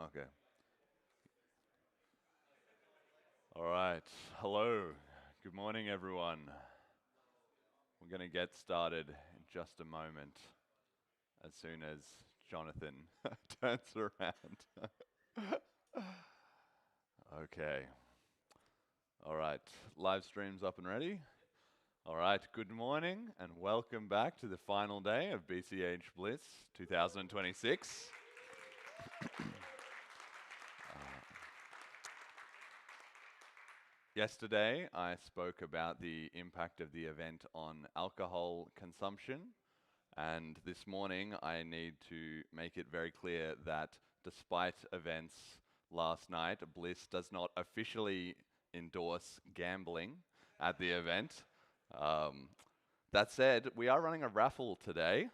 Okay. All right. Hello. Good morning, everyone. We're going to get started in just a moment as soon as Jonathan turns around. Okay. All right. Live stream's up and ready. All right. Good morning and welcome back to the final day of BCH Bliss 2026. Yesterday, I spoke about the impact of the event on alcohol consumption, and this morning I need to make it very clear that despite events last night, Bliss does not officially endorse gambling at the event. Um, that said, we are running a raffle today.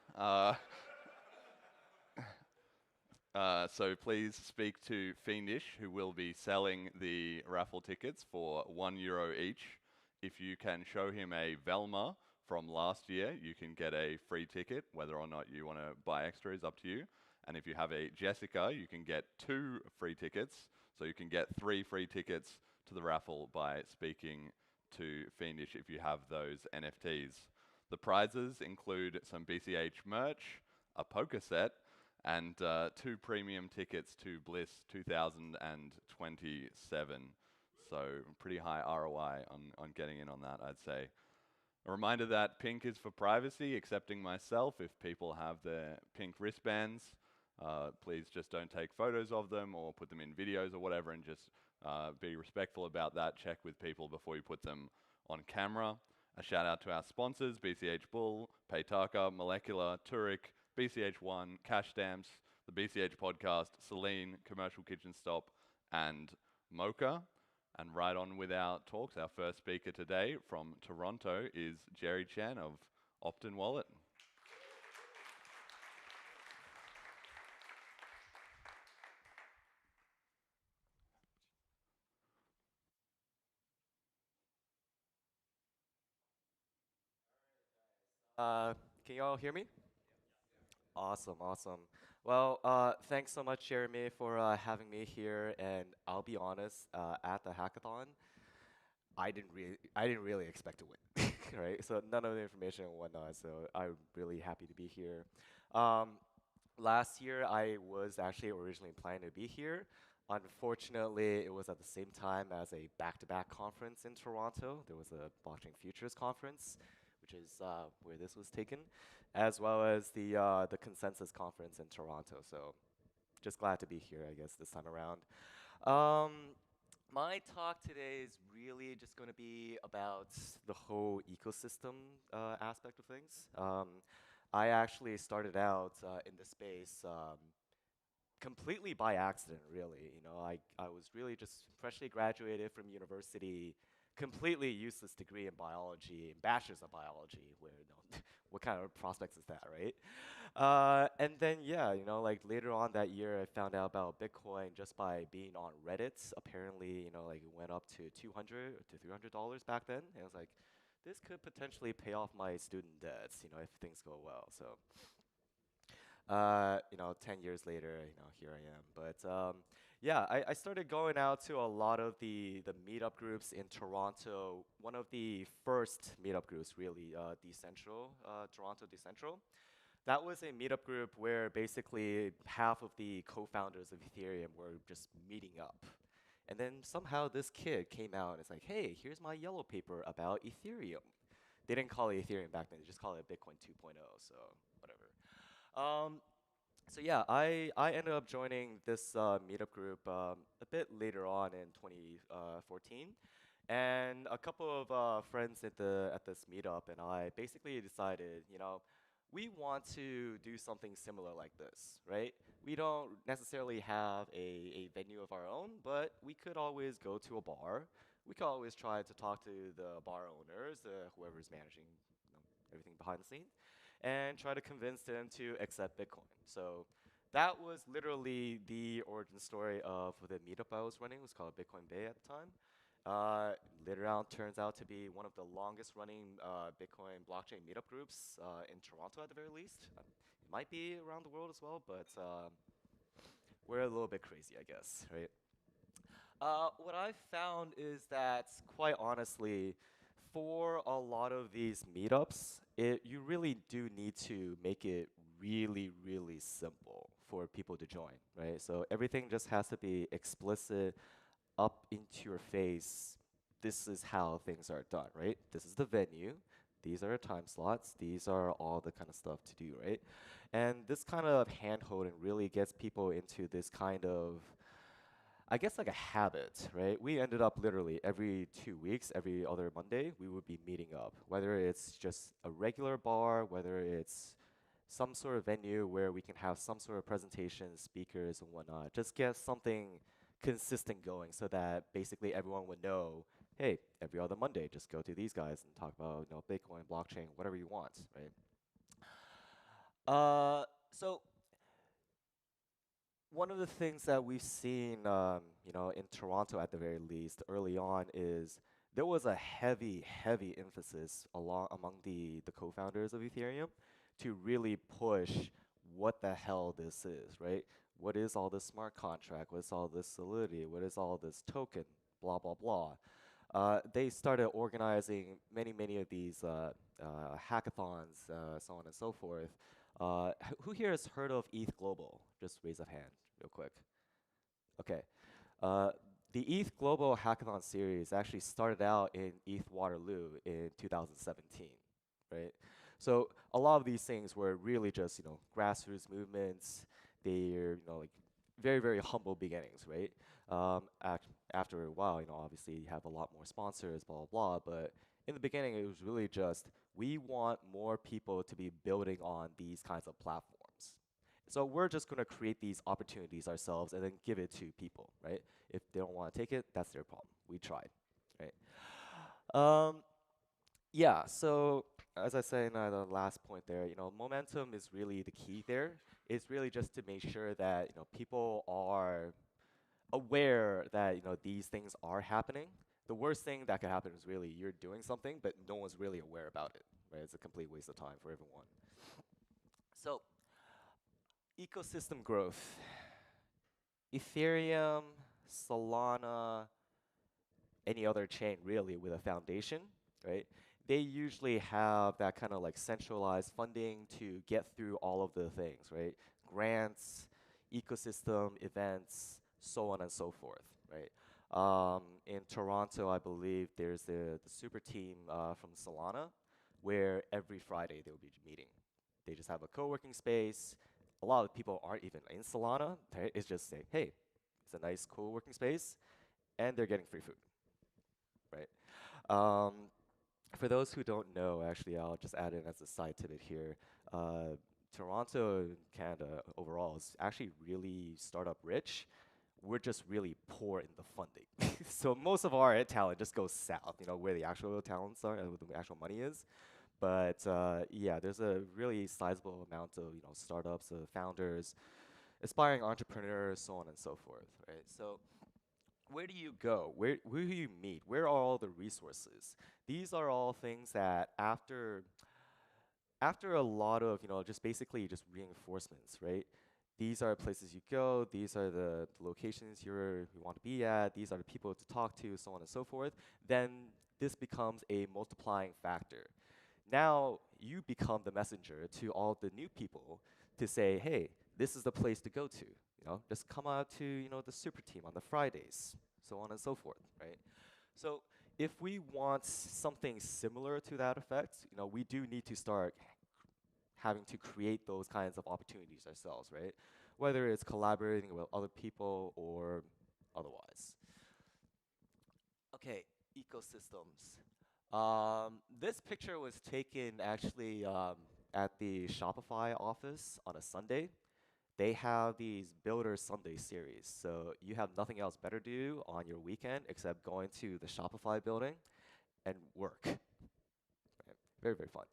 So please speak to Fiendish, who will be selling the raffle tickets for €1 each. If you can show him a Velma from last year, you can get a free ticket. Whether or not you want to buy extra is up to you. And if you have a Jessica, you can get 2 free tickets. So you can get 3 free tickets to the raffle by speaking to Fiendish if you have those NFTs. The prizes include some BCH merch, a poker set, and 2 premium tickets to Bliss 2027. So pretty high ROI on getting in on that, I'd say. A reminder that pink is for privacy, excepting myself. If people have their pink wristbands, please just don't take photos of them or put them in videos or whatever, and just be respectful about that. Check with people before you put them on camera. A shout out to our sponsors, BCH Bull, Paytaka, Molecular, Turek, BCH One, Cash Stamps, the BCH Podcast, Celine, Commercial Kitchen Stop, and Mocha. And right on with our talks. Our first speaker today from Toronto is Jerry Chen of Optin Wallet. Can you all hear me? Awesome, awesome. Well, thanks so much, Jeremy, for having me here. And I'll be honest, at the hackathon, I didn't really expect to win, right? So none of the information and whatnot. So I'm really happy to be here. Um, Last year, I was actually originally planning to be here. Unfortunately, it was at the same time as a back-to-back conference in Toronto. There was a blockchain futures conference, which is where this was taken, as well as the consensus conference in Toronto. So just glad to be here, I guess, this time around. Um, my talk today is really just going to be about the whole ecosystem aspect of things. I actually started out in the space completely by accident, really. I was really just freshly graduated from university, completely useless degree in biology, bachelor's of biology, where, what kind of prospects is that, right? And then, yeah, like later on that year, I found out about Bitcoin just by being on Reddit. Apparently, like it went up to $200 to $300 back then. And I was like, this could potentially pay off my student debts, if things go well. So 10 years later, here I am. But yeah, I started going out to a lot of the meetup groups in Toronto. One of the first meetup groups, really, Decentral, Toronto Decentral. That was a meetup group where basically half of the co-founders of Ethereum were just meeting up. And then somehow this kid came out and it's like, hey, here's my yellow paper about Ethereum. They didn't call it Ethereum back then, they just called it Bitcoin 2.0, so whatever. Um, so yeah, I ended up joining this meetup group a bit later on in 2014, and a couple of friends at this meetup and I basically decided, we want to do something similar like this, right? We don't necessarily have a venue of our own, but we could always go to a bar. We could always try to talk to the bar owners, whoever's managing, everything behind the scenes, and try to convince them to accept Bitcoin. So that was literally the origin story of the meetup I was running. It was called Bitcoin Bay at the time. Later on, turns out to be one of the longest running Bitcoin blockchain meetup groups in Toronto at the very least. It might be around the world as well, but we're a little bit crazy, I guess, right? What I found is that, quite honestly, for a lot of these meetups, you really do need to make it really, really simple for people to join, right? So everything just has to be explicit, up into your face. This is how things are done, right? This is the venue. These are the time slots. These are all the kind of stuff to do, right? And this kind of hand holding really gets people into this kind of, I guess, like a habit, right? We ended up literally every 2 weeks, every other Monday, we would be meeting up, whether it's just a regular bar, whether it's some sort of venue where we can have some sort of presentation, speakers and whatnot. Just get something consistent going so that basically everyone would know, hey, every other Monday, just go to these guys and talk about, Bitcoin, blockchain, whatever you want, right? So one of the things that we've seen, in Toronto at the very least, early on, is there was a heavy, heavy emphasis among the co-founders of Ethereum to really push what the hell this is, right? What is all this smart contract? What is all this solidity? What is all this token? Blah, blah, blah. They started organizing many, many of these hackathons, so on and so forth. Who here has heard of ETH Global? Just raise a hand real quick. Okay. Uh, the ETH Global Hackathon series actually started out in ETH Waterloo in 2017, right? So a lot of these things were really just, grassroots movements. They're, like very, very humble beginnings, right? After a while, obviously you have a lot more sponsors, blah, blah, blah. But in the beginning, it was really just, we want more people to be building on these kinds of platforms. So we're just going to create these opportunities ourselves and then give it to people, right? If they don't want to take it, that's their problem. We tried, right? Um, yeah, so as I said in the last point there, momentum is really the key there. It's really just to make sure that, people are aware that, these things are happening. The worst thing that could happen is really you're doing something, but no one's really aware about it, right? It's a complete waste of time for everyone. So, ecosystem growth. Ethereum, Solana, any other chain really with a foundation, right? They usually have that kind of like centralized funding to get through all of the things, right? Grants, ecosystem, events, so on and so forth, right? In Toronto, I believe there's the super team from Solana, where every Friday they'll be meeting. They just have a co-working space. A lot of people aren't even in Solana. Right? It's just say, hey, it's a nice co-working space, and they're getting free food, right? Um, for those who don't know, actually, I'll just add in as a side tidbit here. Toronto, Canada overall is actually really startup rich. We're just really poor in the funding. So most of our talent just goes south, where the actual talents are and where the actual money is. But yeah, there's a really sizable amount of startups, founders, aspiring entrepreneurs, so on and so forth, right? So where do you go? Where do you meet? Where are all the resources? These are all things that after a lot of just basically just reinforcements, right? These are places you go. These are the locations you want to be at. These are the people to talk to, so on and so forth. Then this becomes a multiplying factor. Now you become the messenger to all the new people to say, hey, this is the place to go to. Just come out to the super team on the Fridays, so on and so forth, right? So if we want something similar to that effect, we do need to start having to create those kinds of opportunities ourselves, right? Whether it's collaborating with other people or otherwise. Okay, ecosystems. This picture was taken actually at the Shopify office on a Sunday. They have these Builder Sunday series. So you have nothing else better to do on your weekend except going to the Shopify building and work. Right? Very, very fun.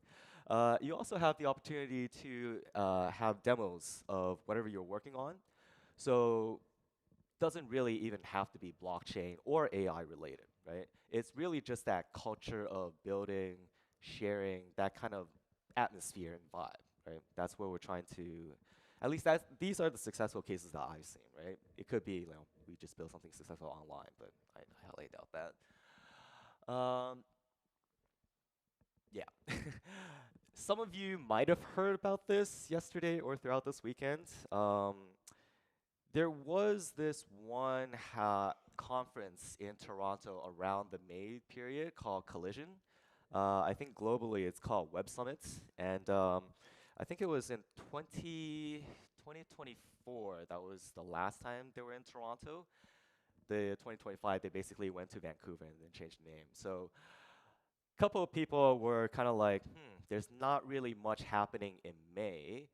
You also have the opportunity to have demos of whatever you're working on. So doesn't really even have to be blockchain or AI related, right? It's really just that culture of building, sharing, that kind of atmosphere and vibe, right? That's what we're trying to At least these are the successful cases that I've seen, right? It could be, we just build something successful online, but I highly doubt that. Yeah. Some of you might have heard about this yesterday or throughout this weekend. There was this one conference in Toronto around the May period called Collision. I think globally it's called Web Summit, and I think it was in 2024. That was the last time they were in Toronto. The 2025, they basically went to Vancouver and then changed the name. So a couple of people were kind of like, there's not really much happening in May.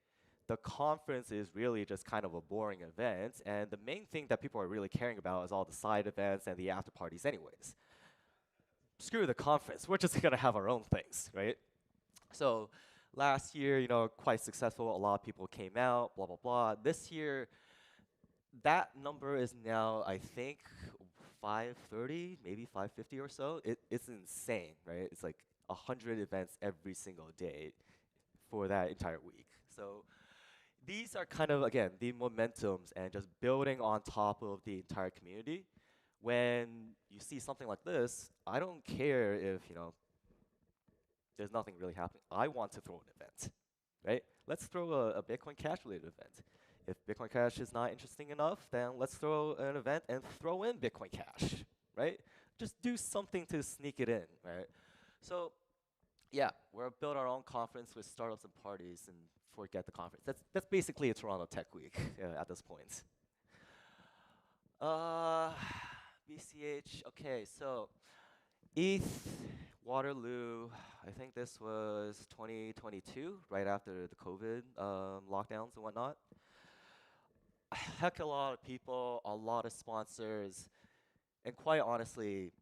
The conference is really just kind of a boring event, and the main thing that people are really caring about is all the side events and the after parties anyways. Screw the conference, we're just gonna have our own things, right? So last year, quite successful, a lot of people came out, blah, blah, blah. This year, that number is now, I think, 530, maybe 550 or so. It's insane, right? It's like 100 events every single day for that entire week. So these are kind of, again, the momentums and just building on top of the entire community. When you see something like this, I don't care if, there's nothing really happening. I want to throw an event, right? Let's throw a Bitcoin Cash related event. If Bitcoin Cash is not interesting enough, then let's throw an event and throw in Bitcoin Cash, right? Just do something to sneak it in, right? So yeah, we're build our own conference with startups and parties and forget the conference. That's basically a Toronto Tech Week at this point. Uh, BCH, okay, so ETH, Waterloo, I think this was 2022, right after the COVID lockdowns and whatnot. A heck of a lot of people, a lot of sponsors, and quite honestly,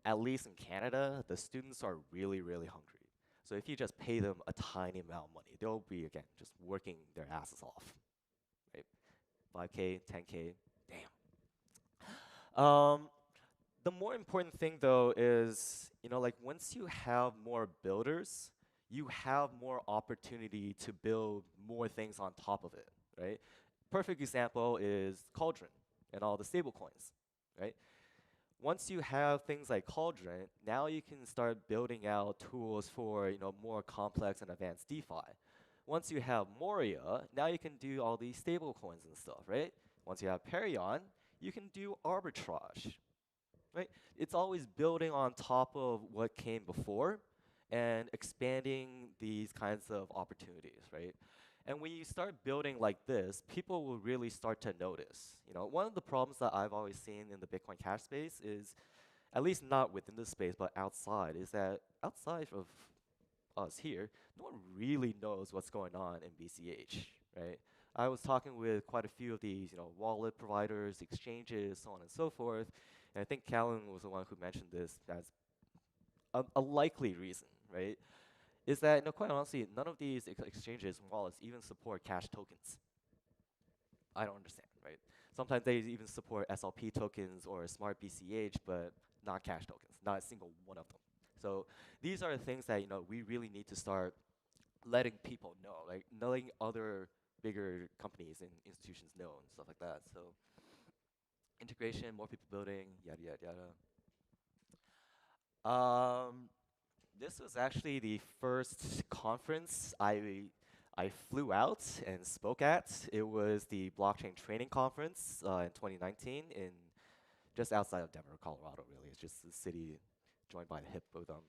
at least in Canada, the students are really, really hungry. So if you just pay them a tiny amount of money, they'll be, again, just working their asses off, right? 5K, 10K, damn. The more important thing though is, like once you have more builders, you have more opportunity to build more things on top of it, right? Perfect example is Cauldron and all the stable coins, right? Once you have things like Cauldron, now you can start building out tools for more complex and advanced DeFi. Once you have Moria, now you can do all these stable coins and stuff, right? Once you have Perion, you can do arbitrage, right? It's always building on top of what came before and expanding these kinds of opportunities, right? And when you start building like this, people will really start to notice. One of the problems that I've always seen in the Bitcoin Cash space is, at least not within the space, but outside, is that outside of us here, no one really knows what's going on in BCH, right? I was talking with quite a few of these, wallet providers, exchanges, so on and so forth, and I think Callan was the one who mentioned this as a likely reason, right? Is that, quite honestly, none of these exchanges and wallets even support cash tokens. I don't understand, right? Sometimes they even support SLP tokens or smart BCH, but not cash tokens, not a single one of them. So these are the things that we really need to start letting people know, like letting other bigger companies and institutions know and stuff like that. So integration, more people building, yada yada yada. This was actually the first conference I flew out and spoke at. It was the blockchain training conference in 2019 in just outside of Denver, Colorado. Really, it's just a city joined by the hip of them.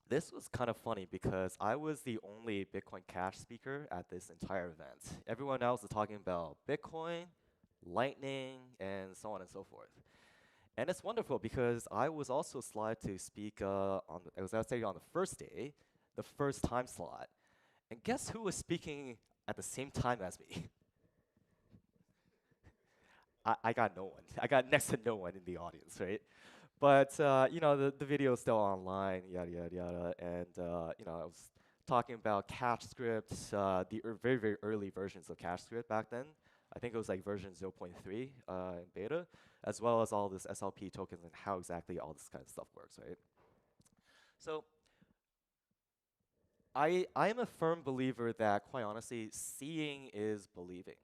This was kind of funny because I was the only Bitcoin Cash speaker at this entire event. Everyone else was talking about Bitcoin, Lightning, and so on and so forth. And it's wonderful because I was also slotted to speak I was actually on the first day, the first time slot. And guess who was speaking at the same time as me? I got no one. I got next to no one in the audience, right? But the video is still online, yada yada yada, and I was talking about Cash Script, the very very early versions of Cash Script back then. I think it was like version 0.3 in beta, as well as all this SLP tokens and how exactly all this kind of stuff works, right? So I'm a firm believer that, quite honestly, seeing is believing.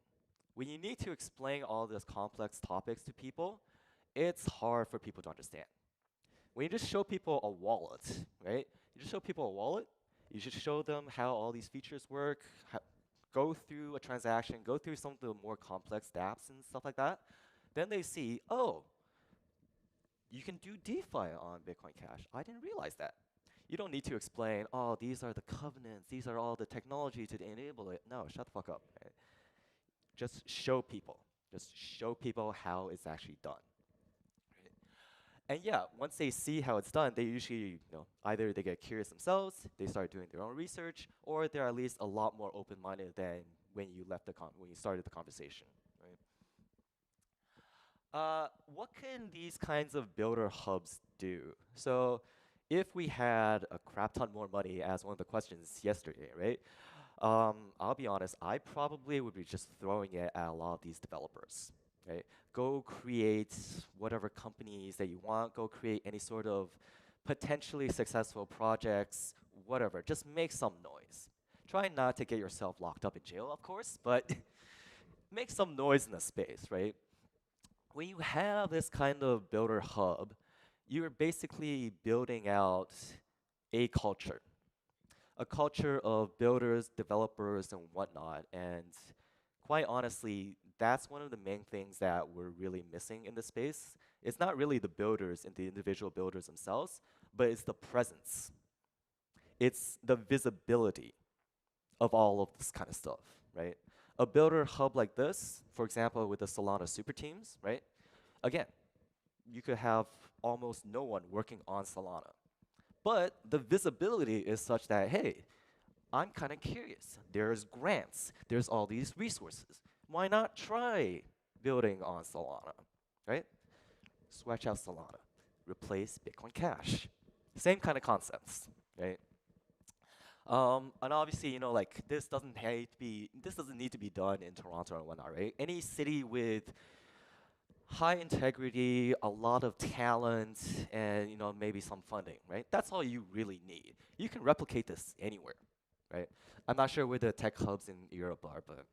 When you need to explain all these complex topics to people, it's hard for people to understand. When you just show people a wallet, right? You just show people a wallet, you just show them how all these features work, go through a transaction, go through some of the more complex dApps and stuff like that, then they see, oh, you can do DeFi on Bitcoin Cash. I didn't realize that. You don't need to explain, oh, these are the covenants, these are all the technology to enable it. No, shut the fuck up. Right? Just show people. Just show people how it's actually done. Right? And yeah, once they see how it's done, they usually, either they get curious themselves, they start doing their own research, or they're at least a lot more open-minded than when you when you started the conversation. Right? What can these kinds of builder hubs do? So if we had a crap ton more money, as one of the questions yesterday, right? I'll be honest, I probably would be just throwing it at a lot of these developers, right? Go create whatever companies that you want, go create any sort of potentially successful projects, whatever. Just make some noise. Try not to get yourself locked up in jail, of course, but make some noise in the space, right? When you have this kind of builder hub, you're basically building out a culture of builders, developers, and whatnot. And quite honestly, that's one of the main things that we're really missing in this space. It's not really the builders and the individual builders themselves, but it's the presence. It's the visibility of all of this kind of stuff, right? A builder hub like this, for example, with the Solana super teams, right? Again, you could have almost no one working on Solana. But the visibility is such that, hey, I'm kind of curious. There's grants. There's all these resources. Why not try building on Solana, right? Switch out Solana. Replace Bitcoin Cash. Same kind of concepts, right? And obviously, like this doesn't need to be done in Toronto and whatnot, right? Any city with high integrity, a lot of talent, and maybe some funding, right? That's all you really need. You can replicate this anywhere, right? I'm not sure where the tech hubs in Europe are, but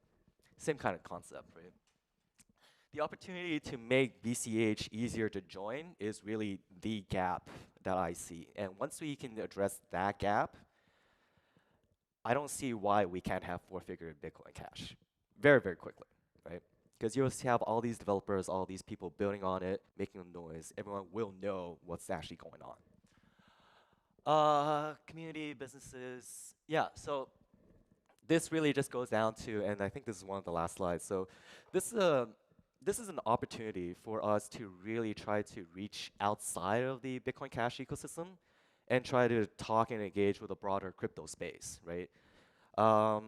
same kind of concept, right? The opportunity to make BCH easier to join is really the gap that I see. And once we can address that gap, I don't see why we can't have four-figure Bitcoin Cash very, very quickly, right? Because you'll have all these developers, all these people building on it, making a noise. Everyone will know what's actually going on. Community, businesses. Yeah, so this really just goes down to, and I think this is one of the last slides. So this is an opportunity for us to really try to reach outside of the Bitcoin Cash ecosystem and try to talk and engage with a broader crypto space, right? A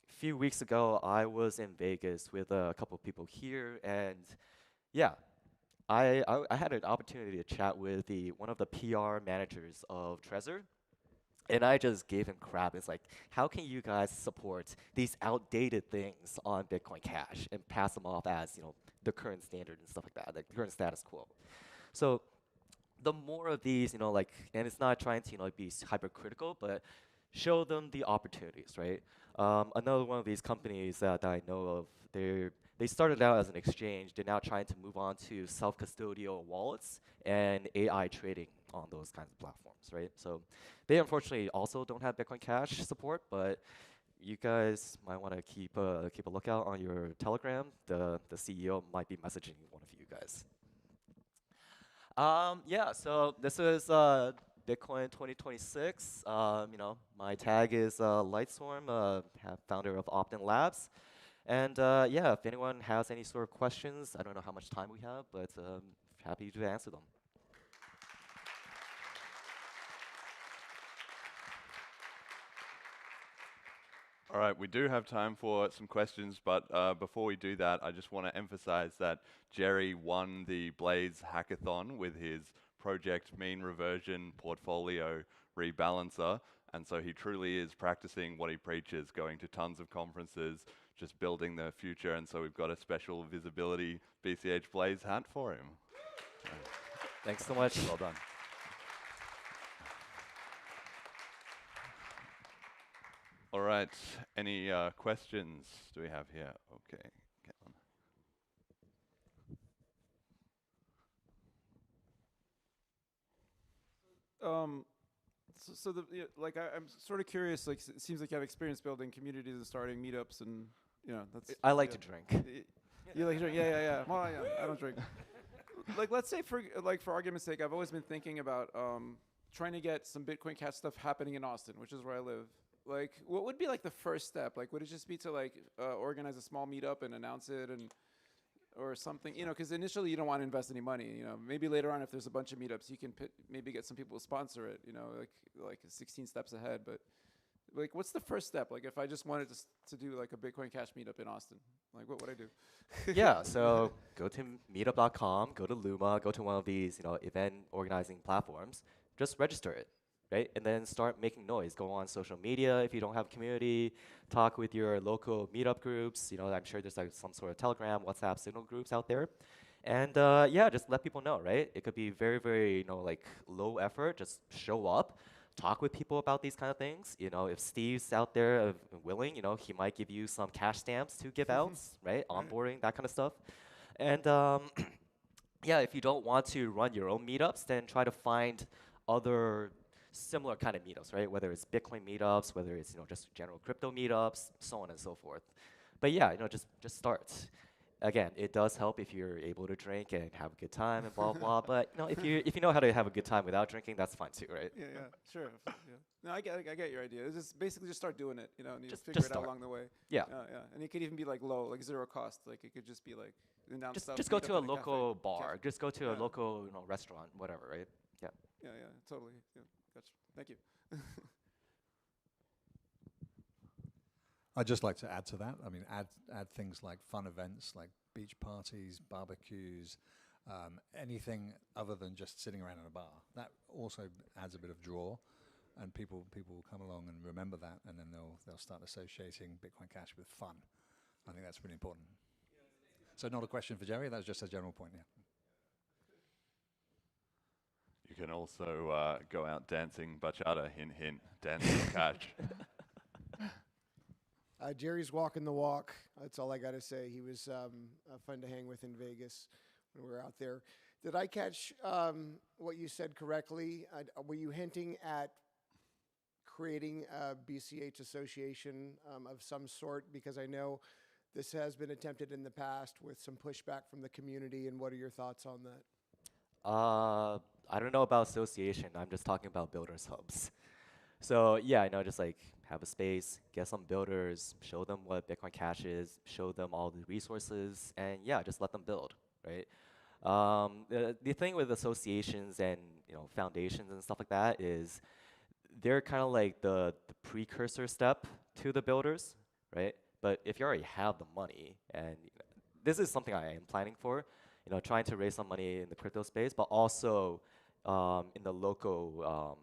few weeks ago, I was in Vegas with a couple of people here, and yeah, I had an opportunity to chat with one of the PR managers of Trezor, and I just gave him crap. It's like, how can you guys support these outdated things on Bitcoin Cash and pass them off as the current standard and stuff like that, like the current status quo? So the more of these, and it's not trying to be hypercritical, but show them the opportunities, right? Another one of these companies that I know of, they started out as an exchange. They're now trying to move on to self-custodial wallets and AI trading on those kinds of platforms, right? So they unfortunately also don't have Bitcoin Cash support, but you guys might want to keep a lookout on your Telegram. The CEO might be messaging one of you guys. Yeah, so this is Bitcoin 2026. My tag is Lightstorm, founder of Optin Labs. And yeah, if anyone has any sort of questions, I don't know how much time we have, but happy to answer them. All right, we do have time for some questions, but before we do that, I just want to emphasize that Jerry won the Blaze hackathon with his project mean reversion portfolio rebalancer, and so he truly is practicing what he preaches, going to tons of conferences, just building the future, and so we've got a special visibility BCH Blaze hat for him. Thanks so much. Well done. All right. Any questions do we have here? Okay. Get on. Um, so like I'm sort of curious. Like, it seems like you have experience building communities and starting meetups, and that's I like yeah. to drink. You like to drink? Yeah, yeah, yeah. Well, yeah, I don't drink. Like, let's say for argument's sake, I've always been thinking about trying to get some Bitcoin Cash stuff happening in Austin, which is where I live. Like, what would be like the first step? Like, would it just be to like organize a small meetup and announce it and or something, because initially you don't want to invest any money. Maybe later on, if there's a bunch of meetups, you can maybe get some people to sponsor it. Like 16 steps ahead. But like, what's the first step? Like, if I just wanted to do like a Bitcoin Cash meetup in Austin, like, what would I do? Yeah, so go to meetup.com, go to Luma, go to one of these, event organizing platforms, just register it, right? And then start making noise. Go on social media if you don't have community, talk with your local meetup groups. I'm sure there's like some sort of Telegram, WhatsApp signal groups out there. And yeah, just let people know, right? It could be very, very, like low effort, just show up, talk with people about these kind of things. If Steve's out there willing, he might give you some cash stamps to give out, right? Right. Onboarding, that kind of stuff. And yeah, if you don't want to run your own meetups, then try to find other similar kind of meetups, right? Whether it's Bitcoin meetups, whether it's just general crypto meetups, so on and so forth. But yeah, just start. Again, it does help if you're able to drink and have a good time and blah blah. But if you know how to have a good time without drinking, that's fine too, right? Yeah, yeah, sure. Yeah. No, I get your idea. It's just basically just start doing it, and you figure Just it out start. along the way. Yeah. Yeah. And it could even be like low, like zero cost. Like it could just be like announce Just stuff, just go meet up to a in a cafe. local bar. Just go to a Yeah. local restaurant, whatever, right? Yeah. Yeah, yeah, totally. Yeah, gotcha. Thank you. I'd just like to add to that. I mean, add things like fun events, like beach parties, barbecues, anything other than just sitting around in a bar. That also adds a bit of draw, and people will come along and remember that, and then they'll start associating Bitcoin Cash with fun. I think that's really important. So not a question for Jerry. That was just a general point. Yeah. You can also go out dancing bachata, hint, hint, dancing cash. Jerry's walking the walk. That's all I got to say. He was fun to hang with in Vegas when we were out there. Did I catch what you said correctly? Were you hinting at creating a BCH association of some sort? Because I know this has been attempted in the past with some pushback from the community. And what are your thoughts on that? I don't know about association. I'm just talking about builders hubs. So yeah, just like have a space, get some builders, show them what Bitcoin Cash is, show them all the resources, and yeah, just let them build, right? The thing with associations and foundations and stuff like that is they're kind of like the precursor step to the builders, right? But if you already have the money, and this is something I am planning for, trying to raise some money in the crypto space, but also in the local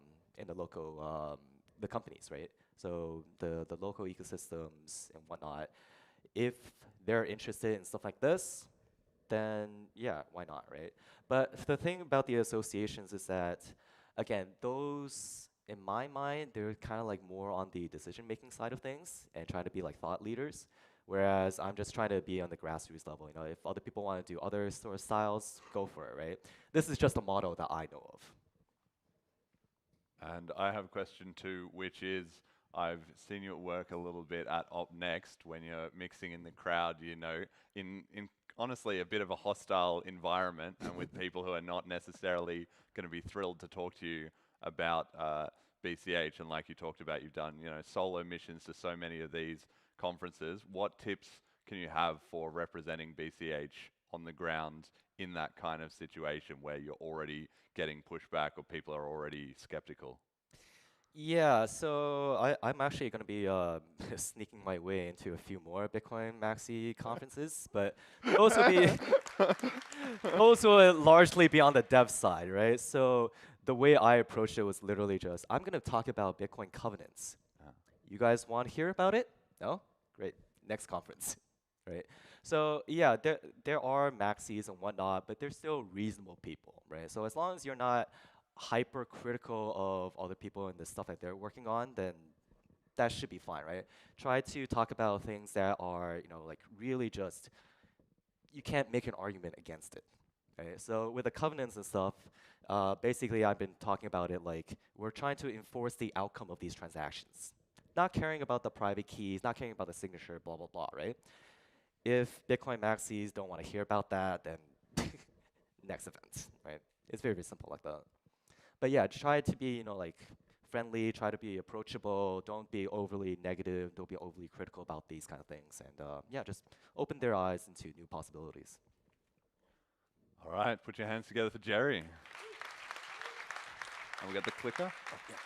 the companies, right? So the local ecosystems and whatnot. If they're interested in stuff like this, then yeah, why not, right? But the thing about the associations is that, again, those, in my mind, they're kind of like more on the decision-making side of things and trying to be like thought leaders, whereas I'm just trying to be on the grassroots level. If other people want to do other sort of styles, go for it, right? This is just a model that I know of. And I have a question too, which is, I've seen you at work a little bit at Op Next when you're mixing in the crowd, in honestly a bit of a hostile environment and with people who are not necessarily going to be thrilled to talk to you about BCH. And like you talked about, you've done, solo missions to so many of these conferences. What tips can you have for representing BCH on the ground in that kind of situation where you're already getting pushback or people are already skeptical? Yeah, so I'm actually going to be sneaking my way into a few more Bitcoin Maxi conferences, but those will be those will largely be on the dev side, right? So the way I approached it was literally just, I'm going to talk about Bitcoin covenants. You guys want to hear about it? No? Great. Next conference, right? So yeah, there are maxis and whatnot, but they're still reasonable people, right? So as long as you're not hypercritical of other people and the stuff that they're working on, then that should be fine, right? Try to talk about things that are, you know, like really just, you can't make an argument against it. Right? So with the covenants and stuff, basically I've been talking about it like we're trying to enforce the outcome of these transactions. Not caring about the private keys, not caring about the signature, blah, blah, blah, right? If Bitcoin maxis don't want to hear about that, then next event, right? It's very, very simple like that. But yeah, try to be, you know, like friendly, try to be approachable, don't be overly negative, don't be overly critical about these kind of things. And yeah, just open their eyes into new possibilities. All right, put your hands together for Jerry. And we got the clicker? Oh, yeah.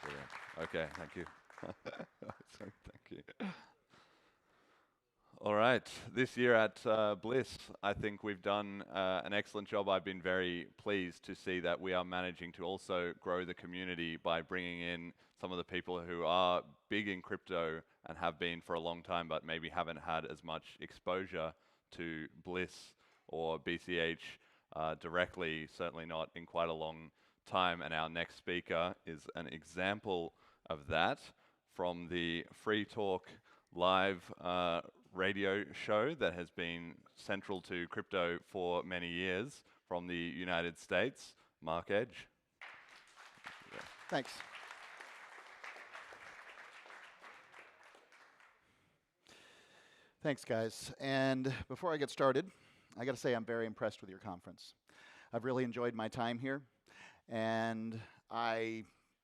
Brilliant. Okay, thank you. Sorry, thank you. All right, this year at Bliss, I think we've done an excellent job. I've been very pleased to see that we are managing to also grow the community by bringing in some of the people who are big in crypto and have been for a long time, but maybe haven't had as much exposure to Bliss or BCH directly, certainly not in quite a long time. And our next speaker is an example of that from the Free Talk live radio show that has been central to crypto for many years from the United States, Mark Edge. Thanks. Thanks, guys. And before I get started, I got to say I'm very impressed with your conference. I've really enjoyed my time here, and I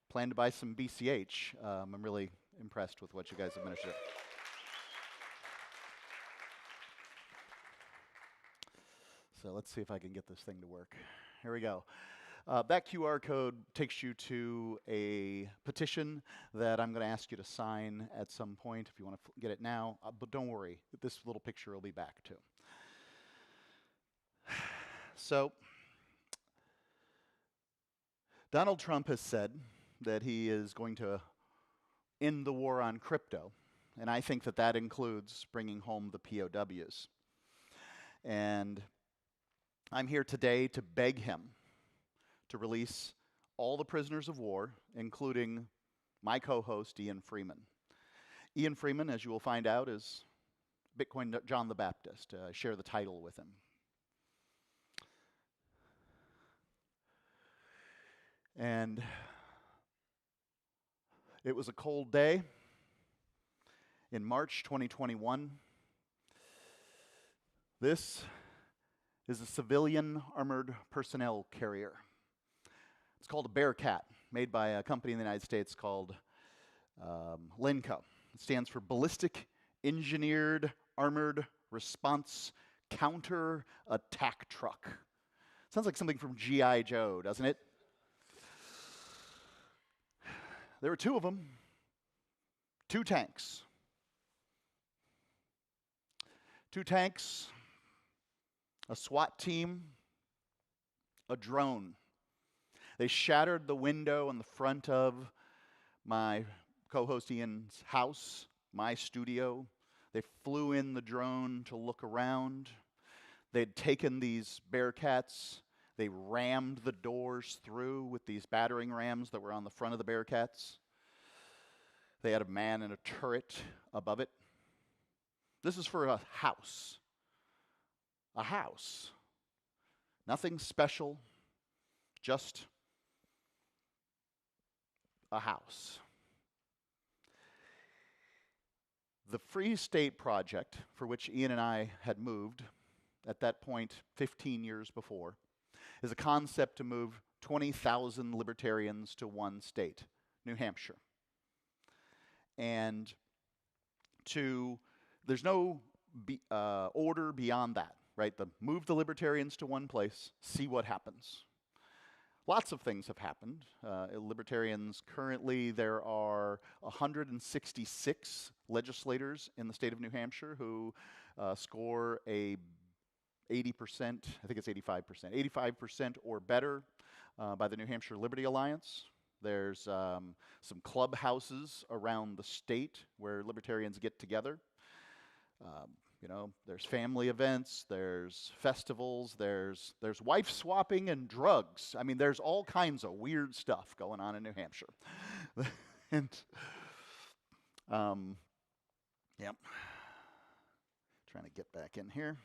plan to buy some BCH. I'm really impressed with what you guys have managed to do. So let's see if I can get this thing to work. Here we go. That QR code takes you to a petition that I'm going to ask you to sign at some point if you want to get it now. But don't worry, this little picture will be back too. So, Donald Trump has said that he is going to end the war on crypto, and I think that that includes bringing home the POWs. And I'm here today to beg him to release all the prisoners of war, including my co-host, Ian Freeman. Ian Freeman, as you will find out, is Bitcoin John the Baptist. I share the title with him. And it was a cold day in March 2021. This is a civilian armored personnel carrier. It's called a Bearcat, made by a company in the United States called Lenco. It stands for Ballistic Engineered Armored Response Counter Attack Truck. Sounds like something from G.I. Joe, doesn't it? There were two of them, 2 tanks. 2 tanks, a SWAT team, a drone. They shattered the window in the front of my co-host Ian's house, my studio. They flew in the drone to look around. They'd taken these Bearcats. They rammed the doors through with these battering rams that were on the front of the Bearcats. They had a man in a turret above it. This is for a house. A house. Nothing special, just a house. The Free State Project, for which Ian and I had moved at that point 15 years before, is a concept to move 20,000 libertarians to one state, New Hampshire. And there's no order beyond that, right? Move the libertarians to one place, see what happens. Lots of things have happened. Libertarians, currently there are 166 legislators in the state of New Hampshire who score a 80%, I think it's 85% or better by the New Hampshire Liberty Alliance. There's some clubhouses around the state where libertarians get together. You know, there's family events, there's festivals, there's wife swapping and drugs. I mean, there's all kinds of weird stuff going on in New Hampshire. And Yep. Trying to get back in here.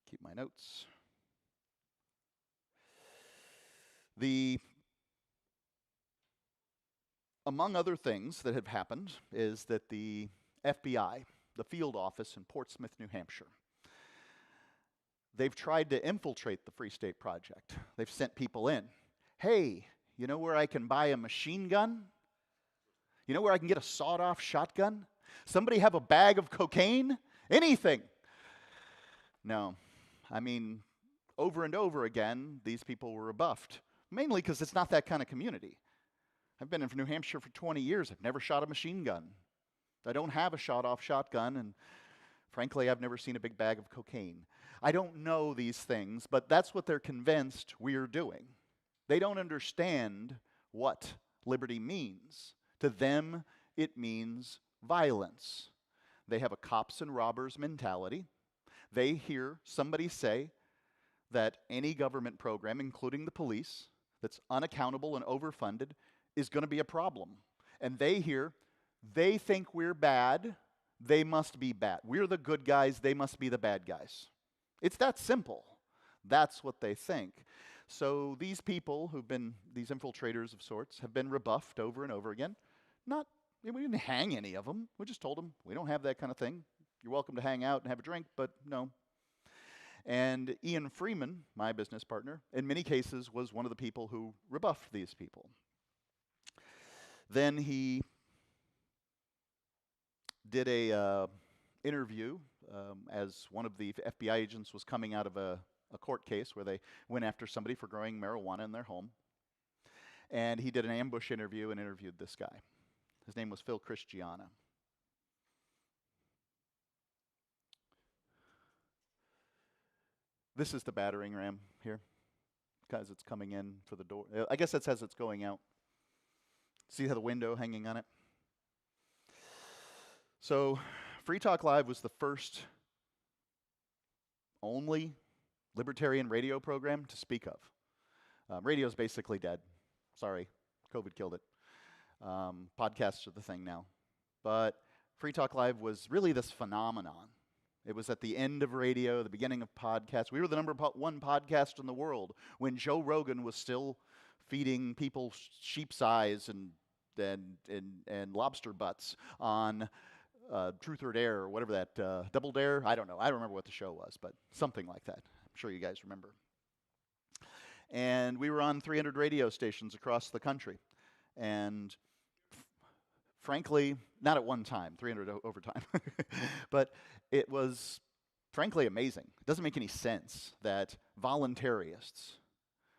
Keep my notes. Among other things that have happened is that the FBI, the field office in Portsmouth, New Hampshire, they've tried to infiltrate the Free State Project. They've sent people in. Hey, you know where I can buy a machine gun? You know where I can get a sawed-off shotgun? Somebody have a bag of cocaine? Anything. No. I mean, over and over again, these people were rebuffed, mainly because it's not that kind of community. I've been in New Hampshire for 20 years. I've never shot a machine gun. I don't have a shot-off shotgun, and frankly, I've never seen a big bag of cocaine. I don't know these things, but that's what they're convinced we're doing. They don't understand what liberty means. To them, it means violence. They have a cops and robbers mentality. They hear somebody say that any government program, including the police, that's unaccountable and overfunded, is going to be a problem. And they think we're bad, they must be bad. We're the good guys, they must be the bad guys. It's that simple. That's what they think. So these people who've been, these infiltrators of sorts, have been rebuffed over and over again. We didn't hang any of them. We just told them, we don't have that kind of thing. You're welcome to hang out and have a drink, but no. And Ian Freeman, my business partner, in many cases was one of the people who rebuffed these people. Then he did a interview as one of the FBI agents was coming out of a court case where they went after somebody for growing marijuana in their home. And he did an ambush interview and interviewed this guy. His name was Phil Christiana. This is the battering ram here, because it's coming in for the door. I guess it says it's going out. See how the window hanging on it? So, Free Talk Live was the first, only libertarian radio program to speak of. Radio's basically dead. Sorry, COVID killed it. Podcasts are the thing now. But Free Talk Live was really this phenomenon. It was at the end of radio, the beginning of podcasts. We were the #1 podcast in the world when Joe Rogan was still feeding people sheep's eyes and lobster butts on Truth or Dare or whatever that, Double Dare? I don't know. I don't remember what the show was, but something like that. I'm sure you guys remember. And we were on 300 radio stations across the country. And frankly, not at one time, 300 over time, but it was frankly amazing. It doesn't make any sense that voluntarists,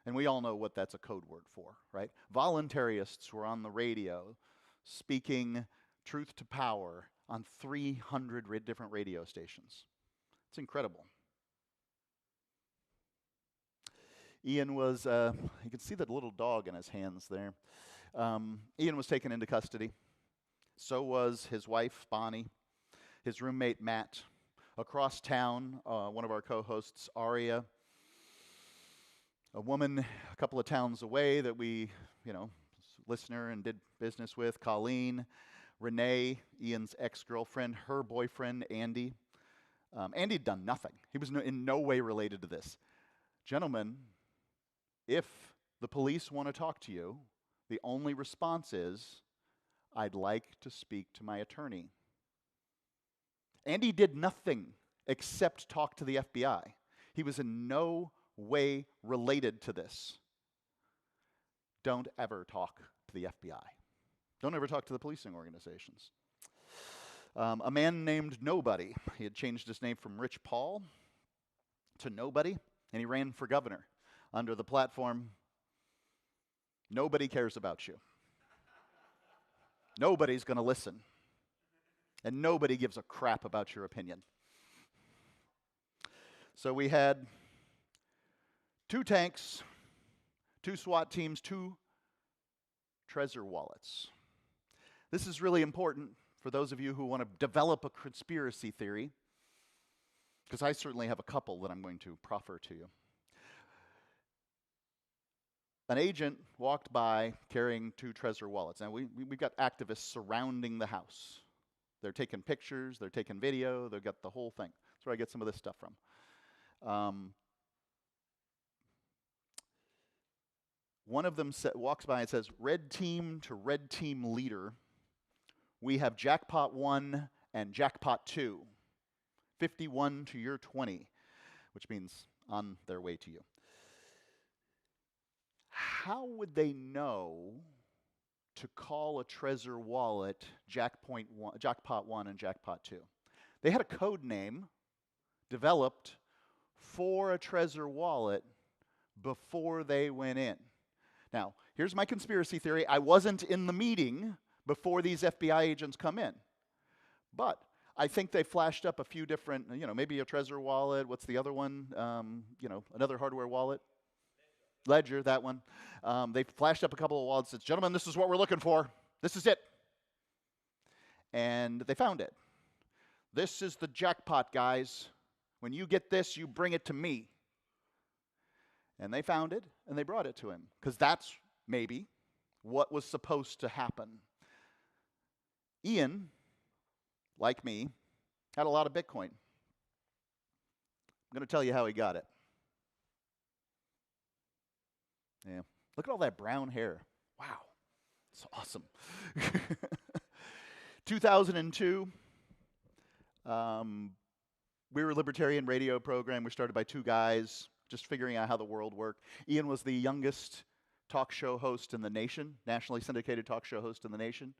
and we all know what that's a code word for, right? Voluntarists were on the radio speaking truth to power on 300 different radio stations. It's incredible. Ian was, you can see that little dog in his hands there. Ian was taken into custody. So was his wife, Bonnie, his roommate, Matt. Across town, one of our co-hosts, Aria, a woman a couple of towns away that we, listener and did business with, Colleen, Renee, Ian's ex-girlfriend, her boyfriend, Andy. Andy had done nothing. He was in no way related to this. Gentlemen, if the police want to talk to you, the only response is, I'd like to speak to my attorney. Andy did nothing except talk to the FBI. He was in no way related to this. Don't ever talk to the FBI. Don't ever talk to the policing organizations. A man named Nobody. He had changed his name from Rich Paul to Nobody, and he ran for governor under the platform, nobody cares about you. Nobody's going to listen. And nobody gives a crap about your opinion. So we had 2 tanks, 2 SWAT teams, 2 treasure wallets. This is really important for those of you who want to develop a conspiracy theory, because I certainly have a couple that I'm going to proffer to you. an agent walked by carrying 2 Trezor wallets. Now, we've got activists surrounding the house. They're taking pictures, they're taking video, they've got the whole thing. That's where I get some of this stuff from. One of them walks by and says, "Red team to red team leader, we have jackpot 1 and jackpot 2. 51 to your 20, which means on their way to you." How would they know to call a Trezor wallet jackpot 1 and jackpot 2? They had a code name developed for a Trezor wallet before they went in. Now, here's my conspiracy theory. I wasn't in the meeting before these FBI agents come in, but I think they flashed up a few different, maybe a Trezor wallet. What's the other one? Another hardware wallet. Ledger, that one. They flashed up a couple of wallets that said, "Gentlemen, this is what we're looking for. This is it." And they found it. "This is the jackpot, guys. When you get this, you bring it to me." And they found it, and they brought it to him, because that's maybe what was supposed to happen. Ian, like me, had a lot of Bitcoin. I'm going to tell you how he got it. Yeah, look at all that brown hair. Wow, it's awesome. 2002, we were a libertarian radio program. We started by 2 guys, just figuring out how the world worked. Ian was the youngest talk show host in the nation, nationally syndicated talk show host in the nation.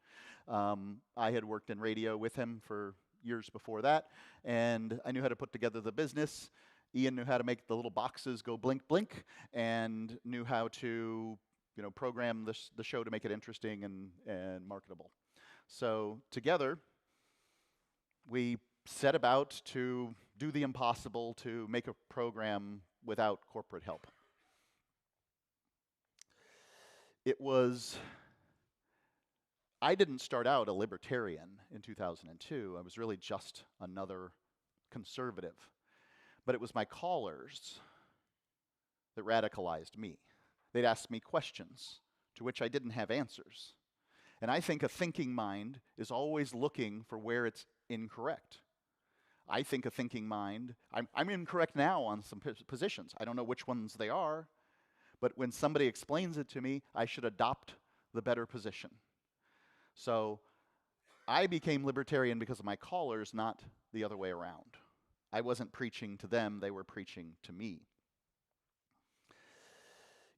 I had worked in radio with him for years before that, and I knew how to put together the business. Ian knew how to make the little boxes go blink, blink, and knew how to, program the show to make it interesting and marketable. So together, we set about to do the impossible, to make a program without corporate help. I didn't start out a libertarian in 2002. I was really just another conservative. But it was my callers that radicalized me. They'd ask me questions to which I didn't have answers. And I think a thinking mind is always looking for where it's incorrect. I think a thinking mind, I'm incorrect now on some positions. I don't know which ones they are, but when somebody explains it to me, I should adopt the better position. So I became libertarian because of my callers, not the other way around. I wasn't preaching to them, they were preaching to me.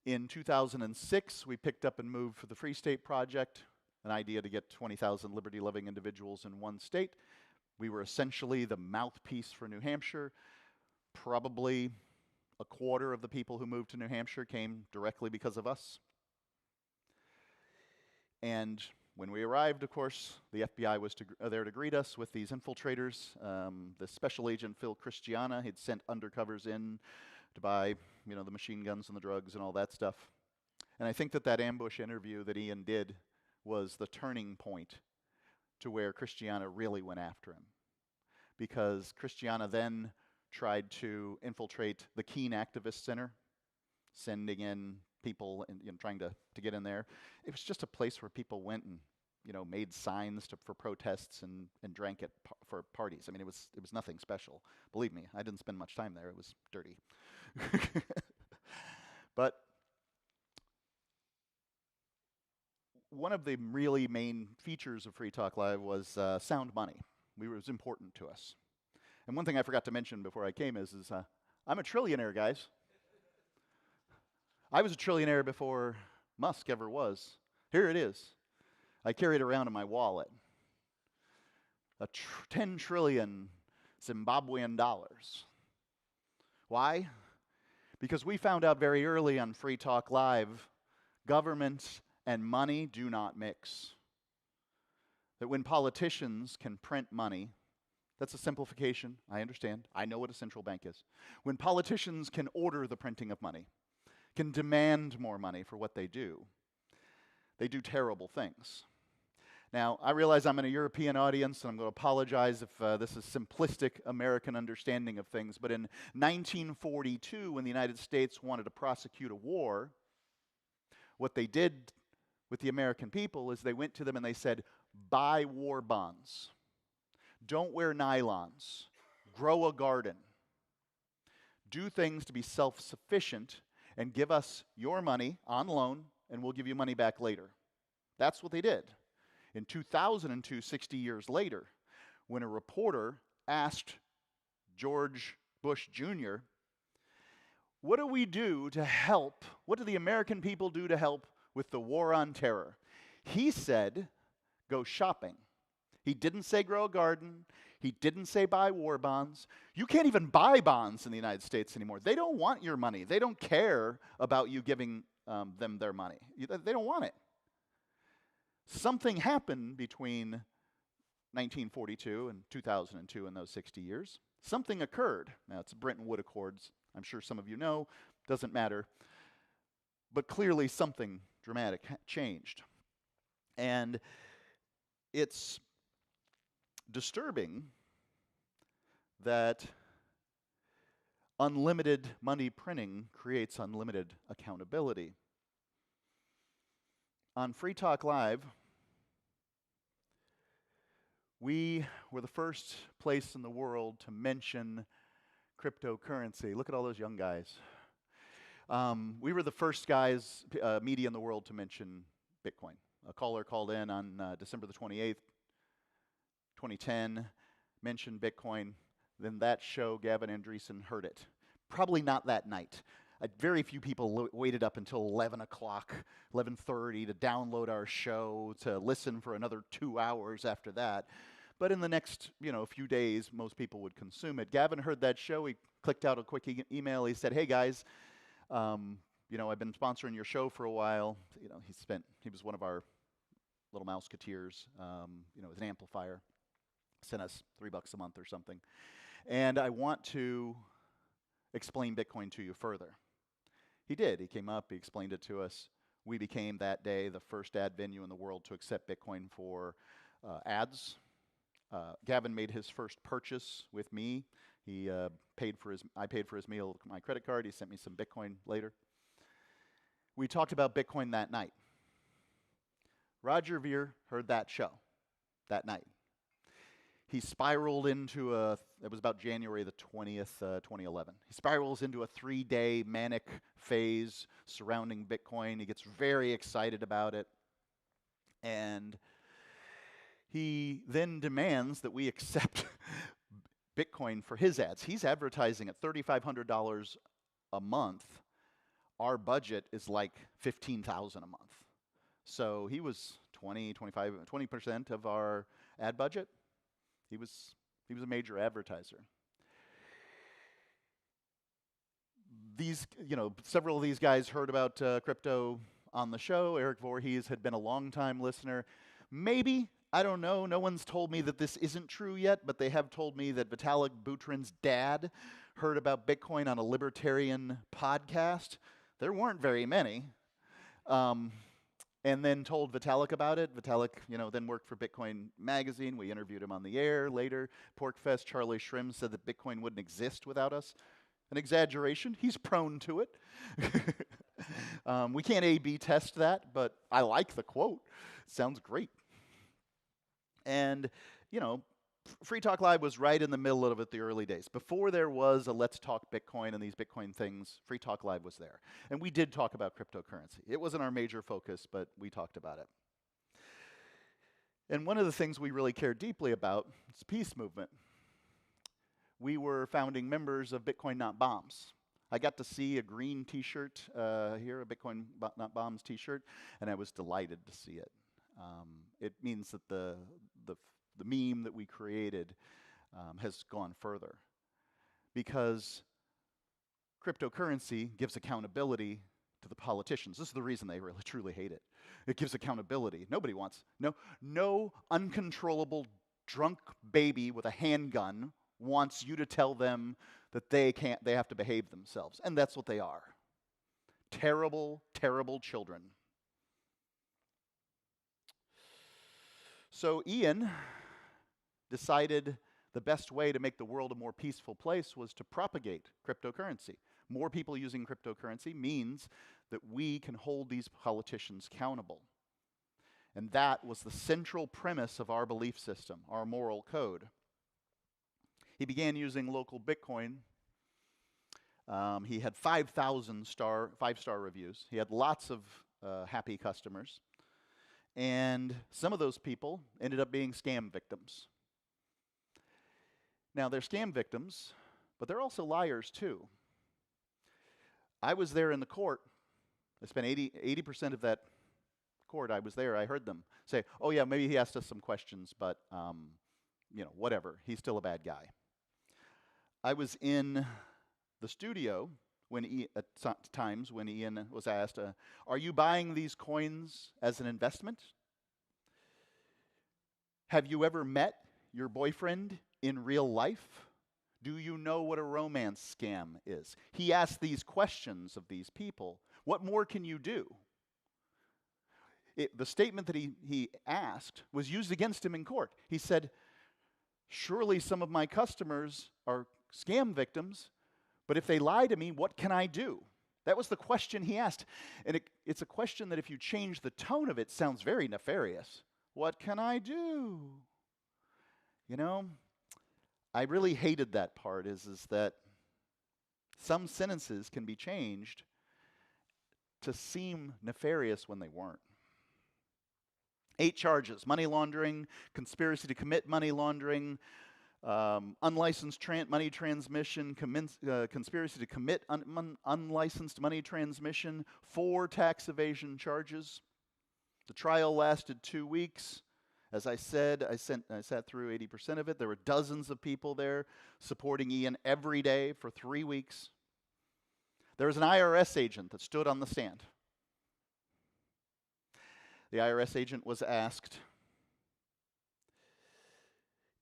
In 2006, we picked up and moved for the Free State Project, an idea to get 20,000 liberty-loving individuals in one state. We were essentially the mouthpiece for New Hampshire. Probably a quarter of the people who moved to New Hampshire came directly because of us. And when we arrived, of course, the FBI was there to greet us with these infiltrators. The special agent, Phil Christiana, he'd sent undercovers in to buy, the machine guns and the drugs and all that stuff. And I think that ambush interview that Ian did was the turning point to where Christiana really went after him. Because Christiana then tried to infiltrate the Keene Activist Center, sending in people and trying to get in there. It was just a place where people went and made signs for protests and drank for parties. I mean, it was nothing special. Believe me, I didn't spend much time there. It was dirty. But one of the really main features of Free Talk Live was sound money. It was important to us. And one thing I forgot to mention before I came is I'm a trillionaire, guys. I was a trillionaire before Musk ever was. Here it is. I carry it around in my wallet. 10 trillion Zimbabwean dollars. Why? Because we found out very early on Free Talk Live, government and money do not mix. That when politicians can print money, that's a simplification, I understand. I know what a central bank is. When politicians can order the printing of money, can demand more money for what they do terrible things. Now, I realize I'm in a European audience, and I'm going to apologize if this is simplistic American understanding of things, but in 1942, when the United States wanted to prosecute a war, what they did with the American people is they went to them and they said, buy war bonds. Don't wear nylons. Grow a garden. Do things to be self-sufficient and give us your money on loan and we'll give you money back later. That's what they did. In 2002, 60 years later, when a reporter asked George Bush Jr., what do we do to help? What do the American people do to help with the war on terror? He said, go shopping. He didn't say grow a garden. He didn't say buy war bonds. You can't even buy bonds in the United States anymore. They don't want your money. They don't care about you giving them their money. They don't want it. Something happened between 1942 and 2002 in those 60 years. Something occurred. Now, it's Bretton Woods Accords. I'm sure some of you know. Doesn't matter. But clearly something dramatic changed. And it's disturbing that unlimited money printing creates unlimited accountability. On Free Talk Live, we were the first place in the world to mention cryptocurrency. Look at all those young guys. We were the first media in the world to mention Bitcoin. A caller called in on December the 28th, 2010, mentioned Bitcoin. Then that show, Gavin Andreessen heard it. Probably not that night. Very few people waited up until 11 o'clock, 11:30 to download our show, to listen for another 2 hours after that. But in the next, few days, most people would consume it. Gavin heard that show. He clicked out a quick email. He said, hey, guys, I've been sponsoring your show for a while. He was one of our little Mouseketeers, with an amplifier. Sent us $3 a month or something. And I want to explain Bitcoin to you further. He did. He came up, he explained it to us. We became that day the first ad venue in the world to accept Bitcoin for ads. Gavin made his first purchase with me. I paid for his meal with my credit card. He sent me some Bitcoin later. We talked about Bitcoin that night. Roger Ver heard that show that night. He spiraled into it was about January the 20th, 2011. He spirals into a 3-day manic phase surrounding Bitcoin. He gets very excited about it. And he then demands that we accept Bitcoin for his ads. He's advertising at $3,500 a month. Our budget is like $15,000 a month. So he was 20% of our ad budget. He was a major advertiser. Several of these guys heard about crypto on the show. Eric Voorhees had been a longtime listener. Maybe, I don't know, no one's told me that this isn't true yet, but they have told me that Vitalik Butrin's dad heard about Bitcoin on a libertarian podcast. There weren't very many. And then told Vitalik about it. Vitalik, then worked for Bitcoin Magazine. We interviewed him on the air later. Porkfest, Charlie Shrim said that Bitcoin wouldn't exist without us. An exaggeration. He's prone to it. We can't A/B test that, but I like the quote. Sounds great. And, Free Talk Live was right in the middle of it the early days. Before there was a Let's Talk Bitcoin and these Bitcoin things, Free Talk Live was there. And we did talk about cryptocurrency. It wasn't our major focus, but we talked about it. And one of the things we really cared deeply about is the peace movement. We were founding members of Bitcoin Not Bombs. I got to see a green t-shirt here, a Bitcoin Not Bombs t-shirt, and I was delighted to see it. It means that the meme that we created has gone further, because cryptocurrency gives accountability to the politicians. This is the reason they really truly hate it. It gives accountability. Nobody wants, no uncontrollable drunk baby with a handgun wants you to tell them that they have to behave themselves. And that's what they are. Terrible, terrible children. So Ian decided the best way to make the world a more peaceful place was to propagate cryptocurrency. More people using cryptocurrency means that we can hold these politicians accountable. And that was the central premise of our belief system, our moral code. He began using local Bitcoin. He had 5,000 five-star reviews. He had lots of happy customers. And some of those people ended up being scam victims. Now, they're scam victims, but they're also liars too. I was there in the court. I spent 80% of that court. I was there. I heard them say, oh yeah, maybe he asked us some questions, but whatever. He's still a bad guy. I was in the studio at times when Ian was asked, are you buying these coins as an investment? Have you ever met your boyfriend in real life? Do you know what a romance scam is? He asked these questions of these people. What more can you do? The statement that he asked was used against him in court. He said, surely some of my customers are scam victims, but if they lie to me, what can I do? That was the question he asked. And it's a question that if you change the tone of it, sounds very nefarious. What can I do? You know, I really hated that part, is that some sentences can be changed to seem nefarious when they weren't. 8 charges: money laundering, conspiracy to commit money laundering, unlicensed money transmission, conspiracy to commit unlicensed money transmission, 4 tax evasion charges. The trial lasted 2 weeks. As I said, I sat through 80% of it. There were dozens of people there supporting Ian every day for 3 weeks. There was an IRS agent that stood on the stand. The IRS agent was asked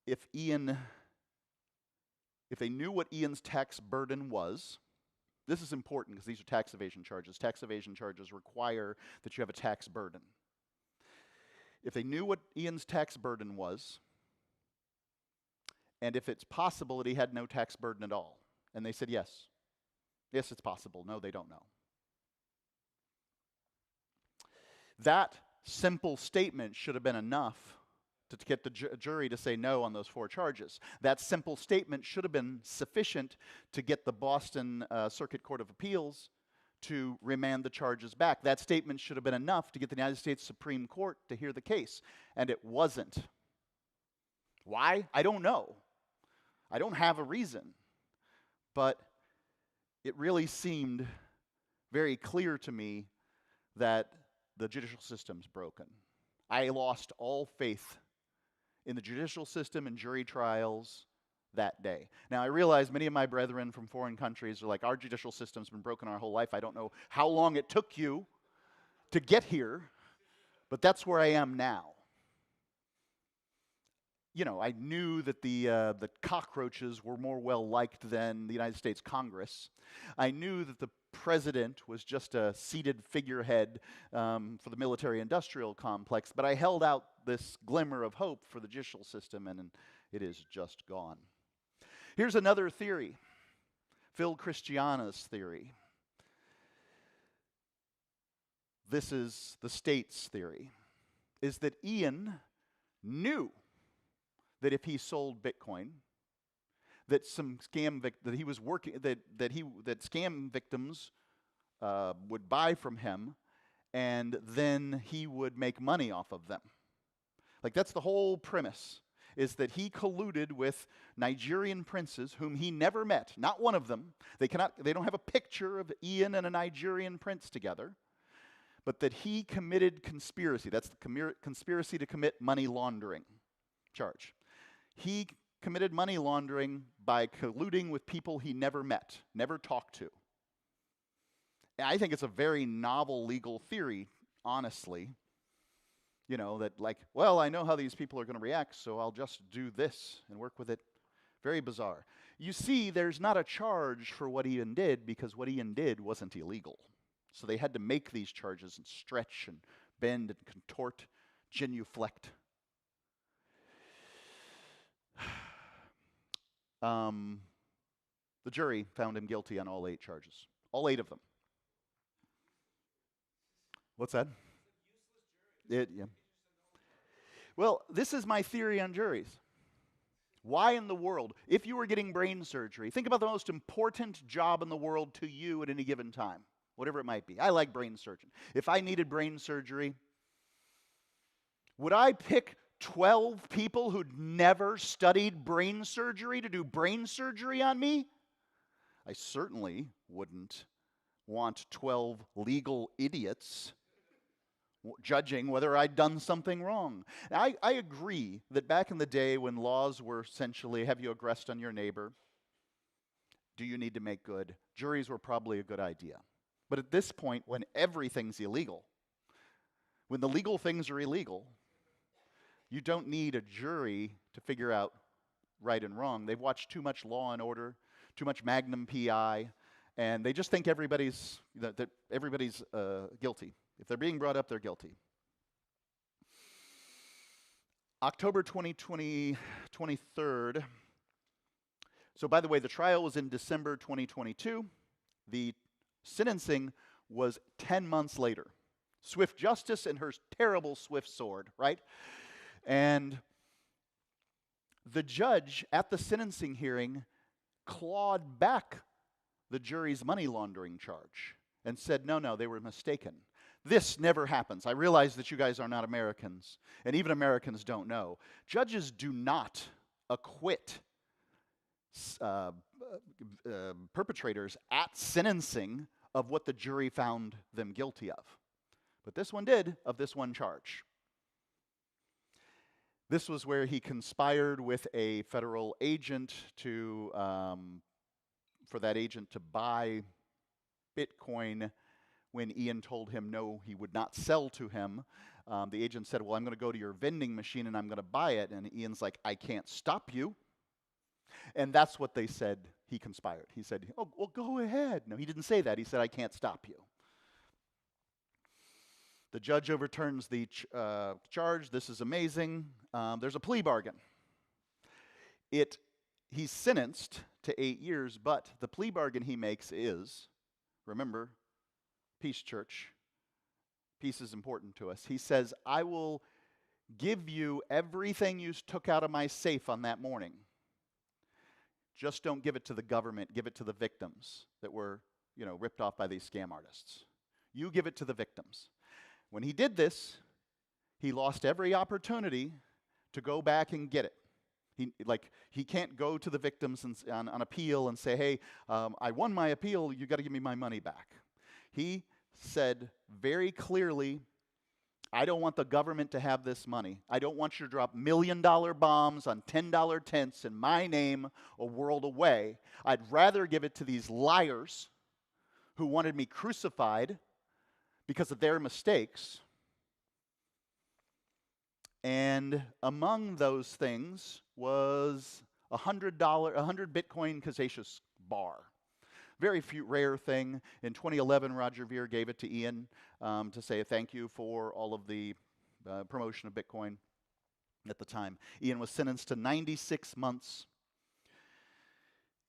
if they knew what Ian's tax burden was. This is important because these are tax evasion charges. Tax evasion charges require that you have a tax burden. If they knew what Ian's tax burden was, and if it's possible that he had no tax burden at all. And they said yes. Yes, it's possible. No, they don't know. That simple statement should have been enough to get the jury to say no on those 4 charges. That simple statement should have been sufficient to get the Boston Circuit Court of Appeals to remand the charges back. That statement should have been enough to get the United States Supreme Court to hear the case, and it wasn't. Why? I don't know. I don't have a reason. But it really seemed very clear to me that the judicial system's broken. I lost all faith in the judicial system and jury trials that day. Now, I realize many of my brethren from foreign countries are like, our judicial system's been broken our whole life. I don't know how long it took you to get here, but that's where I am now. You know, I knew that the cockroaches were more well-liked than the United States Congress. I knew that the president was just a seated figurehead for the military-industrial complex, but I held out this glimmer of hope for the judicial system, and it is just gone. Here's another theory, Phil Christiana's theory. This is the state's theory, is that Ian knew that if he sold Bitcoin, that some scam that scam victims would buy from him, and then he would make money off of them. Like, that's the whole premise, is that he colluded with Nigerian princes whom he never met. Not one of them. They don't have a picture of Ian and a Nigerian prince together, but that he committed conspiracy. That's the conspiracy to commit money laundering charge. He committed money laundering by colluding with people he never met, never talked to. And I think it's a very novel legal theory, honestly. You know, that like, well, I know how these people are going to react, so I'll just do this and work with it. Very bizarre. You see, there's not a charge for what Ian did because what Ian did wasn't illegal. So they had to make these charges and stretch and bend and contort, genuflect. The jury found him guilty on all 8 charges. All 8 of them. What's that? Yeah. Well, this is my theory on juries. Why in the world, if you were getting brain surgery, think about the most important job in the world to you at any given time, whatever it might be. I like brain surgeon. If I needed brain surgery, would I pick 12 people who'd never studied brain surgery to do brain surgery on me? I certainly wouldn't want 12 legal idiots judging whether I'd done something wrong. Now, I agree that back in the day when laws were essentially, have you aggressed on your neighbor? Do you need to make good? Juries were probably a good idea. But at this point, when everything's illegal, when the legal things are illegal, you don't need a jury to figure out right and wrong. They've watched too much Law and Order, too much Magnum PI, and they just think everybody's guilty. If they're being brought up, they're guilty. October 23rd. So by the way, the trial was in December 2022. The sentencing was 10 months later. Swift justice and her terrible swift sword, right? And the judge at the sentencing hearing clawed back the jury's money laundering charge and said, no, they were mistaken. This never happens. I realize that you guys are not Americans, and even Americans don't know. Judges do not acquit perpetrators at sentencing of what the jury found them guilty of. But this one did, of this one charge. This was where he conspired with a federal agent to, for that agent to buy Bitcoin when Ian told him no, he would not sell to him. The agent said, well, I'm going to go to your vending machine and I'm going to buy it. And Ian's like, I can't stop you. And that's what they said he conspired. He said, oh, well, go ahead. No, he didn't say that. He said, I can't stop you. The judge overturns the charge. This is amazing. There's a plea bargain. He's sentenced to 8 years, but the plea bargain he makes is, remember, Peace Church. Peace is important to us. He says, I will give you everything you took out of my safe on that morning. Just don't give it to the government. Give it to the victims that were, ripped off by these scam artists. You give it to the victims. When he did this, he lost every opportunity to go back and get it. He can't go to the victims on appeal and say, hey, I won my appeal, you got to give me my money back. He said very clearly, I don't want the government to have this money. I don't want you to drop $1 million bombs on $10 tents in my name a world away. I'd rather give it to these liars who wanted me crucified because of their mistakes. And among those things was $100 Bitcoin Casacious bar. Very rare thing. In 2011, Roger Ver gave it to Ian to say thank you for all of the promotion of Bitcoin at the time. Ian was sentenced to 96 months.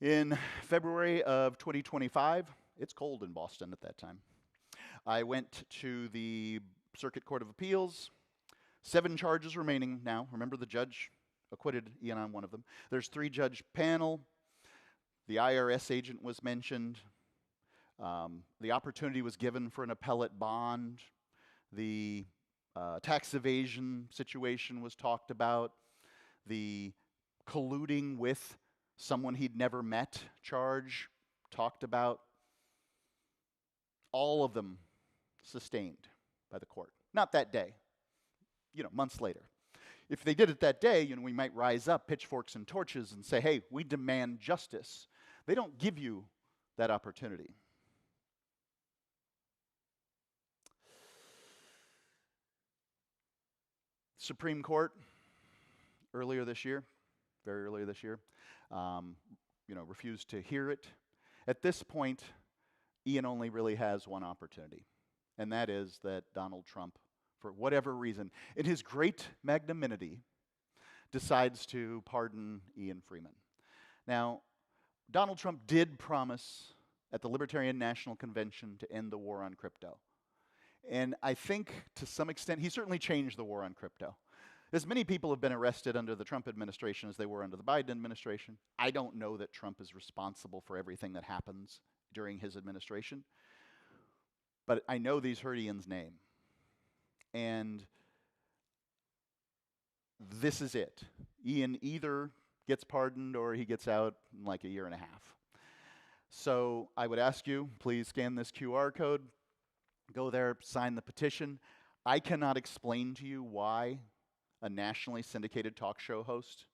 In February of 2025, it's cold in Boston at that time, I went to the Circuit Court of Appeals. 7 charges remaining now. Remember, the judge acquitted Ian on one of them. There's 3-judge panel. The IRS agent was mentioned. The opportunity was given for an appellate bond. The tax evasion situation was talked about. The colluding with someone he'd never met charge talked about. All of them sustained by the court. Not that day, months later. If they did it that day, we might rise up, pitchforks and torches, and say, hey, we demand justice. They don't give you that opportunity. Supreme Court, earlier this year, very early this year, refused to hear it. At this point, Ian only really has one opportunity, and that is that Donald Trump, for whatever reason, in his great magnanimity, decides to pardon Ian Freeman. Now, Donald Trump did promise at the Libertarian National Convention to end the war on crypto. And I think to some extent, he certainly changed the war on crypto. As many people have been arrested under the Trump administration as they were under the Biden administration. I don't know that Trump is responsible for everything that happens during his administration. But I know these hurt Ian's name. And this is it. Ian either gets pardoned or he gets out in like a year and a half. So I would ask you, please scan this QR code, go there, sign the petition. I cannot explain to you why a nationally syndicated talk show host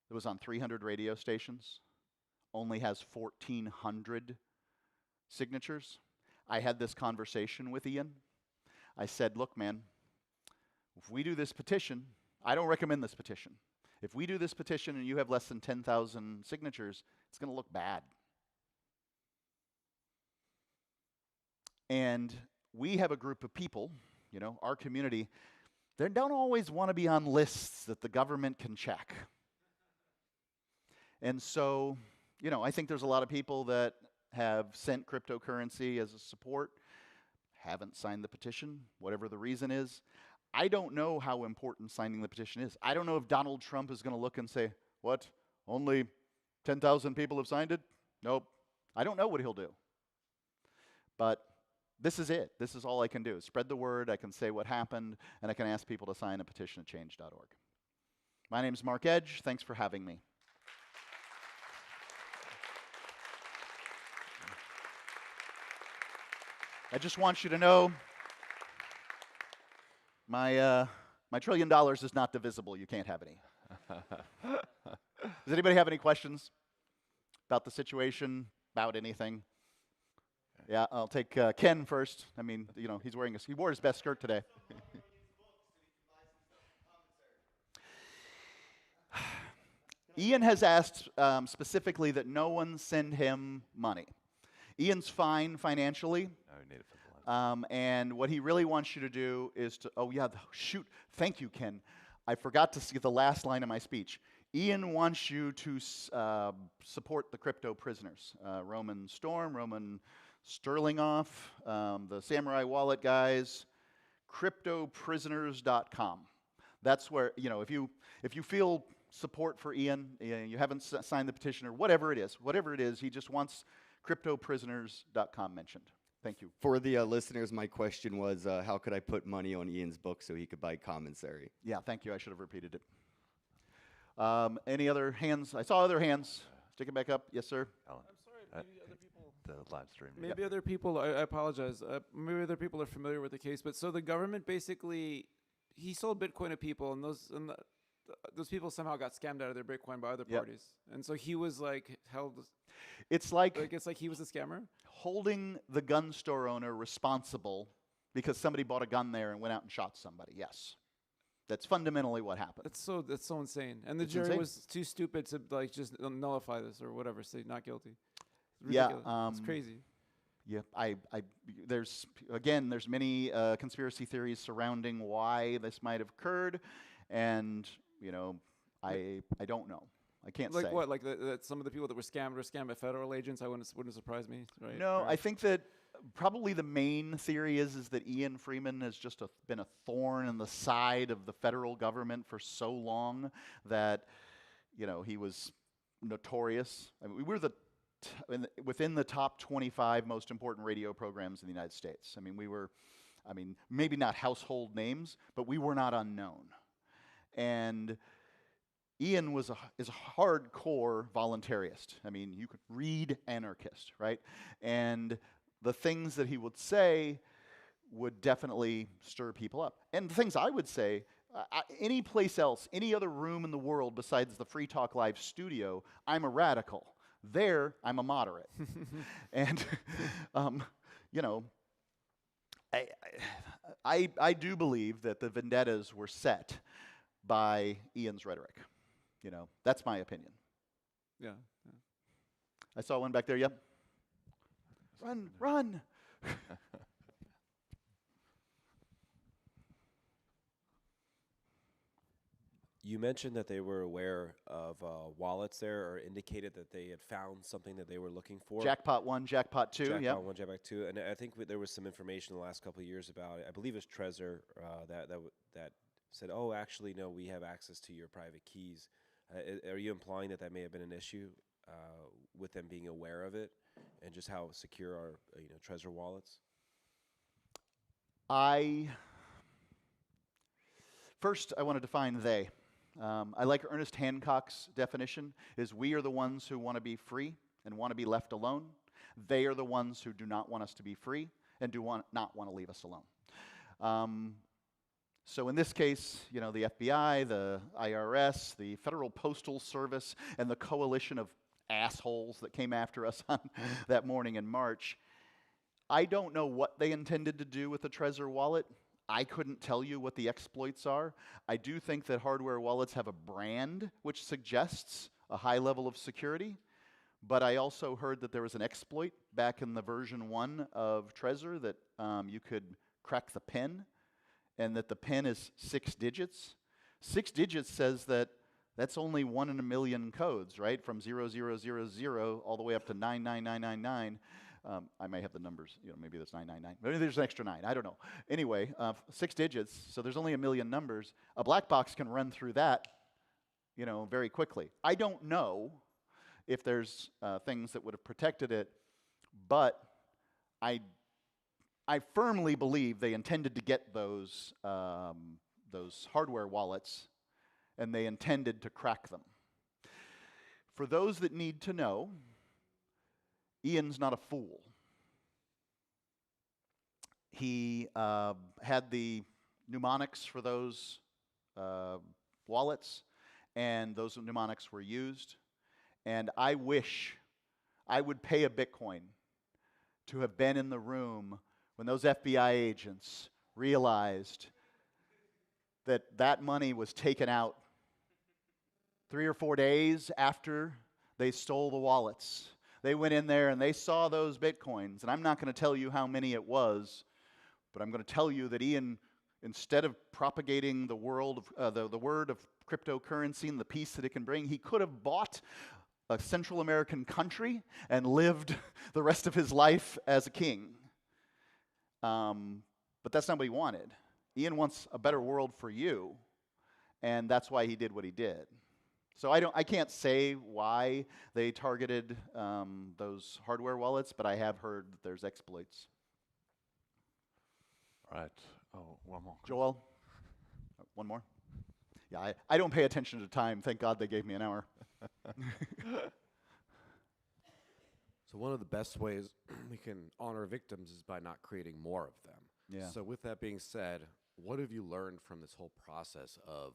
that was on 300 radio stations only has 1,400 signatures. I had this conversation with Ian. I said, look, man, if we do this petition, I don't recommend this petition. If we do this petition and you have less than 10,000 signatures, it's going to look bad. And we have a group of people, you know, our community, they don't always want to be on lists that the government can check. And so, you know, I think there's a lot of people that have sent cryptocurrency as a support, haven't signed the petition, whatever the reason is. I don't know how important signing the petition is. I don't know if Donald Trump is going to look and say, what, only 10,000 people have signed it? Nope. I don't know what he'll do. But this is it. This is all I can do. Spread the word. I can say what happened, and I can ask people to sign a petition at change.org. My name is Mark Edge. Thanks for having me. I just want you to know my $1 trillion is not divisible. You can't have any. Does anybody have any questions about the situation, about anything? Yeah, I'll take Ken first. I mean, you know, he wore his best skirt today. Ian has asked specifically that no one send him money. Ian's fine financially. Oh, we need it for the live. And what he really wants you to do is to, oh yeah, shoot, thank you, Ken. I forgot to get the last line of my speech. Ian wants you to support the crypto prisoners. Roman Storm, Roman Sterlingoff, the Samurai Wallet guys, cryptoprisoners.com. That's where, you know, if you feel support for Ian, you haven't signed the petition or whatever it is, he just wants cryptoprisoners.com mentioned. Thank you. For the listeners, my question was, how could I put money on Ian's book so he could buy commissary? Yeah, thank you. I should have repeated it. Any other hands? I saw other hands. Stick it back up. Yes, sir. I'm sorry, maybe other people. The live stream. Maybe other people. I apologize. Maybe other people are familiar with the case, but so the government basically, he sold Bitcoin to people, and those people somehow got scammed out of their Bitcoin by other parties, and so he was like held. It's like he was a scammer. Holding the gun store owner responsible because somebody bought a gun there and went out and shot somebody. Yes. That's fundamentally what happened. That's so insane. And the jury was too stupid to like just nullify this or whatever, say not guilty. It's ridiculous. Yeah, it's crazy. Yeah, there's many conspiracy theories surrounding why this might have occurred, and you know, I don't know. I can't say. Like what? Like that some of the people that were scammed by federal agents. Wouldn't surprise me. Right? No, right. I think that probably the main theory is that Ian Freeman has just been a thorn in the side of the federal government for so long that, you know, he was notorious. I mean, we were within the top 25 most important radio programs in the United States. I mean, maybe not household names, but we were not unknown. And Ian is a hardcore voluntarist. I mean, you could read anarchist, right? And the things that he would say would definitely stir people up. And the things I would say, any place else, any other room in the world besides the Free Talk Live studio, I'm a radical. There, I'm a moderate. And, you know, I do believe that the vendettas were set by Ian's rhetoric. You know, that's my opinion. Yeah. I saw one back there. Yep. Run. You mentioned that they were aware of wallets there, or indicated that they had found something that they were looking for. Jackpot 1, Jackpot 2, Jackpot yep. 1, Jackpot 2, and I think there was some information in the last couple of years about it. I believe it's Trezor that said, "Oh, actually, no, we have access to your private keys." Are you implying that may have been an issue with them being aware of it, and just how secure are Trezor wallets? First, I want to define they. I like Ernest Hancock's definition, is we are the ones who want to be free and want to be left alone. They are the ones who do not want us to be free and not want to leave us alone. So in this case, the FBI, the IRS, the Federal Postal Service, and the coalition of assholes that came after us on that morning in March, I don't know what they intended to do with the Trezor wallet. I couldn't tell you what the exploits are. I do think that hardware wallets have a brand which suggests a high level of security, but I also heard that there was an exploit back in the version 1 of Trezor that you could crack the PIN, and that the PIN is 6 digits. 6 digits says that that's only 1 in a million codes, right? From 0000 all the way up to 99999. I may have the numbers, maybe that's 999. Maybe there's an extra 9, I don't know. Anyway, 6 digits, so there's only a million numbers. A black box can run through that, very quickly. I don't know if there's things that would have protected it, but I firmly believe they intended to get those hardware wallets, and they intended to crack them. For those that need to know, Ian's not a fool. He had the mnemonics for those wallets, and those mnemonics were used. And I wish I would pay a Bitcoin to have been in the room when those FBI agents realized that that money was taken out 3 or 4 days after they stole the wallets. They went in there and they saw those Bitcoins, and I'm not going to tell you how many it was, but I'm going to tell you that Ian, instead of propagating the word of cryptocurrency and the peace that it can bring, he could have bought a Central American country and lived the rest of his life as a king. But that's not what he wanted. Ian wants a better world for you, and that's why he did what he did. So I can't say why they targeted those hardware wallets, but I have heard that there's exploits. Right. Oh, one more. Joel? One more? Yeah, I don't pay attention to time. Thank God they gave me an hour. So one of the best ways we can honor victims is by not creating more of them. Yeah. So with that being said, what have you learned from this whole process of,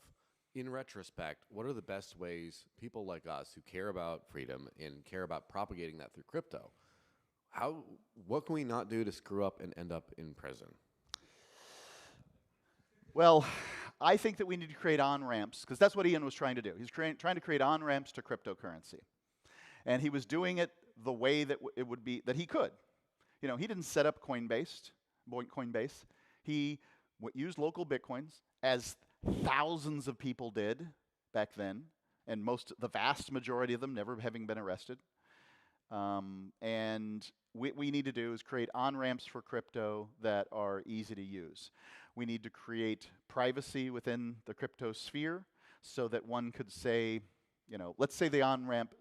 in retrospect, what are the best ways people like us who care about freedom and care about propagating that through crypto, what can we not do to screw up and end up in prison? Well, I think that we need to create on-ramps, because that's what Ian was trying to do. He's trying to create on-ramps to cryptocurrency. And he was doing it the way that it would be, that he could. He didn't set up Coinbase. He used local Bitcoins, as thousands of people did back then, and the vast majority of them never having been arrested. And what we need to do is create on-ramps for crypto that are easy to use. We need to create privacy within the crypto sphere so that one could say, let's say the on-ramp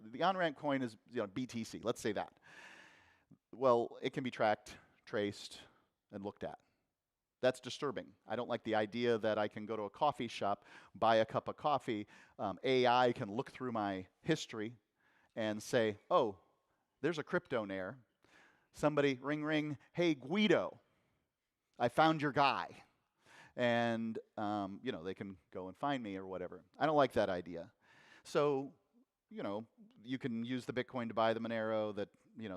coin is BTC, let's say that. Well, it can be tracked, traced, and looked at. That's disturbing. I don't like the idea that I can go to a coffee shop, buy a cup of coffee, AI can look through my history and say, oh, there's a cryptonaire. Somebody, ring, ring, hey, Guido, I found your guy. And, they can go and find me or whatever. I don't like that idea. So, you can use the Bitcoin to buy the Monero that,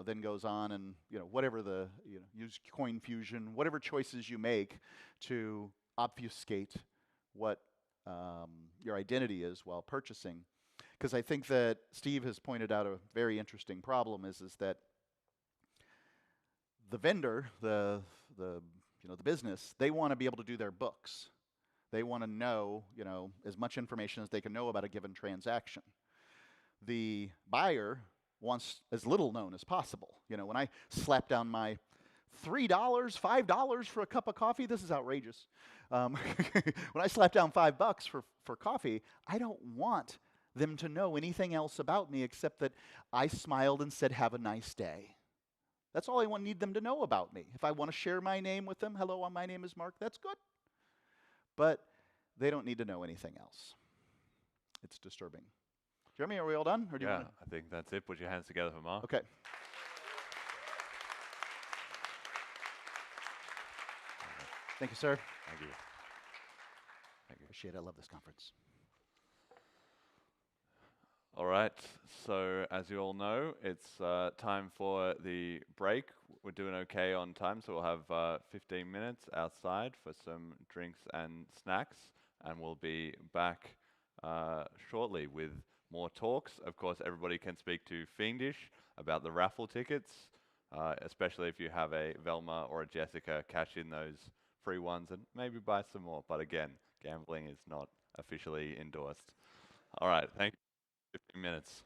then goes on and, whatever use Coin Fusion, whatever choices you make to obfuscate what your identity is while purchasing. Because I think that Steve has pointed out a very interesting problem is that the vendor, the business, they want to be able to do their books. They want to know, you know, as much information as they can know about a given transaction. The buyer wants as little known as possible. You know, when I slap down my $3, $5 for a cup of coffee, this is outrageous. When I slap down $5 for coffee, I don't want them to know anything else about me except that I smiled and said, "Have a nice day." That's all I need them to know about me. If I want to share my name with them, "Hello, my name is Mark," that's good. But they don't need to know anything else. It's disturbing. Jeremy, are we all done? Or do you Yeah, want I think that's it. Put your hands together for Mark. Okay. Thank you, sir. Thank you. Thank you. Appreciate it. I love this conference. All right, so as you all know, it's time for the break. We're doing okay on time, so we'll have 15 minutes outside for some drinks and snacks, and we'll be back shortly with more talks. Of course, everybody can speak to Fiendish about the raffle tickets, especially if you have a Velma or a Jessica, cash in those free ones and maybe buy some more. But again, gambling is not officially endorsed. All right, thank you. 15 minutes.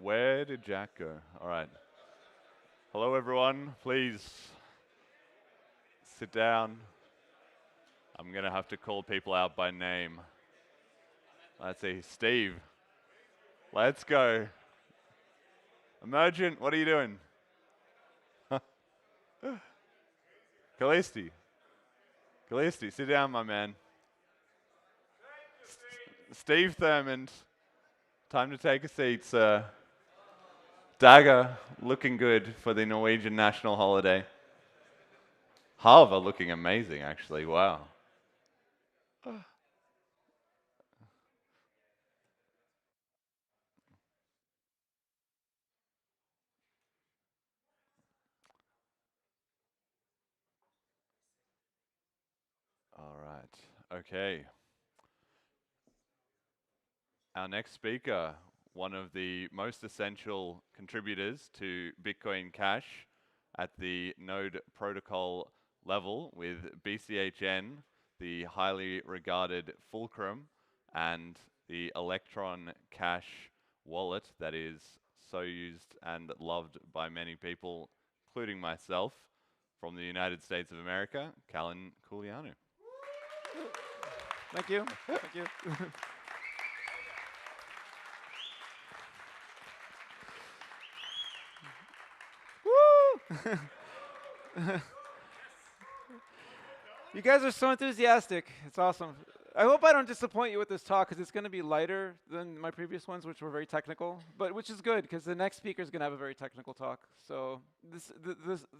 Where did Jack go? All right. Hello, everyone. Please sit down. I'm going to have to call people out by name. Let's see. Steve. Let's go. Emergent, what are you doing? Callisti. Callisti, sit down, my man. Steve Thurmond. Time to take a seat, sir. Dagger, looking good for the Norwegian national holiday. Harva looking amazing, actually. Wow. All right. Okay. Our next speaker, one of the most essential contributors to Bitcoin Cash at the node protocol level with BCHN, the highly regarded fulcrum, and the Electron Cash wallet that is so used and loved by many people, including myself, from the United States of America, Callan Kulianu. Thank you. Thank you. Woo! You guys are so enthusiastic. It's awesome. I hope I don't disappoint you with this talk because it's going to be lighter than my previous ones, which were very technical. But which is good because the next speaker is going to have a very technical talk. So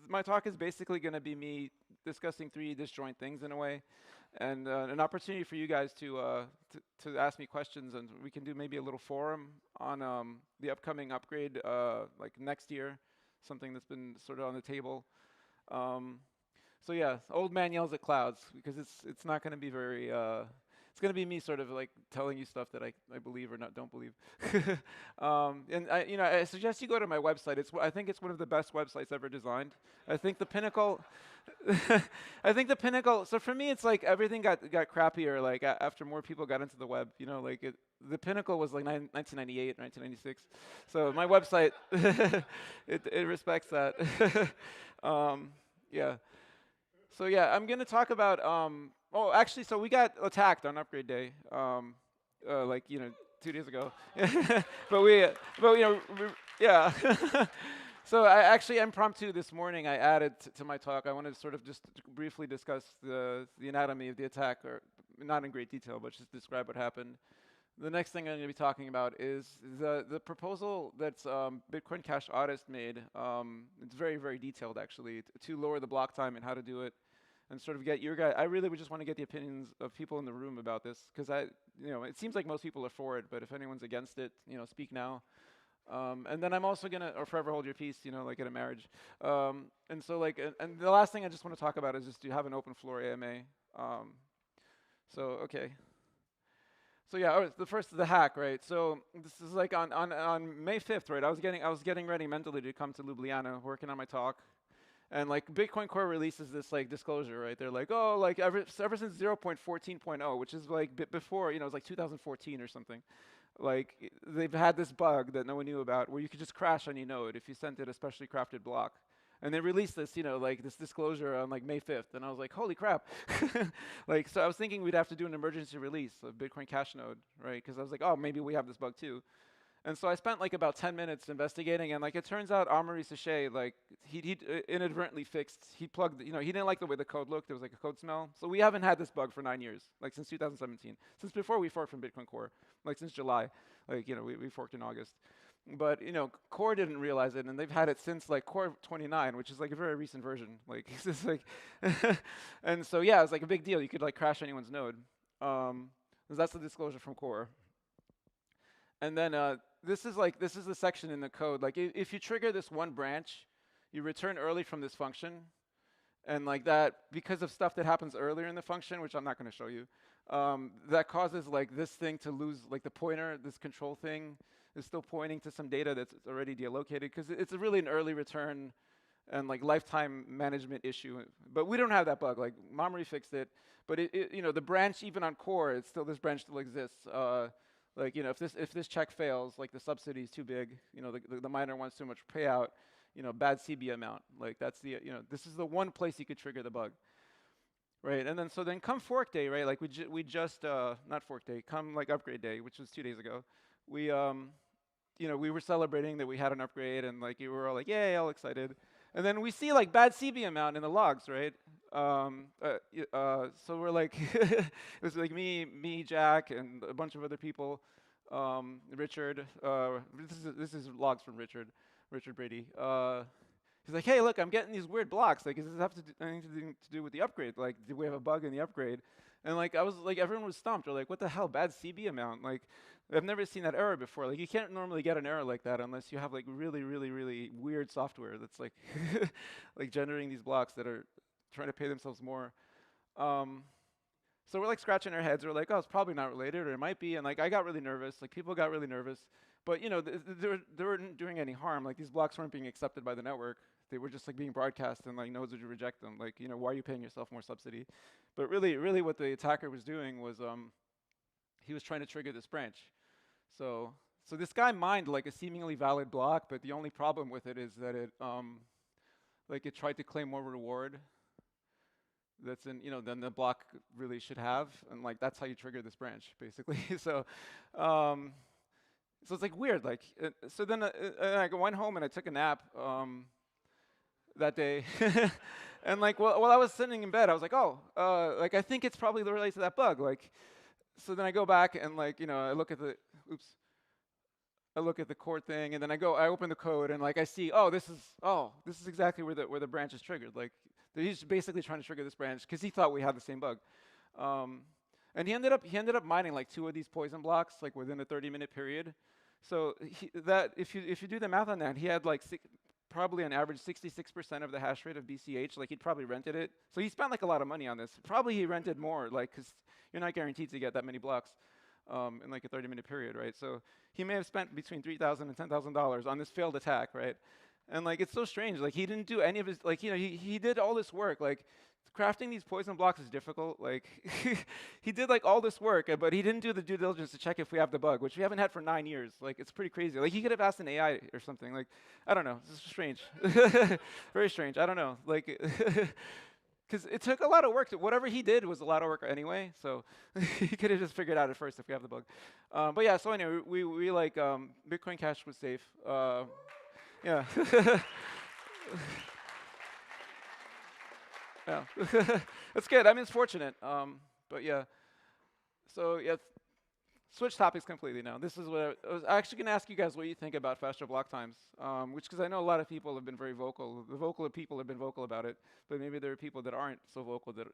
my talk is basically going to be me discussing three disjoint things in a way, and an opportunity for you guys to ask me questions, and we can do maybe a little forum on the upcoming upgrade like next year, something that's been sort of on the table. So yeah, old man yells at clouds because it's not going to be very. It's going to be me sort of like telling you stuff that I believe or don't believe. And I suggest you go to my website. I think it's one of the best websites ever designed. I think the pinnacle. I think the pinnacle. So for me, it's like everything got crappier like after more people got into the web. You know, like the pinnacle was like 1998, 1996. So my website, it respects that. Yeah. So yeah, I'm gonna talk about. Oh, actually, so we got attacked on upgrade day, like 2 days ago. Yeah. So I actually impromptu this morning. I added to my talk. I wanted to sort of just briefly discuss the anatomy of the attack, or not in great detail, but just describe what happened. The next thing I'm going to be talking about is the proposal that's Bitcoin Cash Audist made. It's very, very detailed, actually, to lower the block time and how to do it, and sort of get your guys. I really would just want to get the opinions of people in the room about this, because it seems like most people are for it, but if anyone's against it, speak now. And then I'm also gonna, or forever hold your peace, like in a marriage. And so and the last thing I just want to talk about is just to have an open floor AMA. So okay. So yeah, the first is the hack, right? So this is like on May 5th, right? I was getting ready mentally to come to Ljubljana, working on my talk, and like Bitcoin Core releases this like disclosure, right? They're like, oh, like ever since 0.14.0, which is like before, it was like 2014 or something. Like they've had this bug that no one knew about, where you could just crash any node if you sent it a specially crafted block. And they released this, like this disclosure on like May 5th, and I was like, holy crap! So I was thinking we'd have to do an emergency release of Bitcoin Cash node, right? Because I was like, oh, maybe we have this bug too. And so I spent like about 10 minutes investigating, and like it turns out Amaury Sachet, like he inadvertently fixed, he plugged, he didn't like the way the code looked. There was like a code smell. So we haven't had this bug for 9 years, like since 2017, since before we forked from Bitcoin Core, like since July, like we forked in August. But Core didn't realize it, and they've had it since like Core 29, which is like a very recent version. Like it's just like, and so yeah, it's like a big deal. You could like crash anyone's node. That's the disclosure from Core. And then this is the section in the code. Like if you trigger this one branch, you return early from this function, and like that, because of stuff that happens earlier in the function, which I'm not going to show you, that causes like this thing to lose, like the pointer, this control thing is still pointing to some data that's already deallocated, because it's really an early return, and like lifetime management issue. But we don't have that bug. Like Mamre fixed it, but the branch even on core, this branch still exists. Like if this check fails, like the subsidy is too big, the miner wants too much payout, bad CB amount. Like that's this is the one place you could trigger the bug. Right, and then come fork day, right? Like we just not fork day, come like upgrade day, which was 2 days ago. We we were celebrating that we had an upgrade, and like we were all like, yay, all excited. And then we see like bad CB amount in the logs, right? So we're like, it was like me, Jack, and a bunch of other people. Richard, this is logs from Richard Brady. He's like, hey, look, I'm getting these weird blocks. Like, does this have anything to do with the upgrade? Like, did we have a bug in the upgrade? And like, I was like, everyone was stumped. They're like, what the hell, bad CB amount? Like, I've never seen that error before. Like, you can't normally get an error like that unless you have like really, really, really weird software that's like, like generating these blocks that are trying to pay themselves more. So we're like scratching our heads. We're like, oh, it's probably not related, or it might be. And like, I got really nervous. Like, people got really nervous. But they weren't doing any harm. Like, these blocks weren't being accepted by the network. They were just like being broadcast, and like nodes would reject them. Like, why are you paying yourself more subsidy? But really, what the attacker was doing was he was trying to trigger this branch. So this guy mined like a seemingly valid block, but the only problem with it is that it tried to claim more reward. That's than the block really should have, and like that's how you trigger this branch, basically. So it's like weird. Like so then I went home and I took a nap that day, and like while I was sitting in bed, I was like, oh, like I think it's probably related to that bug. Like, so then I go back and like I look at the core thing, and then I open the code, and like I see, this is exactly where the branch is triggered. Like he's basically trying to trigger this branch because he thought we had the same bug. And he ended up mining like 2 of these poison blocks like within a 30-minute period. So if you do the math on that, he had like probably on average 66% of the hash rate of BCH. Like he'd probably rented it. So he spent like a lot of money on this. Probably he rented more, like because you're not guaranteed to get that many blocks in like a 30-minute period, right? So he may have spent between $3,000 and $10,000 on this failed attack, right? And like it's so strange. Like he didn't do any of his he did all this work. Like crafting these poison blocks is difficult. Like he did like all this work, but he didn't do the due diligence to check if we have the bug, which we haven't had for 9 years. Like it's pretty crazy. Like he could have asked an AI or something. Like I don't know. This is strange. Very strange. I don't know. Like because it took a lot of work. Whatever he did was a lot of work anyway. So he could have just figured out at first if we have the bug. But yeah. So anyway, we like Bitcoin Cash was safe. Yeah. Yeah. That's good. I mean, it's fortunate. But yeah. So yeah, switch topics completely now. This is what I was actually going to ask you guys what you think about faster block times, because I know a lot of people have been very vocal. The vocal people have been vocal about it, but maybe there are people that aren't so vocal that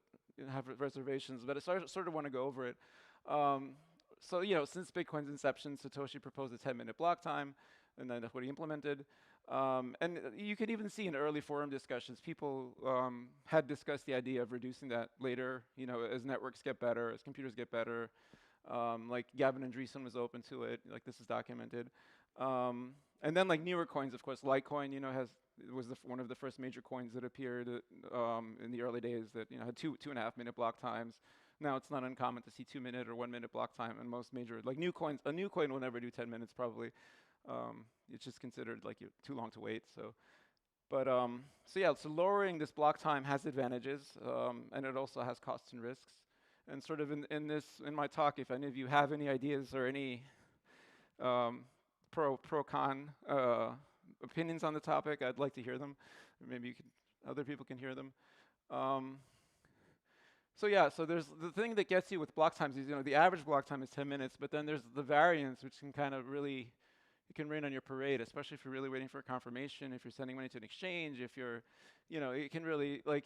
have reservations. But I sort of want to go over it. So since Bitcoin's inception, Satoshi proposed a 10-minute block time, and then that's what he implemented. And you could even see in early forum discussions, people had discussed the idea of reducing that later, as networks get better, as computers get better. Like Gavin Andreessen was open to it, like this is documented. And then like newer coins, of course, Litecoin, was one of the first major coins that appeared in the early days that had 2.5 minute block times. Now it's not uncommon to see 2 minute or 1 minute block time in most major, like new coins. A new coin will never do 10 minutes probably. It's just considered like too long to wait. So lowering this block time has advantages, and it also has costs and risks. And sort of in my talk, if any of you have any ideas or any pro-con opinions on the topic, I'd like to hear them. Maybe other people can hear them. So there's the thing that gets you with block times is, the average block time is 10 minutes, but then there's the variance, which can kind of really, it can rain on your parade, especially if you're really waiting for a confirmation, if you're sending money to an exchange, if you're, it can really, like,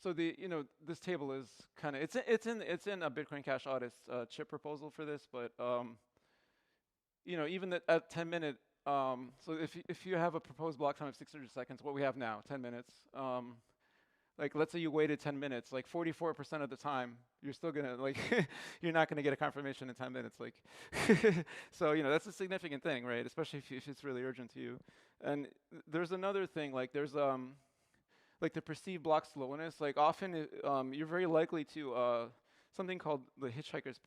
so this table is kind of, it's in a Bitcoin Cash audit's chip proposal for this, but, even at 10 minute, so if you have a proposed block time of 600 seconds, what we have now, 10 minutes, like let's say you waited 10 minutes, like 44% of the time, you're still gonna like, you're not gonna get a confirmation in 10 minutes, like, so that's a significant thing, right? Especially if it's really urgent to you. And there's another thing, like there's like the perceived block slowness, like often you're very likely to something called the hitchhiker's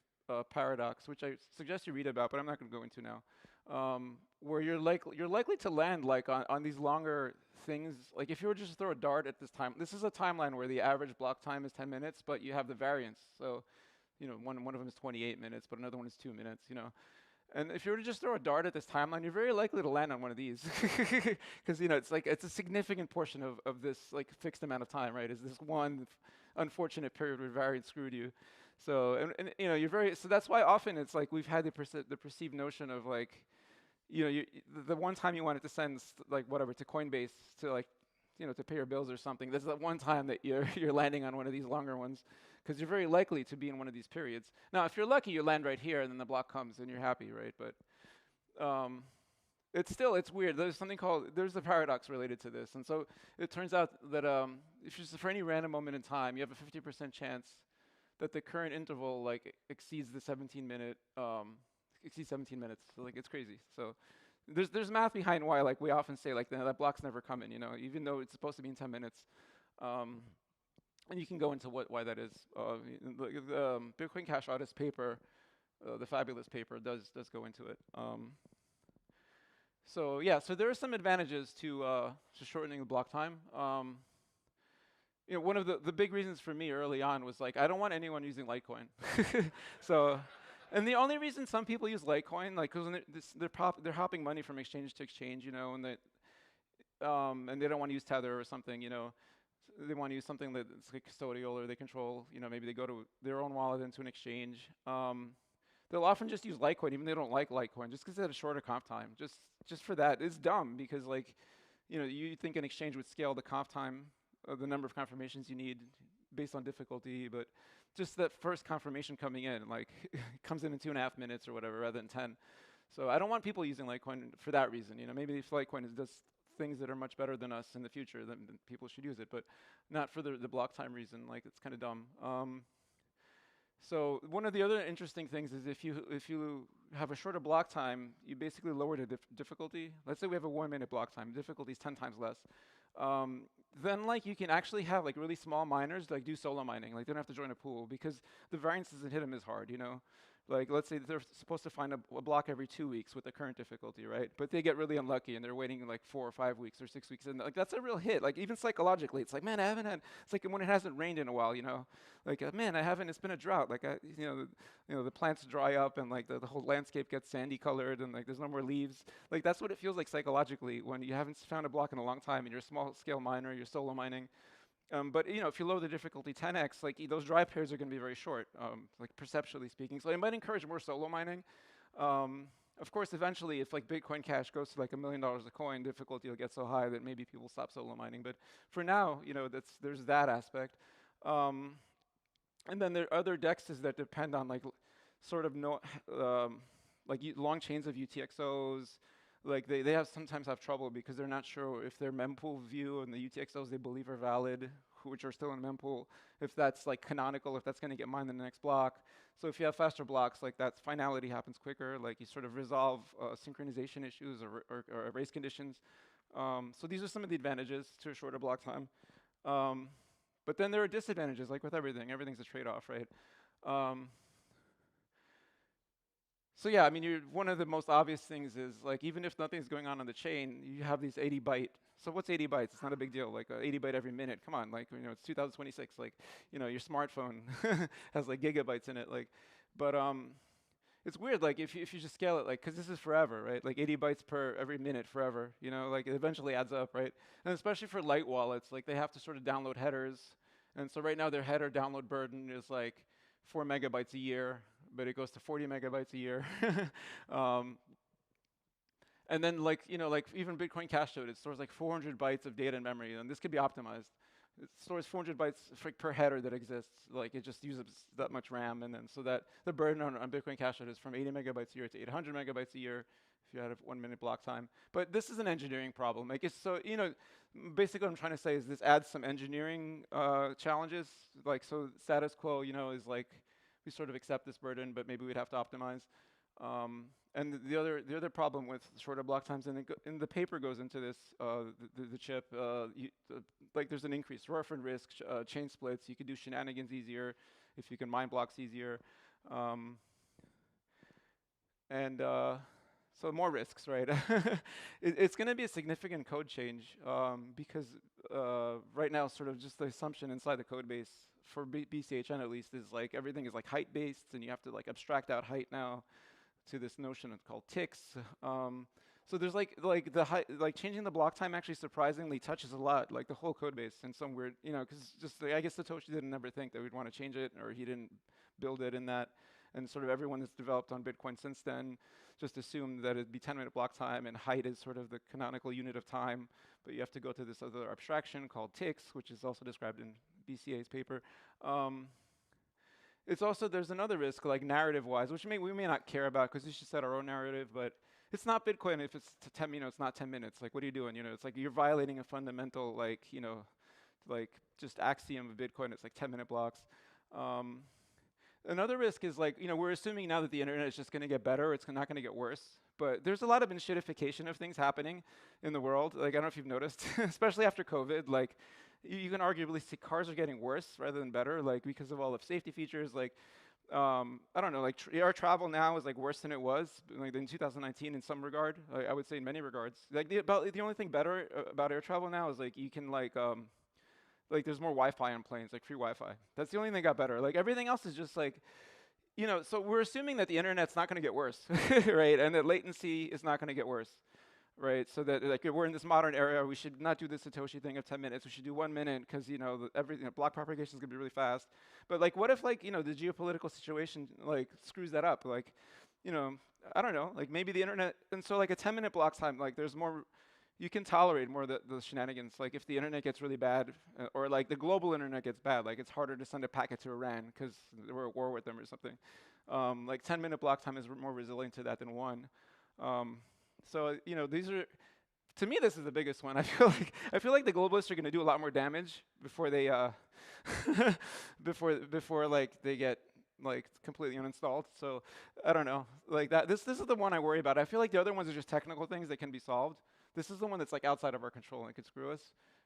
paradox, which I suggest you read about, but I'm not going to go into now. Where you're likely to land like on these longer things. Like if you were just to throw a dart at this time, this is a timeline where the average block time is 10 minutes, but you have the variance. So, one of them is 28 minutes, but another one is 2 minutes. And if you were to just throw a dart at this timeline, you're very likely to land on one of these, because it's a significant portion of this like fixed amount of time, right? Is this one unfortunate period where variance screwed you? So so that's why often it's like we've had the perceived notion of like, the one time you wanted to send like whatever to Coinbase to like, to pay your bills or something. This is the one time that you're landing on one of these longer ones, because you're very likely to be in one of these periods. Now, if you're lucky, you land right here, and then the block comes, and you're happy, right? But it's weird. There's a paradox related to this, and so it turns out that if just for any random moment in time, you have a 50% chance that the current interval like exceeds 17 minutes. So like it's crazy. So there's math behind why like we often say like that block's never coming, even though it's supposed to be in 10 minutes. And you can go into why that is. The Bitcoin Cash Artist paper, the fabulous paper, does go into it. So there are some advantages to shortening the block time. One of the big reasons for me early on was like I don't want anyone using Litecoin. So, and the only reason some people use Litecoin, like, because they're hopping money from exchange to exchange, and they don't want to use Tether or something, they want to use something that's like custodial or they control, maybe they go to their own wallet into an exchange. They'll often just use Litecoin, even if they don't like Litecoin, just because they have a shorter conf time. Just for that, it's dumb because like, you think an exchange would scale the conf time, the number of confirmations you need based on difficulty, but just that first confirmation coming in, like, comes in 2.5 minutes or whatever, rather than 10. So I don't want people using Litecoin for that reason. Maybe if Litecoin does things that are much better than us in the future, then people should use it, but not for the block time reason. Like, it's kind of dumb. So one of the other interesting things is if you have a shorter block time, you basically lower the difficulty. Let's say we have a 1-minute block time. Difficulty is 10 times less. Then like you can actually have like really small miners like do solo mining. Like they don't have to join a pool because the variance doesn't hit them as hard. Like let's say they're supposed to find a block every 2 weeks with the current difficulty, right? But they get really unlucky and they're waiting like 4 or 5 weeks or 6 weeks, and like that's a real hit. Like even psychologically, it's like, man, I haven't had. It's like when it hasn't rained in a while, Like man, I haven't. It's been a drought. Like the plants dry up and like the whole landscape gets sandy colored and like there's no more leaves. Like that's what it feels like psychologically when you haven't found a block in a long time and you're a small scale miner, you're solo mining. But if you lower the difficulty 10x, like those dry pairs are going to be very short, like perceptually speaking. So it might encourage more solo mining. Of course, eventually, if like Bitcoin Cash goes to like $1 million a coin, difficulty will get so high that maybe people stop solo mining. But for now, there's that aspect. And then there are other dexes that depend on like sort of long chains of UTXOs. Like they sometimes have trouble because they're not sure if their mempool view and the UTXOs they believe are valid, which are still in mempool, if that's like canonical, if that's going to get mined in the next block. So if you have faster blocks, like that finality happens quicker. Like you sort of resolve synchronization issues or race conditions. So these are some of the advantages to a shorter block time. But then there are disadvantages, like with everything. Everything's a trade-off, right? So yeah, I mean, one of the most obvious things is like even if nothing's going on the chain, you have these 80 byte. So what's 80 bytes? It's not a big deal. Like 80 byte every minute. Come on, like it's 2026. Like your smartphone has like gigabytes in it. Like, but it's weird. Like if you just scale it, like because this is forever, right? Like 80 bytes per every minute forever. Like it eventually adds up, right? And especially for light wallets, like they have to sort of download headers. And so right now their header download burden is like 4 megabytes a year. But it goes to 40 megabytes a year. And then like even Bitcoin Cash showed, it stores like 400 bytes of data in memory, and this could be optimized. It stores 400 bytes per header that exists. Like it just uses that much RAM, and then so that the burden on Bitcoin Cash is from 80 megabytes a year to 800 megabytes a year if you had a 1-minute block time. But this is an engineering problem. Like it's so basically what I'm trying to say is this adds some engineering challenges. Like so status quo, is like we sort of accept this burden, but maybe we'd have to optimize. And the other problem with shorter block times, and the paper goes into this, the chip, like there's an increased orphan risk, chain splits. You could do shenanigans easier if you can mine blocks easier, and so more risks, right? It's going to be a significant code change because right now, sort of just the assumption inside the code base for BCHN at least is like everything is like height based, and you have to like abstract out height now to this notion called ticks. So there's like the like changing the block time actually surprisingly touches a lot, like the whole code base in some weird, because just I guess Satoshi didn't ever think that we'd want to change it, or he didn't build it in that, and sort of everyone that's developed on Bitcoin since then just assumed that it'd be 10-minute block time, and height is sort of the canonical unit of time, but you have to go to this other abstraction called ticks, which is also described in BCA's paper. It's also, there's another risk, like narrative-wise, which we may not care about because we should set our own narrative, but it's not Bitcoin if it's 10, it's not 10 minutes. Like, what are you doing? It's like you're violating a fundamental, like, like just axiom of Bitcoin. It's like 10-minute blocks. Another risk is like, we're assuming now that the internet is just going to get better. It's not going to get worse. But there's a lot of enshittification of things happening in the world. Like, I don't know if you've noticed, especially after COVID, like, you can arguably see cars are getting worse rather than better, like because of all the safety features. Like, I don't know, like air travel now is like worse than it was like in 2019 in some regard. I would say in many regards. Like the only thing better about air travel now is like you can like there's more Wi-Fi on planes, like free Wi-Fi. That's the only thing that got better. Like everything else is just like, so we're assuming that the internet's not going to get worse, right? And that latency is not going to get worse. Right, so that like we're in this modern era, we should not do the Satoshi thing of 10 minutes. We should do 1 minute because everything block propagation is gonna be really fast. But like, what if like the geopolitical situation like screws that up? Like, I don't know. Like maybe the internet, and so like a 10-minute block time, like there's more, you can tolerate more the shenanigans. Like if the internet gets really bad, or like the global internet gets bad, like it's harder to send a packet to Iran because we're at war with them or something. Like 10-minute block time is more resilient to that than 1. So these are, to me, this is the biggest one. I feel like the globalists are going to do a lot more damage before they before like they get like completely uninstalled. So I don't know, like that. This is the one I worry about. I feel like the other ones are just technical things that can be solved. This is the one that's like outside of our control and could screw us.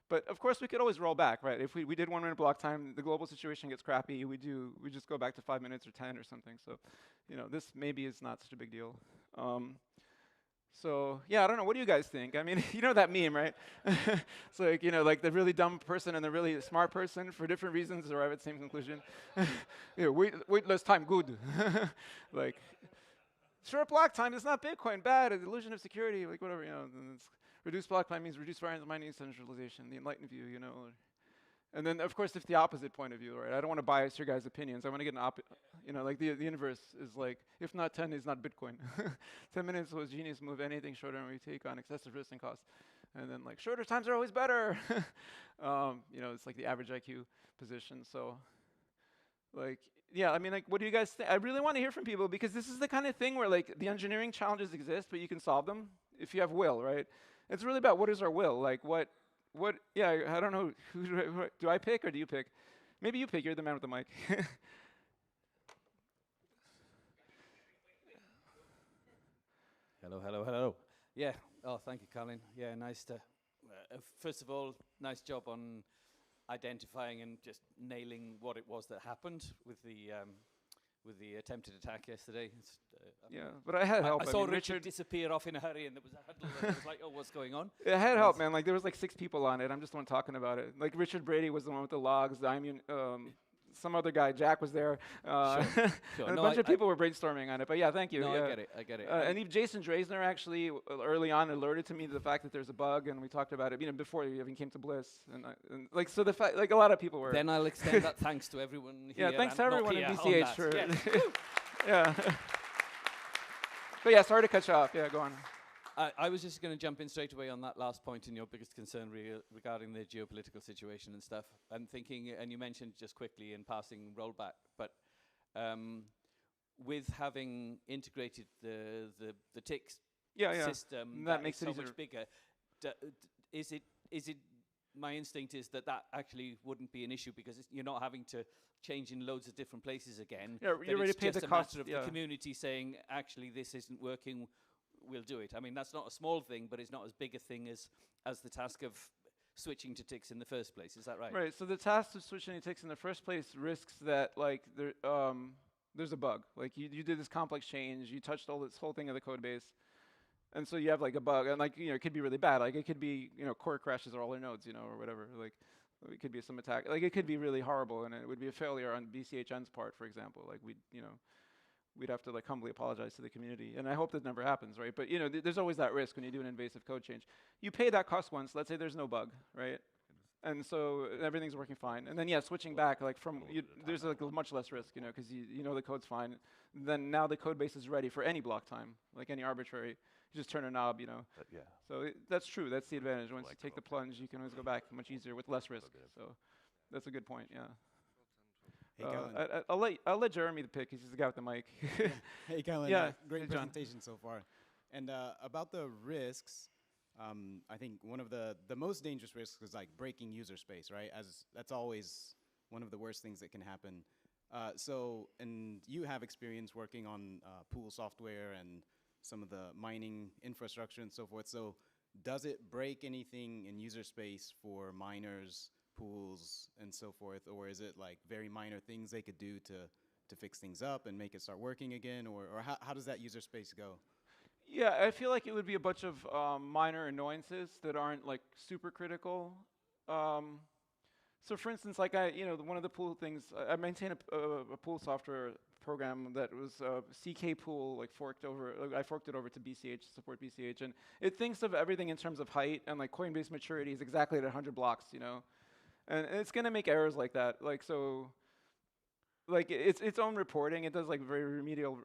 But of course, we could always roll back, right? If we did 1 minute block time, the global situation gets crappy. We just go back to 5 minutes or 10 or something. So this maybe is not such a big deal. So yeah, I don't know. What do you guys think? I mean, that meme, right? It's like, like the really dumb person and the really smart person for different reasons arrive at the same conclusion. Wait less time, good. Like, short block time is not Bitcoin, bad. An illusion of security, like whatever, And it's reduced block time means reduced variance mining centralization, the enlightened view, And then, of course, if the opposite point of view, right? I don't want to bias your guys' opinions. I want to get like the universe is like, if not 10 is not Bitcoin. 10 minutes was genius move, anything shorter and we take on excessive risk and cost. And then like, shorter times are always better. It's like the average IQ position. So like, yeah, I mean, like, what do you guys think? I really want to hear from people because this is the kind of thing where like the engineering challenges exist, but you can solve them if you have will, right? It's really about what is our will, like what, yeah, I don't know, who do I pick or do you pick? Maybe you pick, you're the man with the mic. Hello. Yeah, oh, thank you, Colin. Yeah, nice to, first of all, nice job on identifying and just nailing what it was that happened with the attempted attack yesterday. Yeah, but I had help. I saw Richard disappear off in a hurry, and there was a huddle, and it was like, oh, what's going on? I had help, man. Like, there was like 6 people on it. I'm just the one talking about it. Like, Richard Brady was the one with the logs, some other guy, Jack, was there. Sure. And No, a bunch of people were brainstorming on it. But yeah, thank you. No, yeah. I get it. And even Jason Dresner actually early on alerted to me to the fact that there's a bug, and we talked about it, before we even came to Bliss. And like, so the fact, like, a lot of people were. Then I'll extend that thanks to everyone here. Yeah, thanks to and everyone in Nokia BCH on for. that. Yeah. But yeah, sorry to cut you off. Yeah, go on. I was just going to jump in straight away on that last point in your biggest concern regarding the geopolitical situation and stuff. I'm thinking, and you mentioned just quickly in passing rollback, but with having integrated the ticks system, that makes it so easier. much bigger. Is it? My instinct is that actually wouldn't be an issue because you're not having to change in loads of different places again. Yeah, that you're ready it's to pay just the a cost, matter of yeah. the community saying, actually, this isn't working, we'll do it. I mean, that's not a small thing, but it's not as big a thing as the task of switching to ticks in the first place. Is that right? Right. So the task of switching to ticks in the first place risks that like there's a bug. Like you did this complex change, you touched all this whole thing of the code base, and so you have like a bug, and like it could be really bad. Like it could be core crashes or all their nodes, or whatever. Like it could be some attack. Like it could be really horrible, and it would be a failure on BCHN's part, for example. Like we'd have to like humbly apologize to the community, and I hope that never happens, right? But there's always that risk when you do an invasive code change. You pay that cost once. Let's say there's no bug, right? And so everything's working fine. And then switching back like there's like much less risk, because you know the code's fine. Then now the code base is ready for any block time, like any arbitrary. You just turn a knob, Yeah. So that's true. That's the advantage. Once you take the plunge, you can always go back much easier with less risk. So that's a good point. Yeah. Hey, Colin. I'll let Jeremy pick. He's the guy with the mic. Hey, Colin. Yeah, Great hey, John. presentation so far. And about the risks, I think one of the most dangerous risks is like breaking user space, right? As that's always one of the worst things that can happen. And you have experience working on pool software and some of the mining infrastructure and so forth. So does it break anything in user space for miners, pools, and so forth? Or is it like very minor things they could do to fix things up and make it start working again? Or how does that user space go? Yeah, I feel like it would be a bunch of minor annoyances that aren't like super critical. So for instance, like one of the pool things, I maintain a pool software program that was CK pool, like I forked it over to BCH to support BCH, and it thinks of everything in terms of height, and like Coinbase maturity is exactly at 100 blocks, and it's gonna make errors like that, like so. Like its own reporting, it does like very remedial,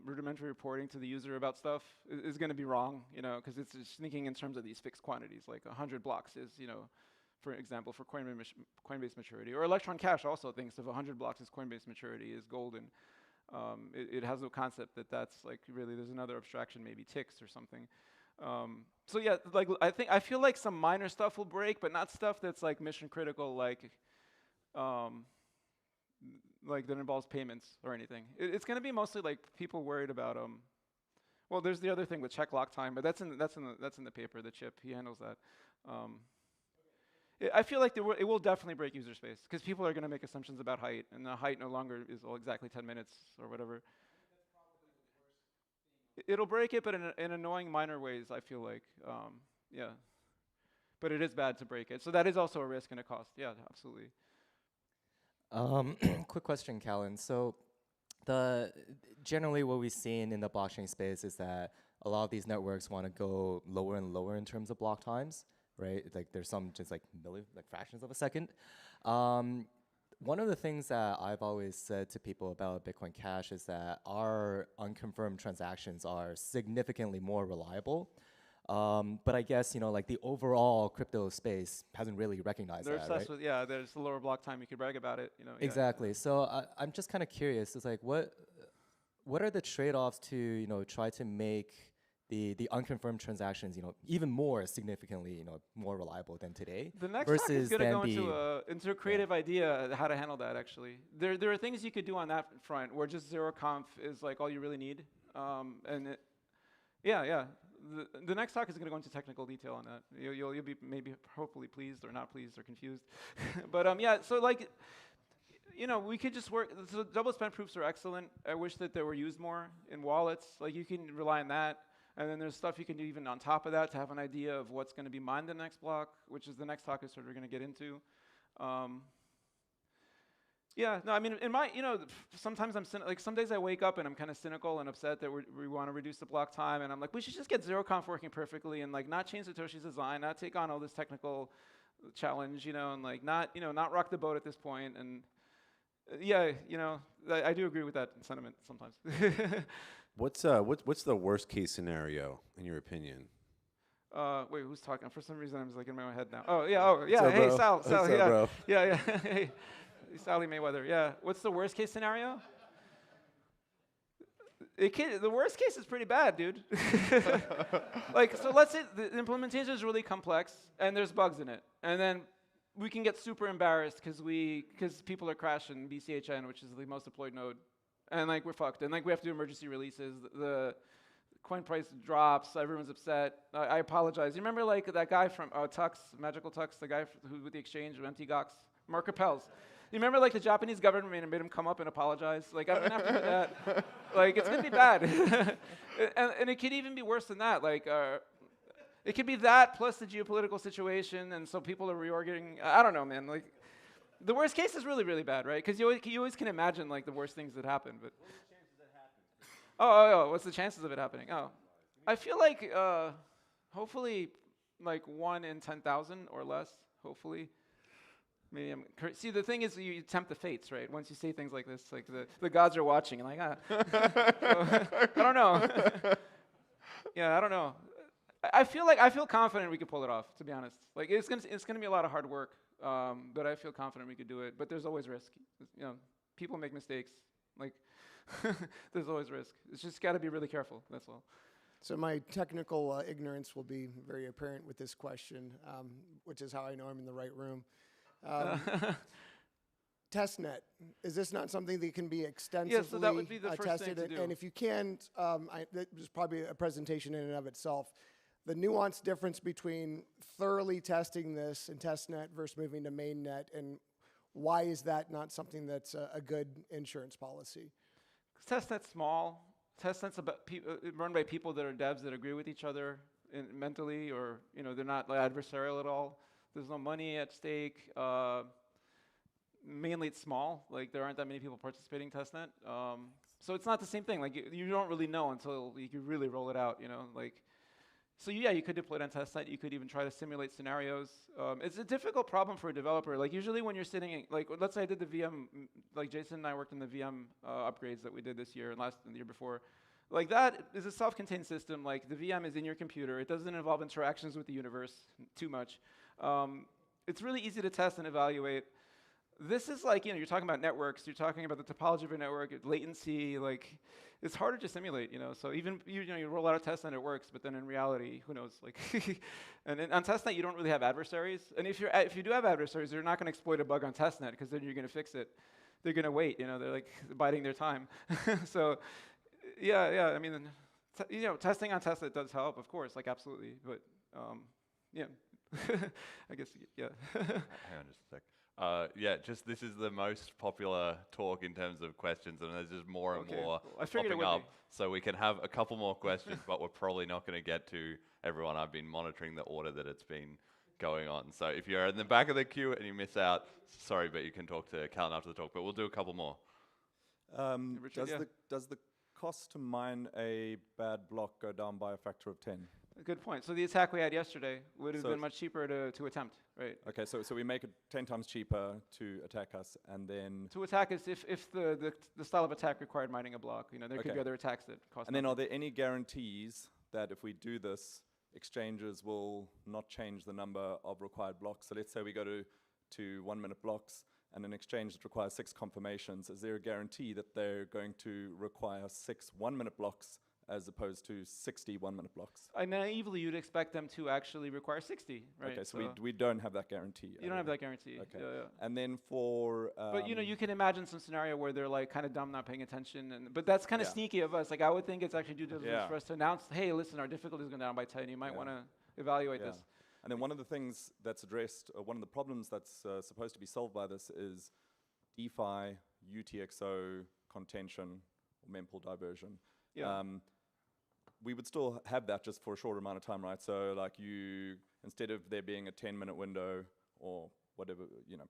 rudimentary reporting to the user about stuff is going to be wrong, because it's just thinking in terms of these fixed quantities, like 100 blocks is, for example, for Coinbase maturity. Or Electron Cash also thinks if 100 blocks is Coinbase maturity is golden. It has no concept that that's like really there's another abstraction, maybe ticks or something. So yeah, like I feel like some minor stuff will break, but not stuff that's like mission critical, like that involves payments or anything. It's going to be mostly like people worried about well, there's the other thing with check lock time, but that's in the paper. The chip, he handles that. I feel like it will definitely break user space because people are going to make assumptions about height, and the height no longer is exactly 10 minutes or whatever. It'll break it, but in annoying minor ways. I feel like, yeah. But it is bad to break it, so that is also a risk and a cost. Yeah, absolutely. Quick question, Callan. So generally what we've seen in the blockchain space is that a lot of these networks want to go lower and lower in terms of block times, right? Like there's some just like fractions of a second. One of the things that I've always said to people about Bitcoin Cash is that our unconfirmed transactions are significantly more reliable. But I guess, like the overall crypto space hasn't really recognized They're that, obsessed right? with, yeah, there's the lower block time, you could brag about it, Exactly. Yeah. So I'm just kind of curious, it's like, what are the trade-offs to, try to make the unconfirmed transactions, even more significantly, more reliable than today? The next talk is versus going to go into a creative idea how to handle that, actually. There are things you could do on that front where just zero conf is like all you really need. Yeah. The next talk is going to go into technical detail on that. You'll be maybe hopefully pleased or not pleased or confused. But yeah, so like, we could just work. So double spend proofs are excellent. I wish that they were used more in wallets. Like you can rely on that. And then there's stuff you can do even on top of that to have an idea of what's going to be mined in the next block, which is the next talk is sort of going to get into. Yeah, no, I mean, sometimes I'm like some days I wake up and I'm kind of cynical and upset that we want to reduce the block time, and I'm like, we should just get zero conf working perfectly and like not change Satoshi's design, not take on all this technical challenge, and like not rock the boat at this point. And yeah, I do agree with that sentiment sometimes. What's the worst case scenario in your opinion? Wait, who's talking? For some reason, I'm like in my head now. Oh yeah. Hey, bro? Sal. What's up, Yeah, bro? yeah. Hey, Sally Mayweather. Yeah. What's the worst case scenario? The worst case is pretty bad, dude. Like, so let's say the implementation is really complex and there's bugs in it, and then we can get super embarrassed because people are crashing BCHN, which is the most deployed node, and like we're fucked, and like we have to do emergency releases. The coin price drops, everyone's upset. I apologize. You remember like that guy from Tux, Magical Tux, the guy who with the exchange of empty Gox, Mark Capels. You remember like the Japanese government made him come up and apologize? Like I'm gonna have to do that. Like it's gonna be bad. and it could even be worse than that. Like it could be that plus the geopolitical situation, and so people are reorganizing. I don't know, man. Like the worst case is really, really bad, right? Because you always can imagine like the worst things that happen. But what's the chances of it happening? Oh, I feel like hopefully like 1 in 10,000 or less. Hopefully. Maybe see, the thing is, you tempt the fates, right? Once you say things like this, like the gods are watching, and like, I don't know. Yeah, I don't know. I feel confident we could pull it off. To be honest, like it's gonna be a lot of hard work, but I feel confident we could do it. But there's always risk. You know, people make mistakes. Like, there's always risk. It's just got to be really careful. That's all. So my technical ignorance will be very apparent with this question, which is how I know I'm in the right room. Testnet, is this not something that can be extensively yeah, so that would be the first tested? thing to do. And if you can't, there's probably a presentation in and of itself. The nuanced difference between thoroughly testing this in testnet versus moving to mainnet, and why is that not something that's a good insurance policy? Testnet's small. Testnet's about run by people that are devs that agree with each other mentally, or they're not like, adversarial at all. There's no money at stake. Mainly it's small. Like there aren't that many people participating in testnet. So it's not the same thing. Like you don't really know until you really roll it out. Like so yeah, you could deploy it on testnet. You could even try to simulate scenarios. It's a difficult problem for a developer. Like usually when you're sitting, like let's say I did the VM, like Jason and I worked on the VM upgrades that we did this year and the year before. Like that is a self-contained system. Like the VM is in your computer. It doesn't involve interactions with the universe too much. It's really easy to test and evaluate. This is like, you're talking about networks, you're talking about the topology of a network, latency, like, it's harder to simulate, So even, you roll out a test and it works, but then in reality, who knows, like, and on testnet, you don't really have adversaries. And if you do have adversaries, they're not gonna exploit a bug on testnet, because then you're gonna fix it. They're gonna wait, they're like biding their time. So, yeah, I mean, testing on testnet does help, of course, like, absolutely, but, yeah. I guess, yeah. Hang on just a sec. Yeah, just this is the most popular talk in terms of questions, and there's just more and more popping up. So we can have a couple more questions, but we're probably not going to get to everyone. I've been monitoring the order that it's been going on. So if you're in the back of the queue and you miss out, sorry, but you can talk to Callan after the talk. But we'll do a couple more. Richard, Does the cost to mine a bad block go down by a factor of 10? Good point. So the attack we had yesterday would have been much cheaper to attempt, right? Okay, so we make it 10 times cheaper to attack us, and then... To attack us if the style of attack required mining a block. There could be other attacks that cost And then are there any guarantees that if we do this, exchanges will not change the number of required blocks? So let's say we go to 1 minute blocks, and an exchange that requires 6 confirmations. Is there a guarantee that they're going to require 6 1-minute blocks as opposed to 60 1-minute blocks? Naively, you'd expect them to actually require 60, right? Okay, so we don't have that guarantee. You don't have that guarantee. Okay. Yeah. And then for... but you can imagine some scenario where they're like kind of dumb, not paying attention. But that's kind of sneaky of us. Like I would think it's actually due diligence for us to announce, hey, listen, our difficulty is going down by 10. You might want to evaluate this. And then one of the things that's addressed, one of the problems that's supposed to be solved by this is DeFi, UTXO, contention, or mempool diversion. Yeah. We would still have that just for a short amount of time, right? So like instead of there being a 10-minute window or whatever,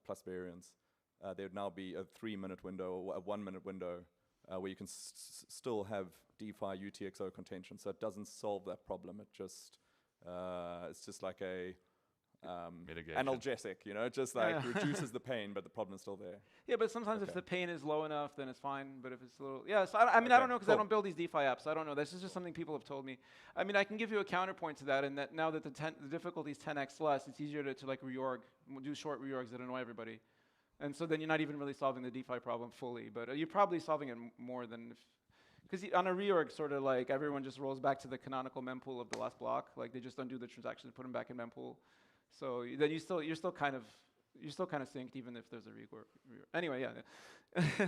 plus variance, there would now be a 3-minute window or a 1-minute window where you can still have DeFi, UTXO contention. So it doesn't solve that problem. It just, it's just like a analgesic, just like reduces the pain, but the problem's still there. Yeah, but sometimes if the pain is low enough, then it's fine. But if it's a little, so I mean, I don't know because I don't build these DeFi apps. I don't know. This is just something people have told me. I mean, I can give you a counterpoint to that, in that now that the difficulty is 10x less, it's easier to like reorg, do short reorgs that annoy everybody. And so then you're not even really solving the DeFi problem fully, but you're probably solving it more than because on a reorg, sort of like everyone just rolls back to the canonical mempool of the last block. Like they just undo the transactions, put them back in mempool. So then you're still kind of, you're still kind of synced even if there's a rework. Anyway, yeah.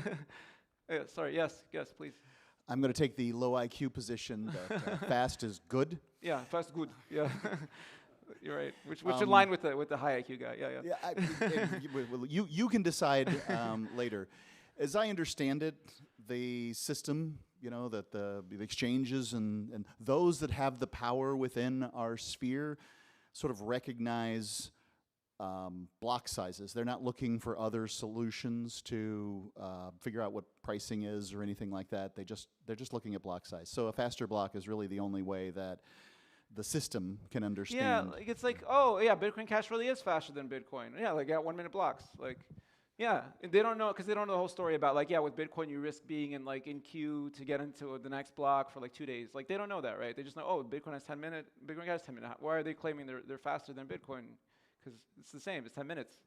Yeah, sorry. Yes, please. I'm going to take the low IQ position that fast is good. Yeah, fast good. Yeah. You're right. Which in line with the high IQ guy. Yeah. Well, you can decide later. As I understand it, the system, that the exchanges and those that have the power within our sphere sort of recognize block sizes. They're not looking for other solutions to figure out what pricing is or anything like that. They're just looking at block size. So a faster block is really the only way that the system can understand. Yeah, it's like, oh yeah, Bitcoin Cash really is faster than Bitcoin. Yeah, like at 1 minute blocks. Like, yeah, and they don't know because they don't know the whole story about like, yeah, with Bitcoin you risk being in queue to get into the next block for like 2 days. Like they don't know that, right? They just know, oh, Bitcoin has 10 minutes. Bitcoin Cash has 10 minutes. Why are they claiming they're faster than Bitcoin? Because it's the same. It's 10 minutes,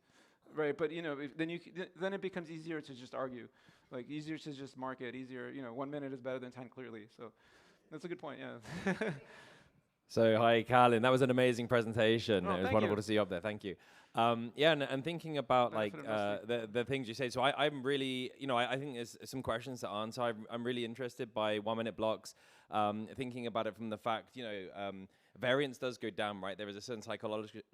right? But then it becomes easier to just argue, like easier to just market. Easier, 1 minute is better than 10 clearly. So that's a good point. Yeah. So hi, Carlin. That was an amazing presentation. Oh, It was thank wonderful you. to see you up there. Thank you. Yeah, and thinking about Benefit of the things you say. So I'm really, I think there's some questions to answer. I'm really interested by 1 minute blocks. Thinking about it from the fact, variance does go down, right? There is a certain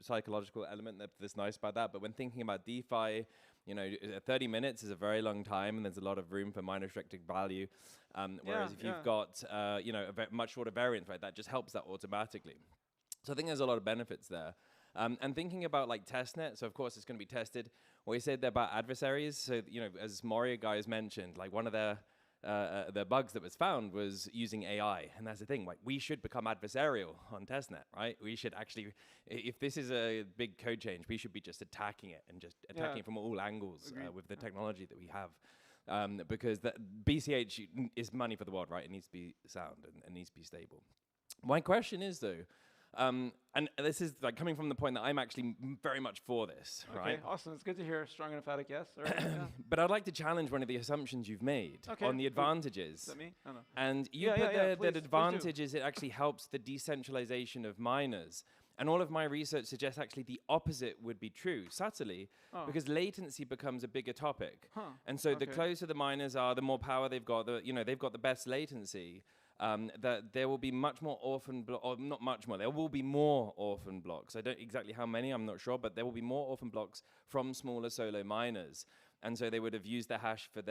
psychological element that's nice about that. But when thinking about DeFi, 30 minutes is a very long time, and there's a lot of room for minor restricted value. Whereas if you've got, a much shorter variance, right, that just helps that automatically. So I think there's a lot of benefits there. And thinking about like testnet, so of course it's going to be tested. What you said there about adversaries, so as Mario guys mentioned, like one of the bugs that was found was using AI, and that's the thing. Like we should become adversarial on testnet, right? We should actually, if this is a big code change, we should be just attacking it and just attacking it from all angles with the technology that we have, because the BCH is money for the world, right? It needs to be sound and needs to be stable. My question is though. And this is like coming from the point that I'm actually very much for this, right? Okay, awesome. It's good to hear a strong and emphatic yes. All right, yeah. But I'd like to challenge one of the assumptions you've made on the advantages. Is that me? I don't know. And you put that advantage is it actually helps the decentralization of miners. And all of my research suggests actually the opposite would be true, subtly, because latency becomes a bigger topic. And so the closer the miners are, the more power they've got, they've got the best latency. That there will be much more orphan or not much more. There will be more orphan blocks. I don't exactly how many. I'm not sure, but there will be more orphan blocks from smaller solo miners, and so they would have used the hash for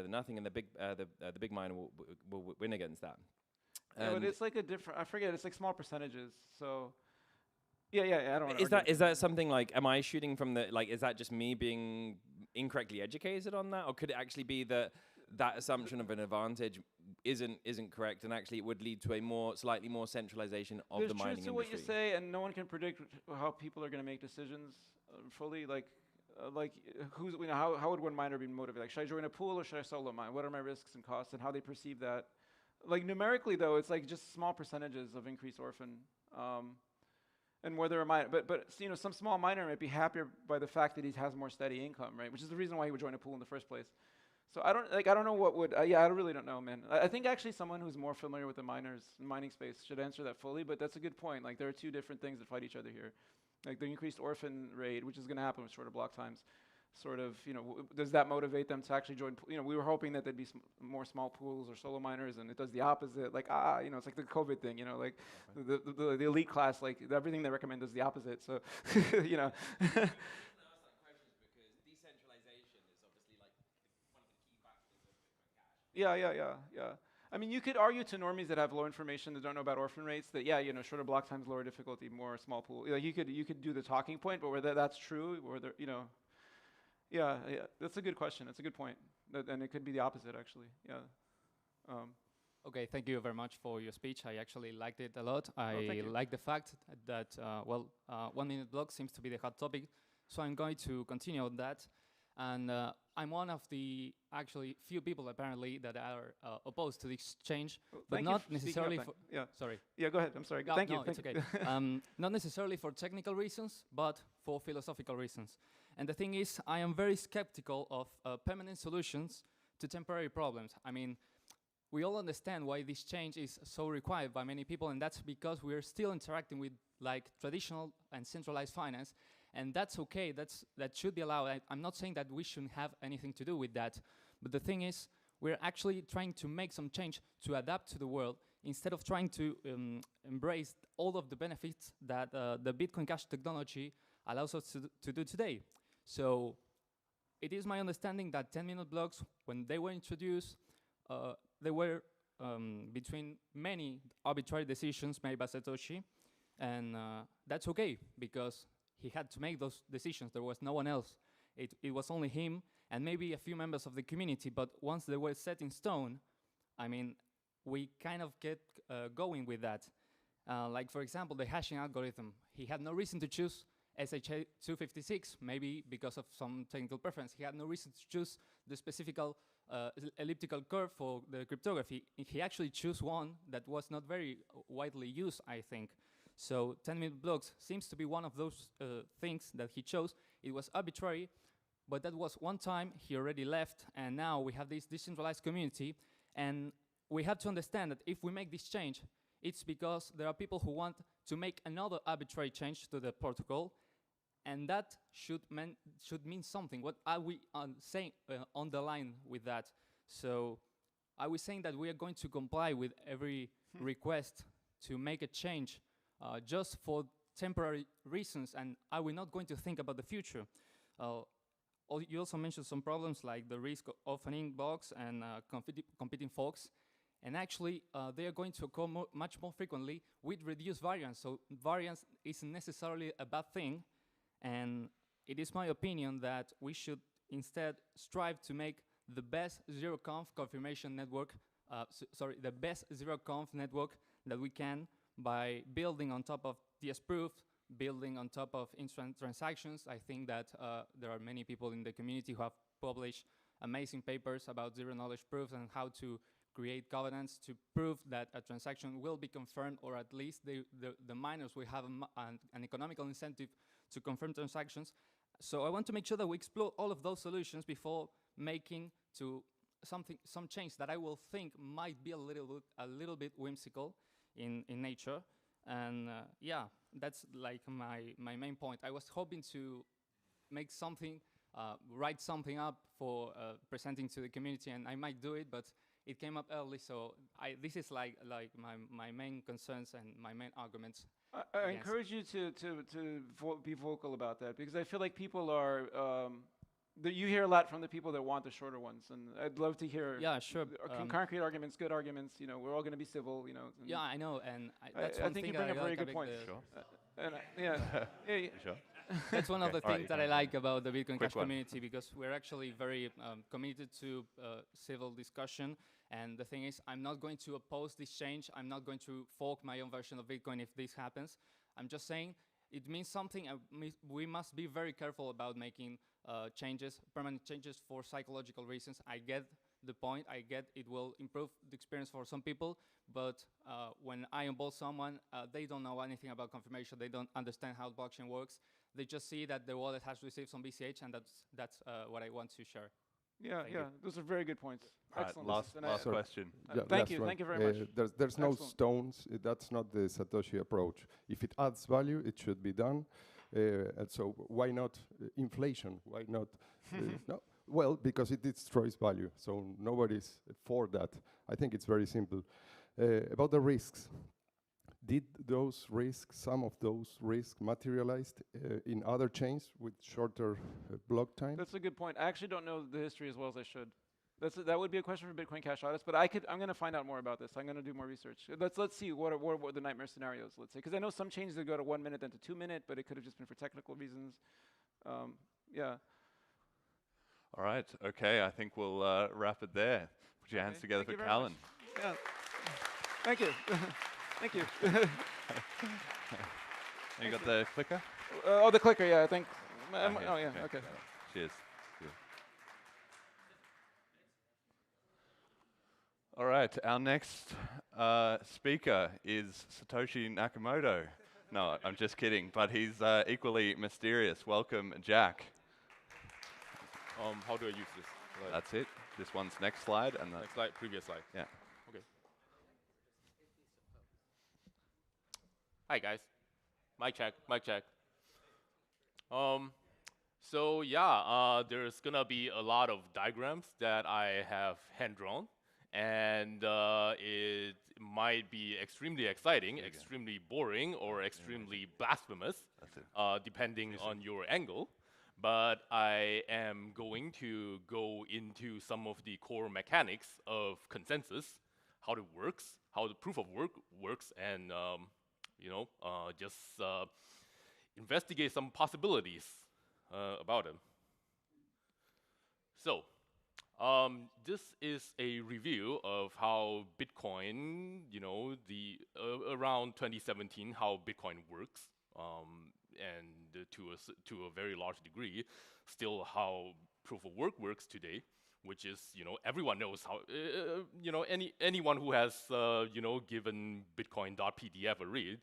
nothing, and the big miner will win against that. Yeah, but it's like a different. I forget. It's like small percentages. So. Yeah. I don't. Is that something like? Am I shooting from the like? Is that just me being incorrectly educated on that, or could it actually be that assumption of an advantage isn't correct, and actually it would lead to a slightly more centralization of the mining industry? There's truth to what you say, and no one can predict how people are going to make decisions fully. Like who's how would one miner be motivated? Like, should I join a pool or should I solo mine? What are my risks and costs, and how they perceive that? Like numerically, though, it's like just small percentages of increased orphan. And whether a miner, but some small miner might be happier by the fact that he has more steady income, right? Which is the reason why he would join a pool in the first place. So I don't know what would. I really don't know, man. I think actually someone who's more familiar with the mining space should answer that fully. But that's a good point. Like there are two different things that fight each other here. Like the increased orphan rate, which is going to happen with shorter block times. Sort of, does that motivate them to actually join? We were hoping that there'd be more small pools or solo miners, and it does the opposite. Like it's like the COVID thing. Like the elite class, like everything they recommend does the opposite. So, Yeah. I mean, you could argue to normies that have low information that don't know about orphan rates that shorter block times, lower difficulty, more small pool. Like you could do the talking point, but whether that's true, whether yeah, that's a good question. That's a good point, and it could be the opposite actually. Yeah. Okay, thank you very much for your speech. I actually liked it a lot. thank I you. like the fact that 1 minute block seems to be the hot topic, so I'm going to continue on that. And I'm one of the actually few people apparently that are opposed to this change, but not necessarily for. Yeah. Sorry. Yeah, go ahead. I'm sorry. Thank you. No, it's okay. Not necessarily for technical reasons, but for philosophical reasons. And the thing is, I am very skeptical of permanent solutions to temporary problems. I mean, we all understand why this change is so required by many people, and that's because we're still interacting with like traditional and centralized finance. and that's okay. That should be allowed. I'm not saying that we shouldn't have anything to do with that, but the thing is, we're actually trying to make some change to adapt to the world instead of trying to embrace all of the benefits that the Bitcoin Cash technology allows us to do today. So it is my understanding that 10-minute blocks, when they were introduced, they were between many arbitrary decisions made by Satoshi, and that's okay, because he had to make those decisions. There was no one else. It was only him and maybe a few members of the community, but once they were set in stone, I mean, we kind of get going with that. Like, for example, the hashing algorithm. He had no reason to choose SHA-256, maybe because of some technical preference. He had no reason to choose the specific elliptical curve for the cryptography. He actually chose one that was not very widely used, I think. So 10-minute blocks seems to be one of those things that he chose. It was arbitrary, but that was one time. He already left, and now we have this decentralized community, and we have to understand that if we make this change, it's because there are people who want to make another arbitrary change to the protocol, and that should mean something. What are we saying on the line with that? So are we saying that we are going to comply with every request to make a change just for temporary reasons, and are we not going to think about the future? You also mentioned some problems like the risk of opening blocks and competing forks. And actually, they are going to occur much more frequently with reduced variance. So variance isn't necessarily a bad thing. And it is my opinion that we should instead strive to make the best zero-conf confirmation network, the best zero-conf network that we can by building on top of TS-proof, building on top of instant transactions. I think that there are many people in the community who have published amazing papers about zero-knowledge proofs and how to create governance to prove that a transaction will be confirmed, or at least the miners will have an economical incentive to confirm transactions. So I want to make sure that we explore all of those solutions before making to some change that I will think might be a little bit whimsical in nature. And yeah, that's like my main point. I was hoping to make something, write something up for presenting to the community, and I might do it, but it came up early, so this is like my main concerns and my main arguments. I encourage you to be vocal about that, because I feel like people are, you hear a lot from the people that want the shorter ones, and I'd love to hear concrete arguments, good arguments. You know, we're all going to be civil. You know. Yeah, I know, and that's one I think thing you bring that up very good points. Sure. Yeah. Sure. That's one of the things that I like about the Bitcoin Quick Cash one. community, because we're actually very committed to civil discussion. And the thing is, I'm not going to oppose this change. I'm not going to fork my own version of Bitcoin if this happens. I'm just saying it means something. We must be very careful about making changes, permanent changes for psychological reasons. I get the point. I get it will improve the experience for some people. But when I onboard someone, they don't know anything about confirmation. They don't understand how blockchain works. They just see that the wallet has received some BCH, and that's what I want to share. Yeah, those are very good points. All right, Excellent. last question. Thank you very much. There's no Excellent. stones. That's not the Satoshi approach. If it adds value, it should be done. And so why not inflation? Why not? No. Well, because it destroys value. So nobody's for that. I think it's very simple. About the risks. Did those risks, some of those risks, materialized in other chains with shorter block time? That's a good point. I actually don't know the history as well as I should. That would be a question for Bitcoin Cash audits, but I'm going to find out more about this. I'm going to do more research. Let's see what are the nightmare scenarios. Let's say, because I know some changes that go to 1 minute then to 2 minute, but it could have just been for technical reasons. Yeah. All right. Okay. I think we'll wrap it there. Put your hands together for Callan. Yeah. Thank you. Thank you. You got the clicker? The clicker, yeah, I think. Yeah. Okay. Cheers. All right, our next speaker is Satoshi Nakamoto. No, I'm just kidding, but he's equally mysterious. Welcome, Jack. How do I use this? That's it. This one's next slide. And next slide, previous slide. Yeah. Okay. Hi guys. Mic check, mic check. So yeah, there's gonna be a lot of diagrams that I have hand drawn, and it might be extremely exciting, extremely boring, or extremely blasphemous, depending on your angle. But I am going to go into some of the core mechanics of consensus, how it works, how the proof of work works, and just investigate some possibilities about it. So, this is a review of how Bitcoin, the around 2017, how Bitcoin works, and to a very large degree, still how proof of work works today, which is, everyone knows how, anyone who has, given Bitcoin.pdf a read,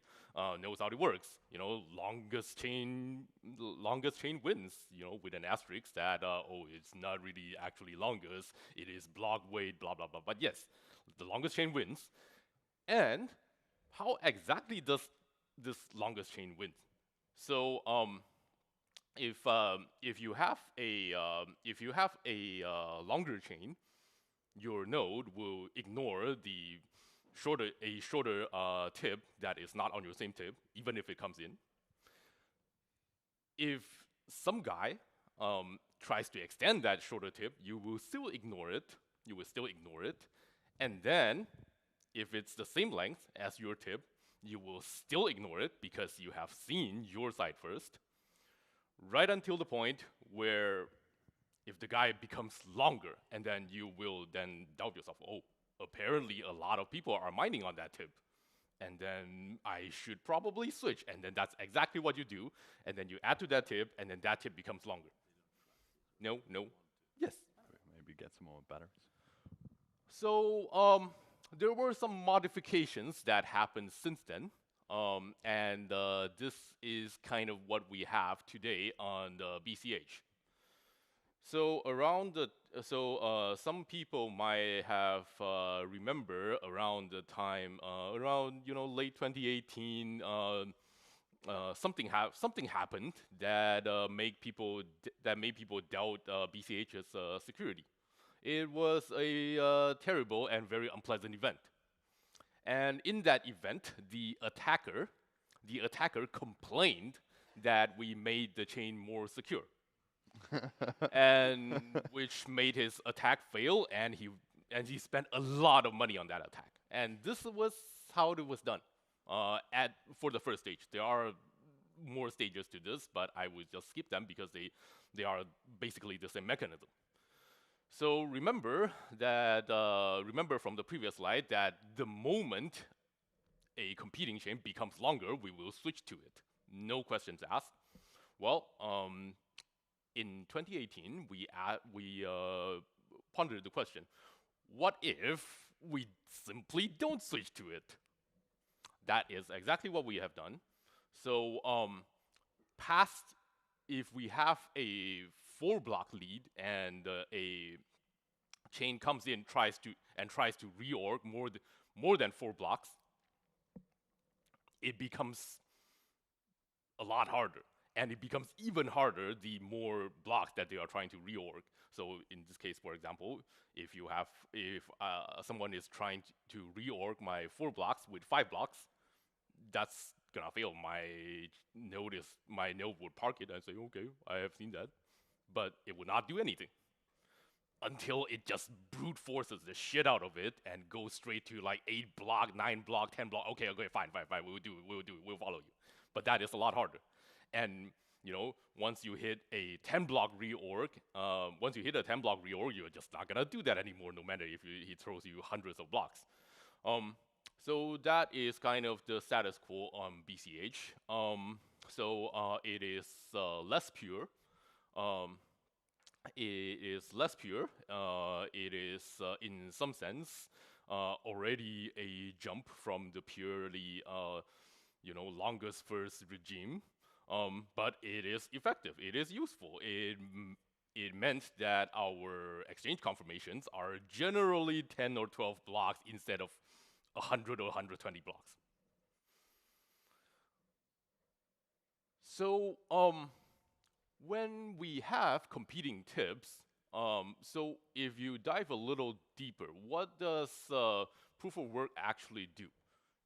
knows how it works. Longest chain wins, with an asterisk that, it's not really actually longest, it is block weight, blah, blah, blah. But yes, the longest chain wins. And how exactly does this longest chain win? So, if you have a longer chain, your node will ignore the shorter tip that is not on your same tip, even if it comes in. If some guy tries to extend that shorter tip, you will still ignore it. And then, if it's the same length as your tip, you will still ignore it because you have seen your side first. Right until the point where if the guy becomes longer, and then you will then doubt yourself, oh, apparently a lot of people are mining on that tip, and then I should probably switch, and then that's exactly what you do, and then you add to that tip, and then that tip becomes longer. No, yes. Maybe get some more batteries. So there were some modifications that happened since then. And this is kind of what we have today on the BCH. So some people might have remember around the time around late 2018 something happened that made people doubt BCH's security. It was a terrible and very unpleasant event. And in that event, the attacker complained that we made the chain more secure, and which made his attack fail, and he spent a lot of money on that attack. And this was how it was done. For the first stage, there are more stages to this, but I would just skip them because they are basically the same mechanism. So remember from the previous slide that the moment a competing chain becomes longer, we will switch to it. No questions asked. Well, in 2018, we pondered the question, what if we simply don't switch to it? That is exactly what we have done. So if we have a 4-block lead and a chain comes in tries to reorg more than 4 blocks, it becomes a lot harder, and it becomes even harder the more blocks that they are trying to reorg. So in this case, for example, if someone is trying to reorg my 4 blocks with 5 blocks, that's gonna fail. My node would park it and say, okay, I have seen that, but it would not do anything until it just brute forces the shit out of it and goes straight to like 8 block, 9 block, 10 block. Okay, fine, we'll follow you. But that is a lot harder. And once you hit a 10 block reorg, you're just not gonna do that anymore, no matter if he throws you hundreds of blocks. So that is kind of the status quo on BCH. It is less pure. It is less pure. It is, in some sense, already a jump from the purely, longest first regime. But it is effective. It is useful. It meant that our exchange confirmations are generally 10 or 12 blocks instead of 100 or 120 blocks. So, when we have competing tips, so if you dive a little deeper, what does proof of work actually do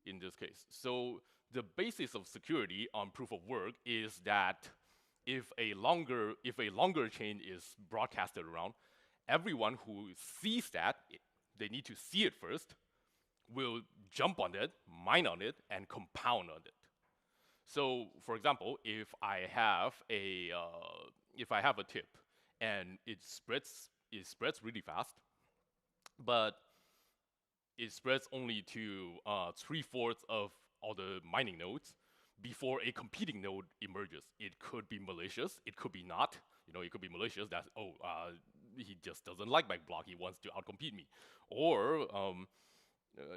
in this case? So the basis of security on proof of work is that if a longer chain is broadcasted around, everyone who sees that, they need to see it first, will jump on it, mine on it, and compound on it. So, for example, if I have a tip and it spreads really fast, but it spreads only to 3/4 of all the mining nodes before a competing node emerges. It could be malicious, it could be not. You know, it could be malicious. That's he just doesn't like my block. He wants to outcompete me, or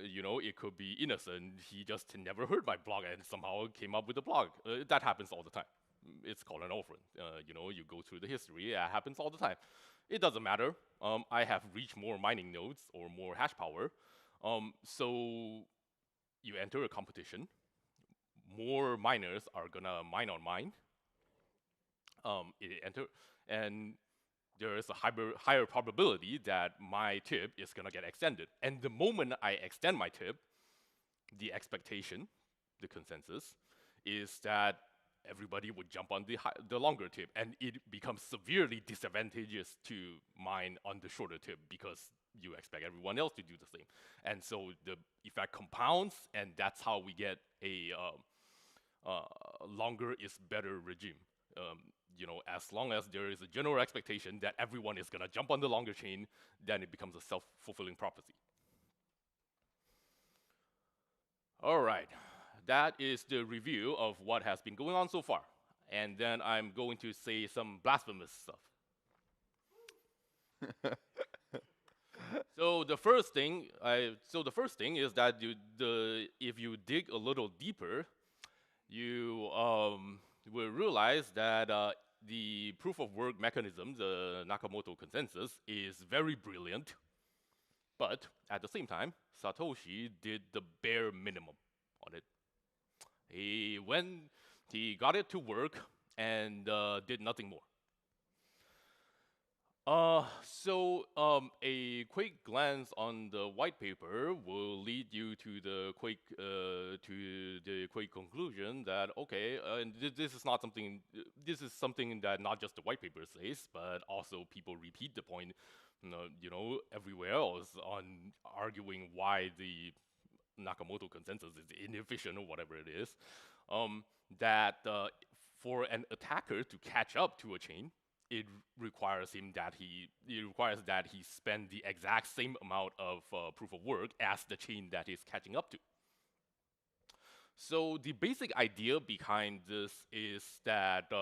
you know, it could be innocent. He just never heard my blog and somehow came up with a blog. That happens all the time. It's called an orphan. You know, you go through the history. It happens all the time. It doesn't matter. I have reached more mining nodes or more hash power. So you enter a competition. More miners are gonna mine on mine. And there is a higher probability that my tip is gonna get extended. And the moment I extend my tip, the expectation, the consensus, is that everybody would jump on the longer tip, and it becomes severely disadvantageous to mine on the shorter tip because you expect everyone else to do the same. And so the effect compounds, and that's how we get a longer is better regime. You know, as long as there is a general expectation that everyone is gonna jump on the longer chain, then it becomes a self-fulfilling prophecy. All right, that is the review of what has been going on so far. And then I'm going to say some blasphemous stuff. So the first thing is that if you dig a little deeper, you will realize that the proof of work mechanism, the Nakamoto consensus, is very brilliant. But at the same time, Satoshi did the bare minimum on it. He got it to work and did nothing more. So a quick glance on the white paper will lead you to the quick conclusion that okay, and this is something that not just the white paper says, but also people repeat the point, you know, everywhere else on arguing why the Nakamoto consensus is inefficient or whatever it is. That for an attacker to catch up to a chain, it requires that he spend the exact same amount of proof of work as the chain that he's catching up to. So the basic idea behind this is that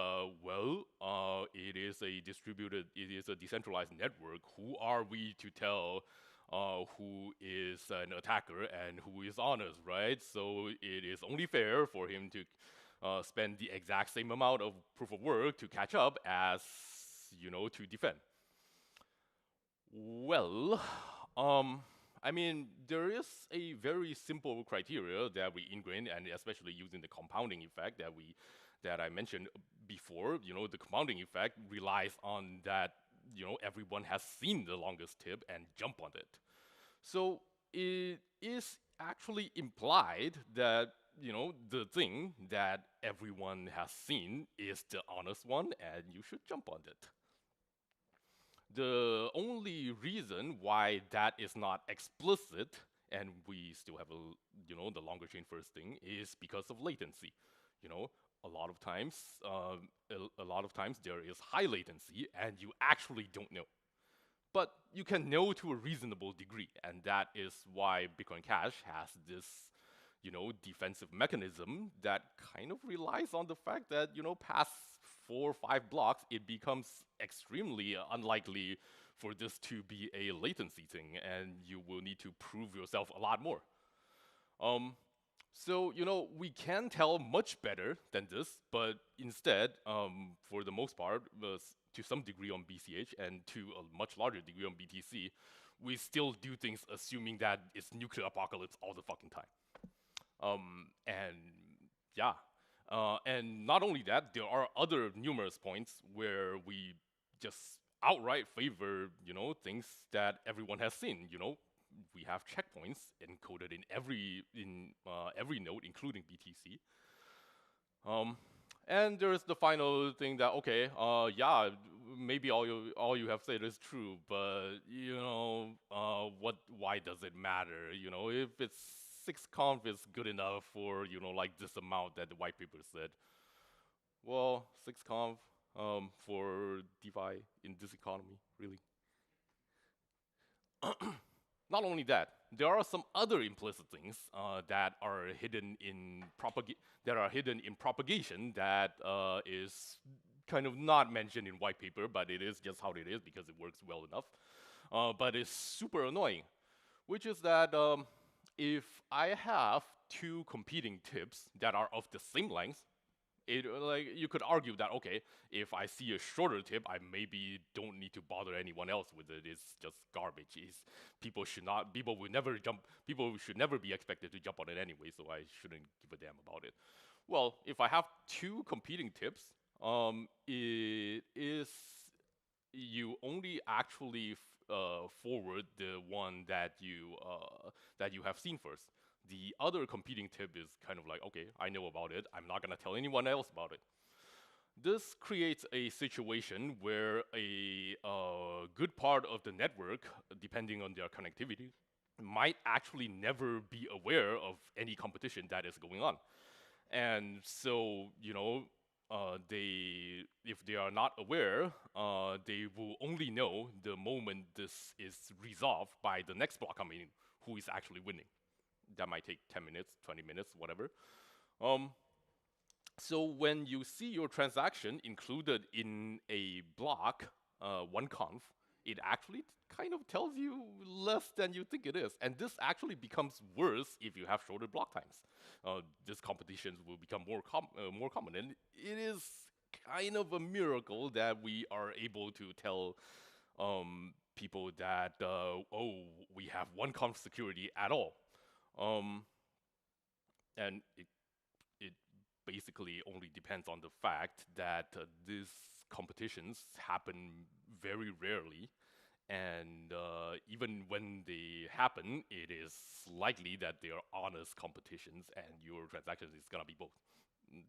it is a decentralized network. Who are we to tell who is an attacker and who is honest, right? So it is only fair for him to spend the exact same amount of proof of work to catch up as, you know, to defend. Well, I mean, there is a very simple criteria that we ingrain, and especially using the compounding effect that I mentioned before. You know, the compounding effect relies on that, you know, everyone has seen the longest tip and jump on it. So it is actually implied that, you know, the thing that everyone has seen is the honest one, and you should jump on it. The only reason why that is not explicit, and we still have you know, the longer chain first thing, is because of latency. You know, a lot of times there is high latency, and you actually don't know. But you can know to a reasonable degree, and that is why Bitcoin Cash has this, you know, defensive mechanism that kind of relies on the fact that, you know, past 4 or 5 blocks, it becomes extremely unlikely for this to be a latency thing, and you will need to prove yourself a lot more. So, you know, we can tell much better than this, but instead, for the most part, to some degree on BCH and to a much larger degree on BTC, we still do things assuming that it's nuclear apocalypse all the fucking time. And yeah, And not only that, there are other numerous points where we just outright favor, things that everyone has seen. We have checkpoints encoded in every node, including BTC. And there's the final thing that, okay, yeah, maybe all you have said is true, but why does it matter? If it's 6conf is good enough for like this amount that the white paper said. Well, 6conf for DeFi in this economy, really. Not only that, there are some other implicit things that are hidden in propagation that is kind of not mentioned in white paper, but it is just how it is because it works well enough. But it's super annoying, which is that if I have two competing tips that are of the same length, you could argue that, okay, if I see a shorter tip, I maybe don't need to bother anyone else with it. It's just garbage. People should never be expected to jump on it anyway, so I shouldn't give a damn about it. Well, if I have two competing tips, it is you only actually forward the one that you have seen first. The other competing tip is kind of like, okay, I know about it. I'm not going to tell anyone else about it. This creates a situation where a good part of the network, depending on their connectivity, might actually never be aware of any competition that is going on. And so, if they are not aware, they will only know the moment this is resolved by the next block coming in, who is actually winning. That might take 10 minutes, 20 minutes, whatever. So when you see your transaction included in a block, 1conf, it actually kind of tells you less than you think it is. And this actually becomes worse if you have shorter block times. These competitions will become more common. And it is kind of a miracle that we are able to tell people that, oh, we have 1conf security at all. And it basically only depends on the fact that these competitions happen very rarely, and even when they happen, it is likely that they are honest competitions, and your transaction is gonna be both.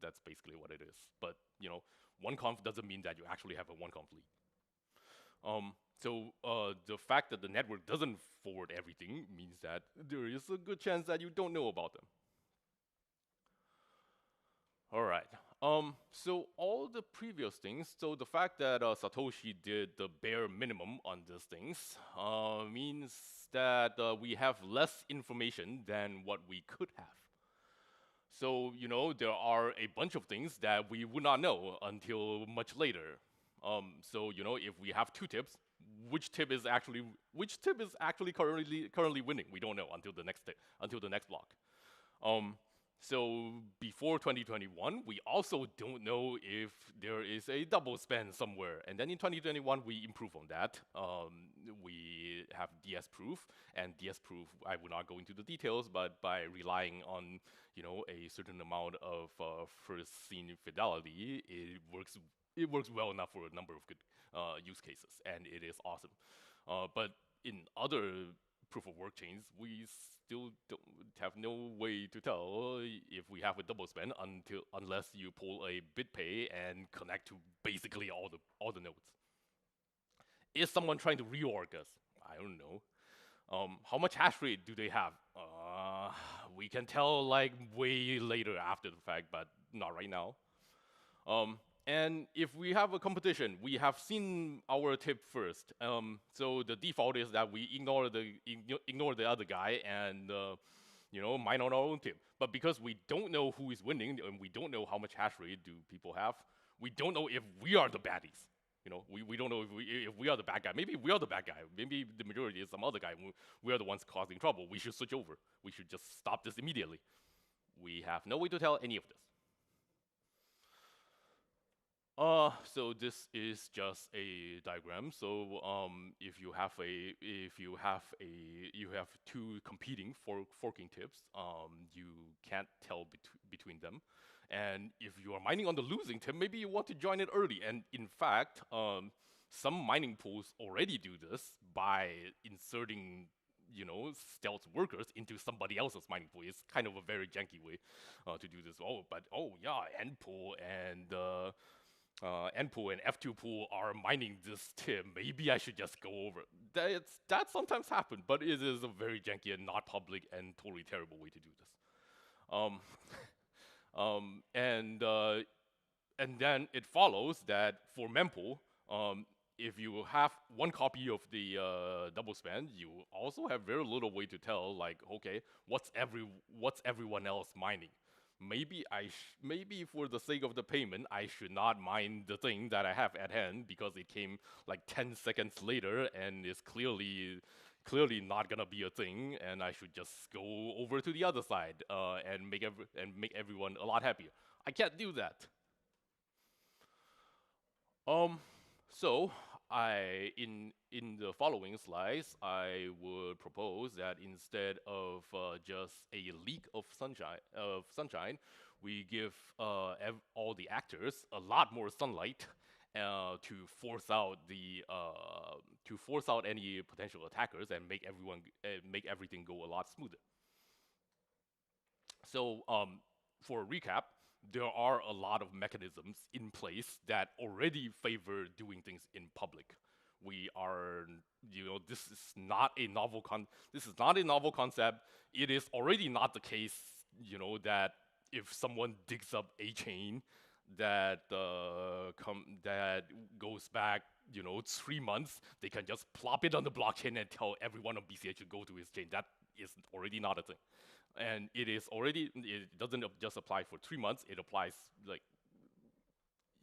That's basically what it is. But 1conf doesn't mean that you actually have a 1conf lead. So the fact that the network doesn't forward everything means that there is a good chance that you don't know about them. All right. So all the previous things, so the fact that Satoshi did the bare minimum on these things means that we have less information than what we could have. So, there are a bunch of things that we would not know until much later. So, if we have two tips, which tip is actually currently winning? We don't know until the next block. So before 2021, we also don't know if there is a double spend somewhere. And then in 2021, we improve on that. We have DS proof, and DS proof, I will not go into the details, but by relying on a certain amount of first scene fidelity, it works well enough for a number of good use cases, and it is awesome. But in other proof of work chains, we still don't have no way to tell if we have a double spend unless you pull a BitPay and connect to basically all the nodes. Is someone trying to reorg us? I don't know. How much hash rate do they have? We can tell like way later after the fact, but not right now. And if we have a competition, we have seen our tip first. So the default is that we ignore the other guy and mine on our own tip. But because we don't know who is winning and we don't know how much hash rate do people have, we don't know if we are the baddies. We don't know if we are the bad guy. Maybe we are the bad guy. Maybe the majority is some other guy. We are the ones causing trouble. We should switch over. We should just stop this immediately. We have no way to tell any of this. So this is just a diagram. So if you have two competing forking tips, you can't tell between them. And if you are mining on the losing team, maybe you want to join it early. And in fact, some mining pools already do this by inserting, stealth workers into somebody else's mining pool. It's kind of a very janky way to do this. End pool and F2 pool are mining this team. Maybe I should just go over. That sometimes happens, but it is a very janky and not public and totally terrible way to do this. And then it follows that for mempool, if you have one copy of the double spend, you also have very little way to tell, like, okay, what's everyone else mining? Maybe for the sake of the payment, I should not mine the thing that I have at hand because it came like 10 seconds later and is clearly not gonna be a thing, and I should just go over to the other side and make everyone a lot happier. I can't do that. So in the following slides, I would propose that instead of just a leak of sunshine, we give all the actors a lot more sunlight to force out any potential attackers and make everything go a lot smoother. So for a recap, there are a lot of mechanisms in place that already favor doing things in public. We are, this is not a novel concept. It is already not the case, that if someone digs up a chain that goes back, 3 months, they can just plop it on the blockchain and tell everyone on BCH to go to his chain. That is already not a thing. And it doesn't just apply for 3 months, it applies like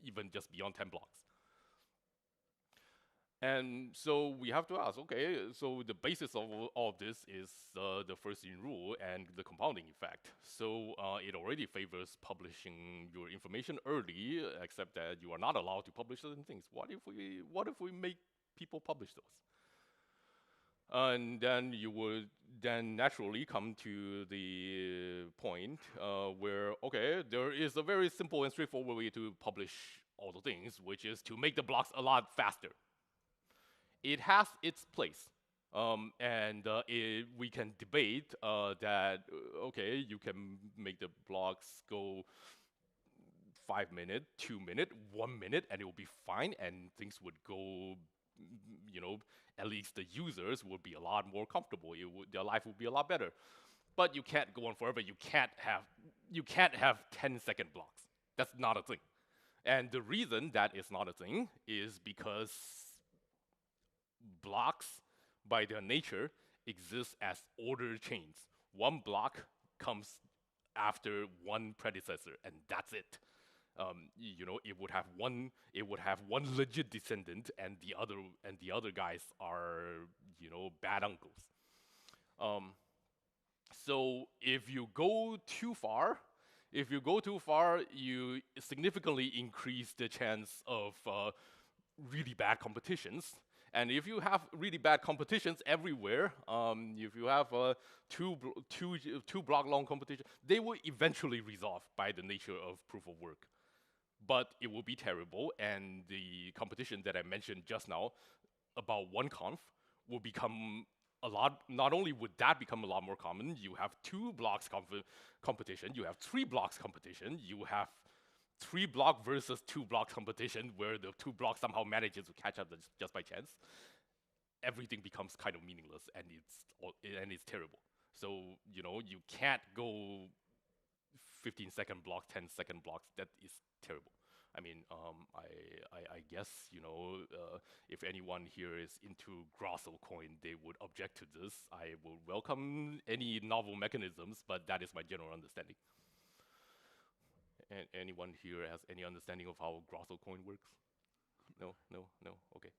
even just beyond 10 blocks. And so we have to ask, okay, so the basis of all of this is the first-in rule and the compounding effect. So it already favors publishing your information early, except that you are not allowed to publish certain things. What if we make people publish those? And then you would then naturally come to the point where, okay, there is a very simple and straightforward way to publish all the things, which is to make the blocks a lot faster. It has its place. We can debate that, okay, you can make the blocks go 5 minutes, 2 minutes, 1 minute, and it will be fine, and things would go, at least the users would be a lot more comfortable. Their life would be a lot better. But you can't go on forever. You can't have 10-second blocks. That's not a thing. And the reason that is not a thing is because blocks, by their nature, exist as ordered chains. One block comes after one predecessor, and that's it. It would have one legit descendant, and the other guys are, bad uncles. So if you go too far, you significantly increase the chance of really bad competitions. And if you have really bad competitions everywhere, if you have two block long competition, they will eventually resolve by the nature of proof of work. But it will be terrible, and the competition that I mentioned just now about OneConf will become a lot. Not only would that become a lot more common, you have 2 blocks competition, you have 3 blocks competition, you have 3 block versus 2 block competition where the 2 blocks somehow manages to catch up just by chance. Everything becomes kind of meaningless, and it's terrible. So you can't go 15-second blocks, 10-second blocks. That is terrible. I mean, I guess if anyone here is into Grosso coin, they would object to this. I will welcome any novel mechanisms, but that is my general understanding. And anyone here has any understanding of how Grosso coin works? No. Okay.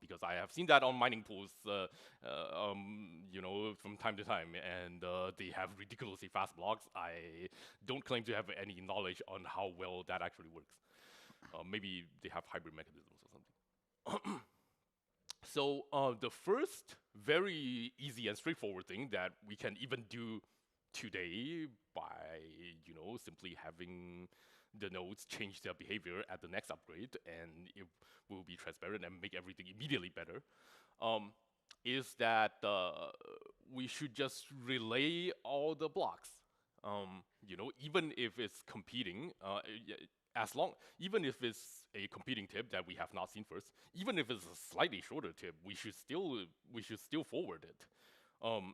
Because I have seen that on mining pools, from time to time, and they have ridiculously fast blocks. I don't claim to have any knowledge on how well that actually works. Maybe they have hybrid mechanisms or something. So the first very easy and straightforward thing that we can even do today by simply having the nodes change their behavior at the next upgrade, and it will be transparent and make everything immediately better, is that we should just relay all the blocks. Even if it's competing, even if it's a competing tip that we have not seen first, even if it's a slightly shorter tip, we should still forward it.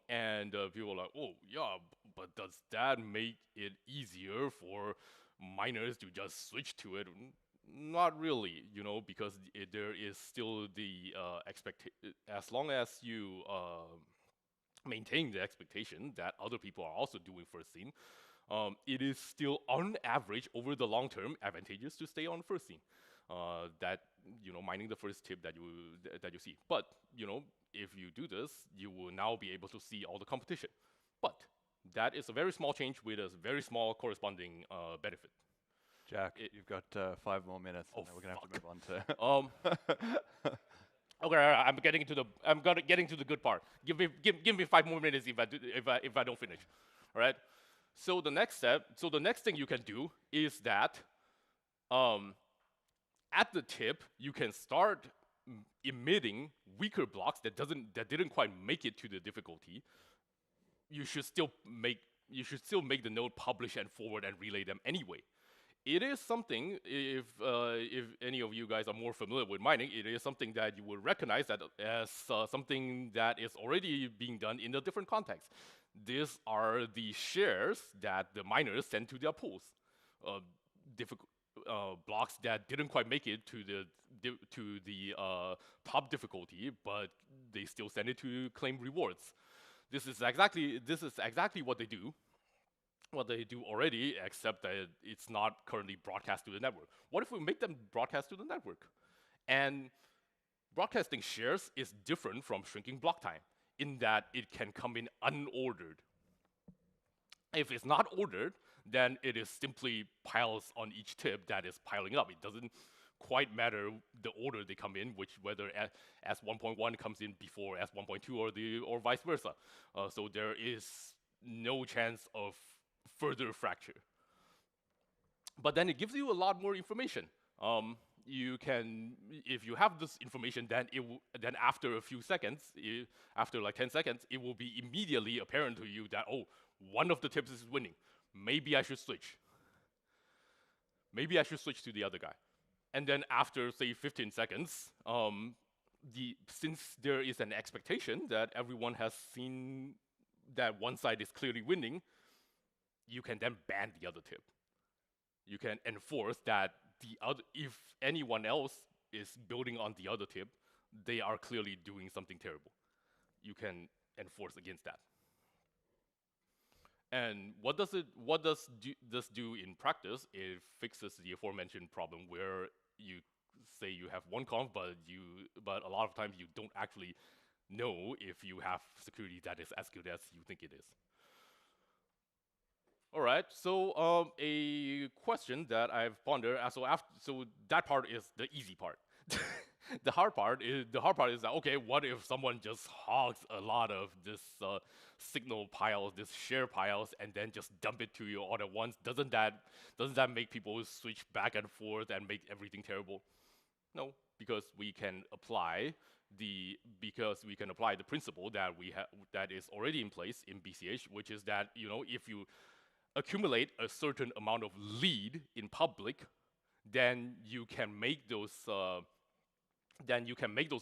And people are like, oh yeah, but does that make it easier for miners to just switch to it? Not really, because there is still the expectation. As long as you maintain the expectation that other people are also doing first scene, it is still on average over the long term advantageous to stay on first scene. That mining the first tip that you see. But if you do this, you will now be able to see all the competition. But that is a very small change with a very small corresponding benefit. Jack, you've got 5 more minutes, and then we're gonna have to move on to. Okay, I'm getting to the good part. Give me 5 more minutes if I don't finish. All right. So the next thing you can do is that at the tip you can start emitting weaker blocks that didn't quite make it to the difficulty. You should still make the node publish and forward and relay them anyway. It is something, if any of you guys are more familiar with mining, it is something that you will recognize that as something that is already being done in a different context. These are the shares that the miners send to their pools. Blocks that didn't quite make it to the top difficulty, but they still send it to claim rewards. This is exactly what they do. What they do already, except that it's not currently broadcast to the network. What if we make them broadcast to the network? And broadcasting shares is different from shrinking block time in that it can come in unordered. If it's not ordered, then it is simply piles on each tip that is piling up. It doesn't quite matter the order they come in, whether S1.1 comes in before S1.2 or vice versa. So there is no chance of further fracture. But then it gives you a lot more information. You can, if you have this information, then after a few seconds, after like 10 seconds, it will be immediately apparent to you that, oh, one of the tips is winning. Maybe I should switch. Maybe I should switch to the other guy. And then after, say, 15 seconds, since there is an expectation that everyone has seen that one side is clearly winning, you can then ban the other tip. You can enforce that if anyone else is building on the other tip, they are clearly doing something terrible. You can enforce against that. And what does this do in practice? It fixes the aforementioned problem where you say you have one conf, but a lot of times you don't actually know if you have security that is as good as you think it is. All right, so a question that I've pondered. So that part is the easy part. The hard part is that, okay, what if someone just hogs a lot of this signal piles, this share piles, and then just dump it to you all at once? Doesn't that make people switch back and forth and make everything terrible? No, because we can apply the principle that is already in place in BCH, which is that if you accumulate a certain amount of lead in public, then you can make those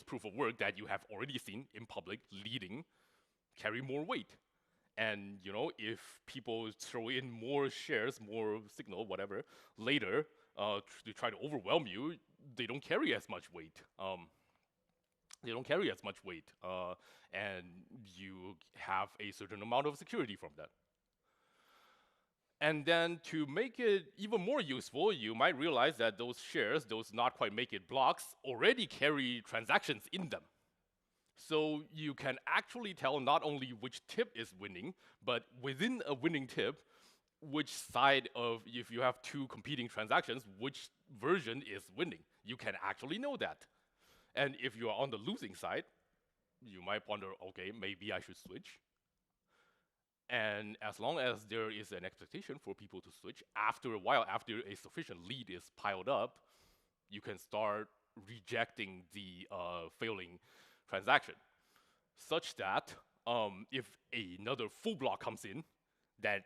proof of work that you have already seen in public leading carry more weight. And if people throw in more shares, more signal, whatever, later to try to overwhelm you, they don't carry as much weight. And you have a certain amount of security from that. And then to make it even more useful, you might realize that those shares, those not quite make it blocks, already carry transactions in them. So you can actually tell not only which tip is winning, but within a winning tip, which side of, if you have two competing transactions, which version is winning. You can actually know that. And if you are on the losing side, you might wonder, okay, maybe I should switch. And as long as there is an expectation for people to switch, after a while, after a sufficient lead is piled up, you can start rejecting the failing transaction, such that if another full block comes in that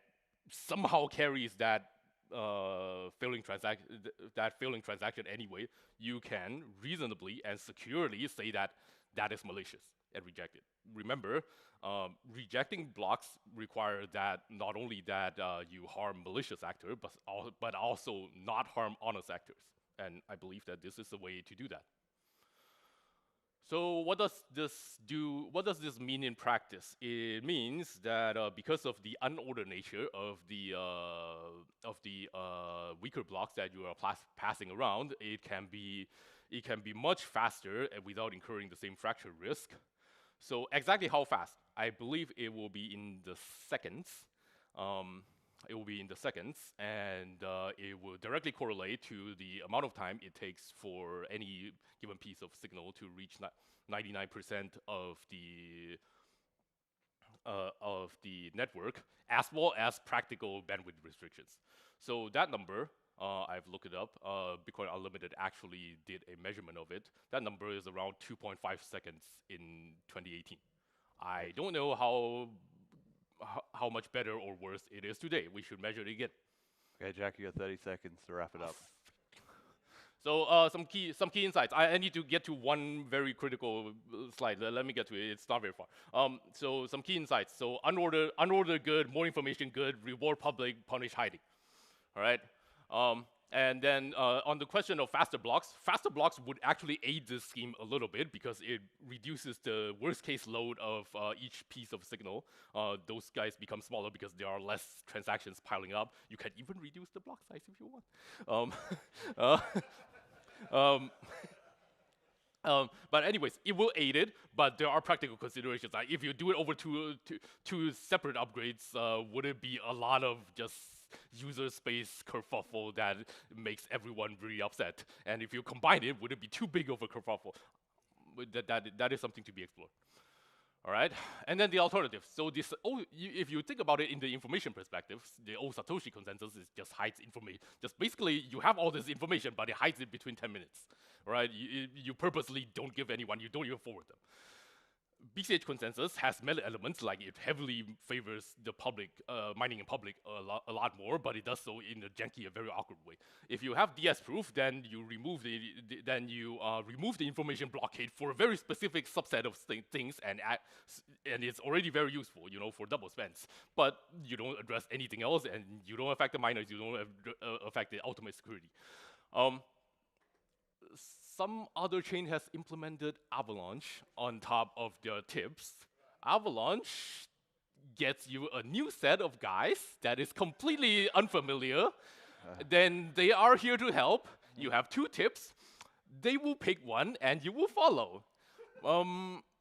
somehow carries that failing transaction anyway, you can reasonably and securely say that that is malicious and reject it. Remember, rejecting blocks require that not only that you harm malicious actor, but also not harm honest actors. And I believe that this is the way to do that. So what does this do? What does this mean in practice? It means that because of the unordered nature of the weaker blocks that you are passing around, it can be much faster without incurring the same fracture risk. So exactly how fast? I believe it will be in the seconds. It will be in the seconds, and it will directly correlate to the amount of time it takes for any given piece of signal to reach 99% of the network, as well as practical bandwidth restrictions. So that number, I've looked it up. Bitcoin Unlimited actually did a measurement of it. That number is around 2.5 seconds in 2018. I don't know how much better or worse it is today. We should measure it again. Okay, Jack, you got 30 seconds to wrap it up. So some key insights. I need to get to one very critical slide. Let me get to it. It's not very far. So some key insights. So unordered good, more information good, reward public, punish hiding. All right. And then on the question of faster blocks would actually aid this scheme a little bit because it reduces the worst case load of each piece of signal. Those guys become smaller because there are less transactions piling up. You can even reduce the block size if you want. But anyways, it will aid it, but there are practical considerations. Like if you do it over two separate upgrades, would it be a lot of just user space kerfuffle that makes everyone really upset? And if you combine it, would it be too big of a kerfuffle? That is something to be explored. All right, and then the alternative. So this, if you think about it in the information perspective, the old Satoshi consensus is just hides information. Just basically, you have all this information, but it hides it between 10 minutes. Right? You purposely don't give anyone. You don't even forward them. BCH consensus has many elements, like it heavily favors the public, mining in public a lot more, but it does so in a janky, a very awkward way. If you have DS proof, then you remove the information blockade for a very specific subset of things, and it's already very useful, for double spends. But you don't address anything else, and you don't affect the miners. You don't affect the ultimate security. Some other chain has implemented Avalanche on top of their tips. Avalanche gets you a new set of guys that is completely unfamiliar. Then they are here to help. You have two tips. They will pick one and you will follow.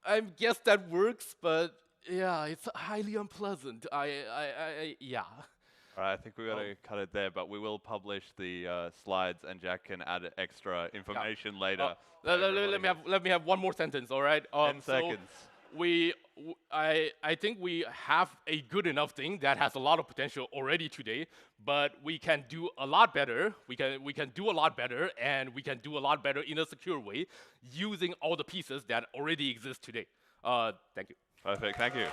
I guess that works, but yeah, it's highly unpleasant. Yeah. All right, I think we've got to cut it there, but we will publish the slides, and Jack can add extra information later. Let me have one more sentence, all right? 10 seconds. I think we have a good enough thing that has a lot of potential already today, but we can do a lot better. We can do a lot better, and we can do a lot better in a secure way using all the pieces that already exist today. Thank you. Perfect. Thank you.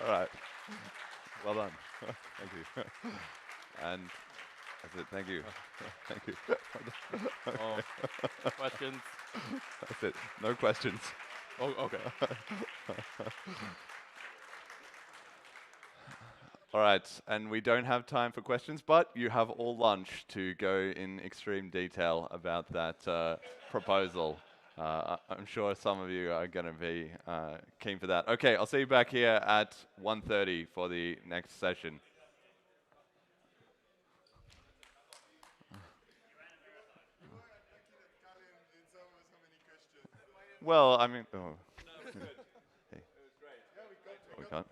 All right. Well done. Thank you. And that's it. Thank you. Thank you. Questions? That's it. No questions. Oh, okay. All right, and we don't have time for questions, but you have all lunch to go in extreme detail about that proposal. I'm sure some of you are going to be keen for that. Okay, I'll see you back here at 1:30 for the next session. Well, I mean, hey. We can't.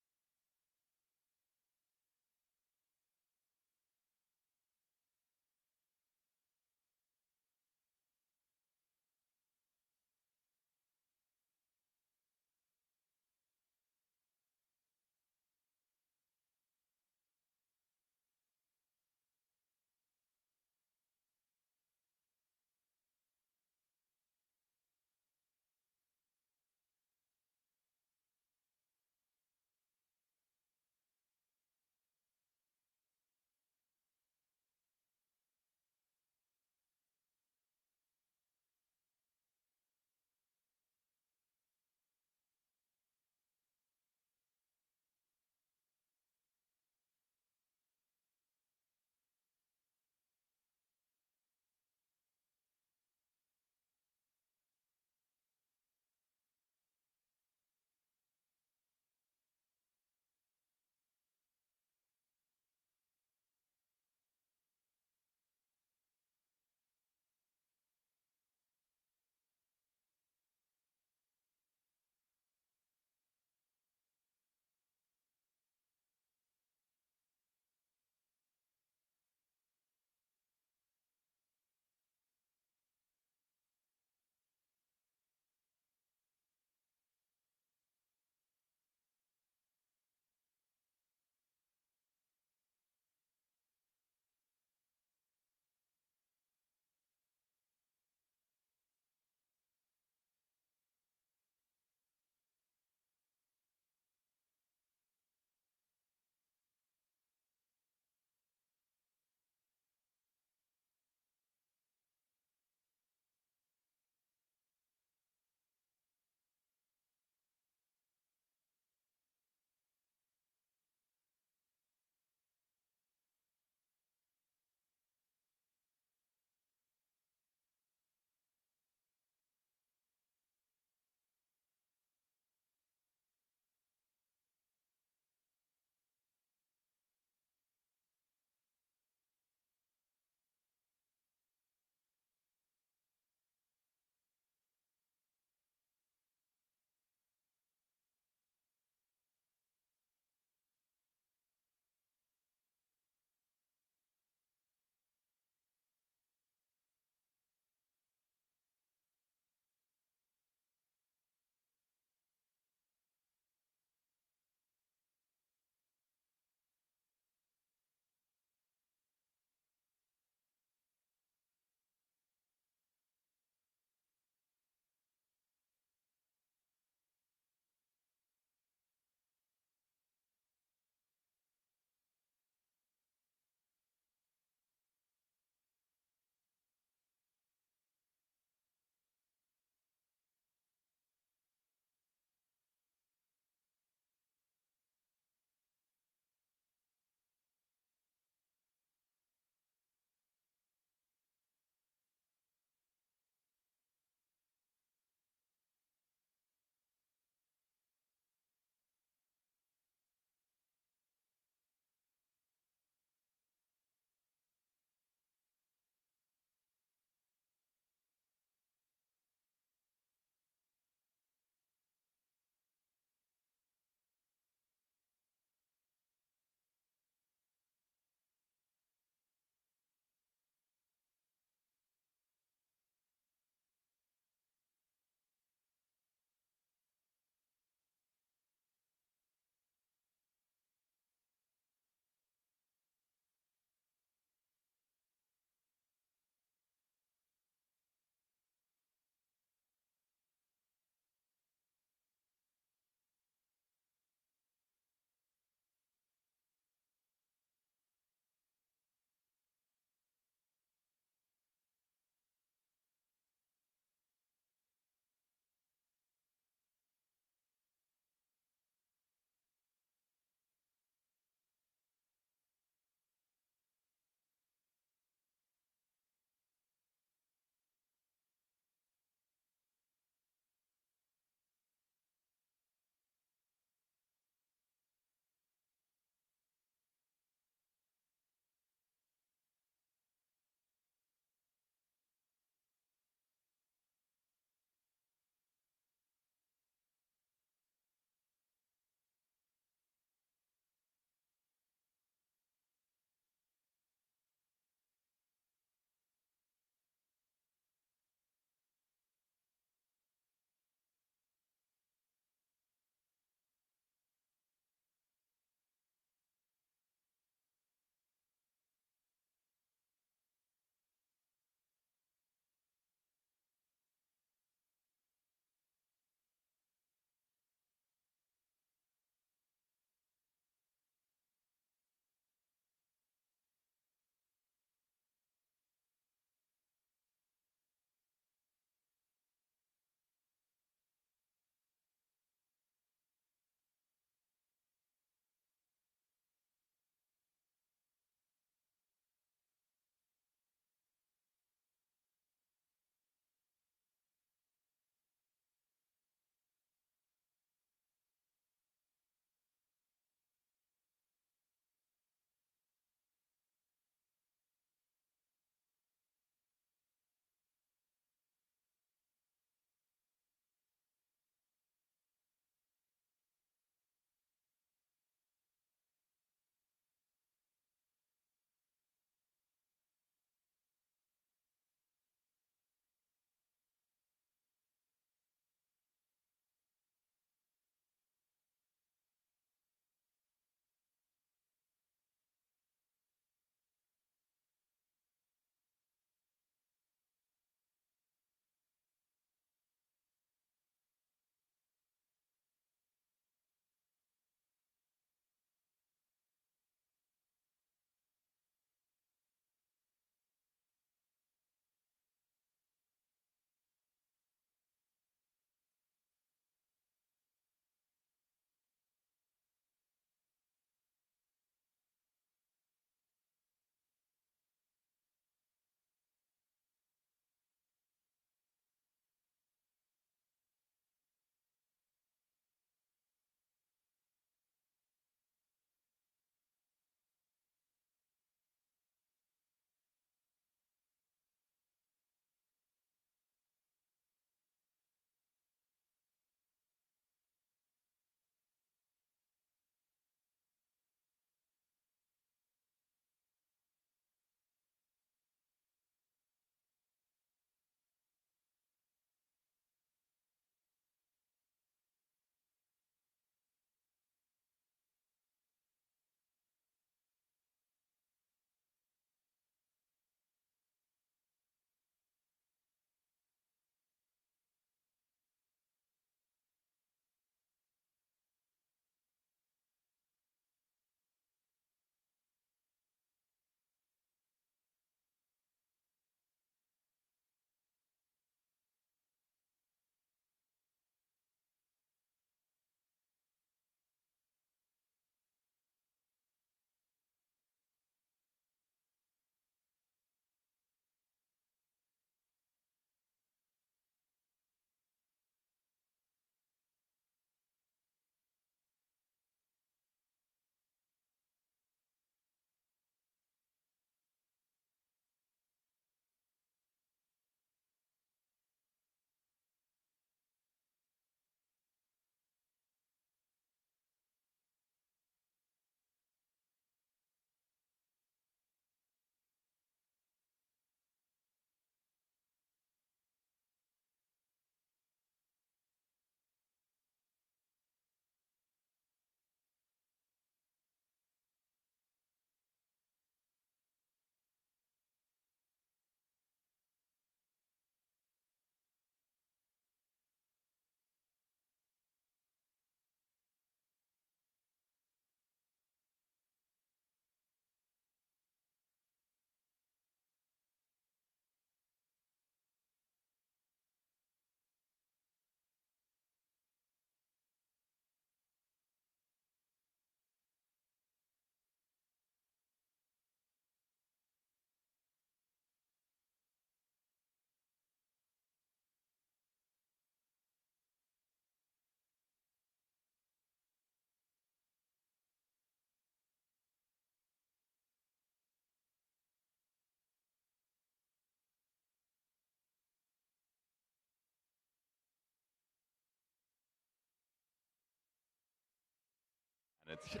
Happy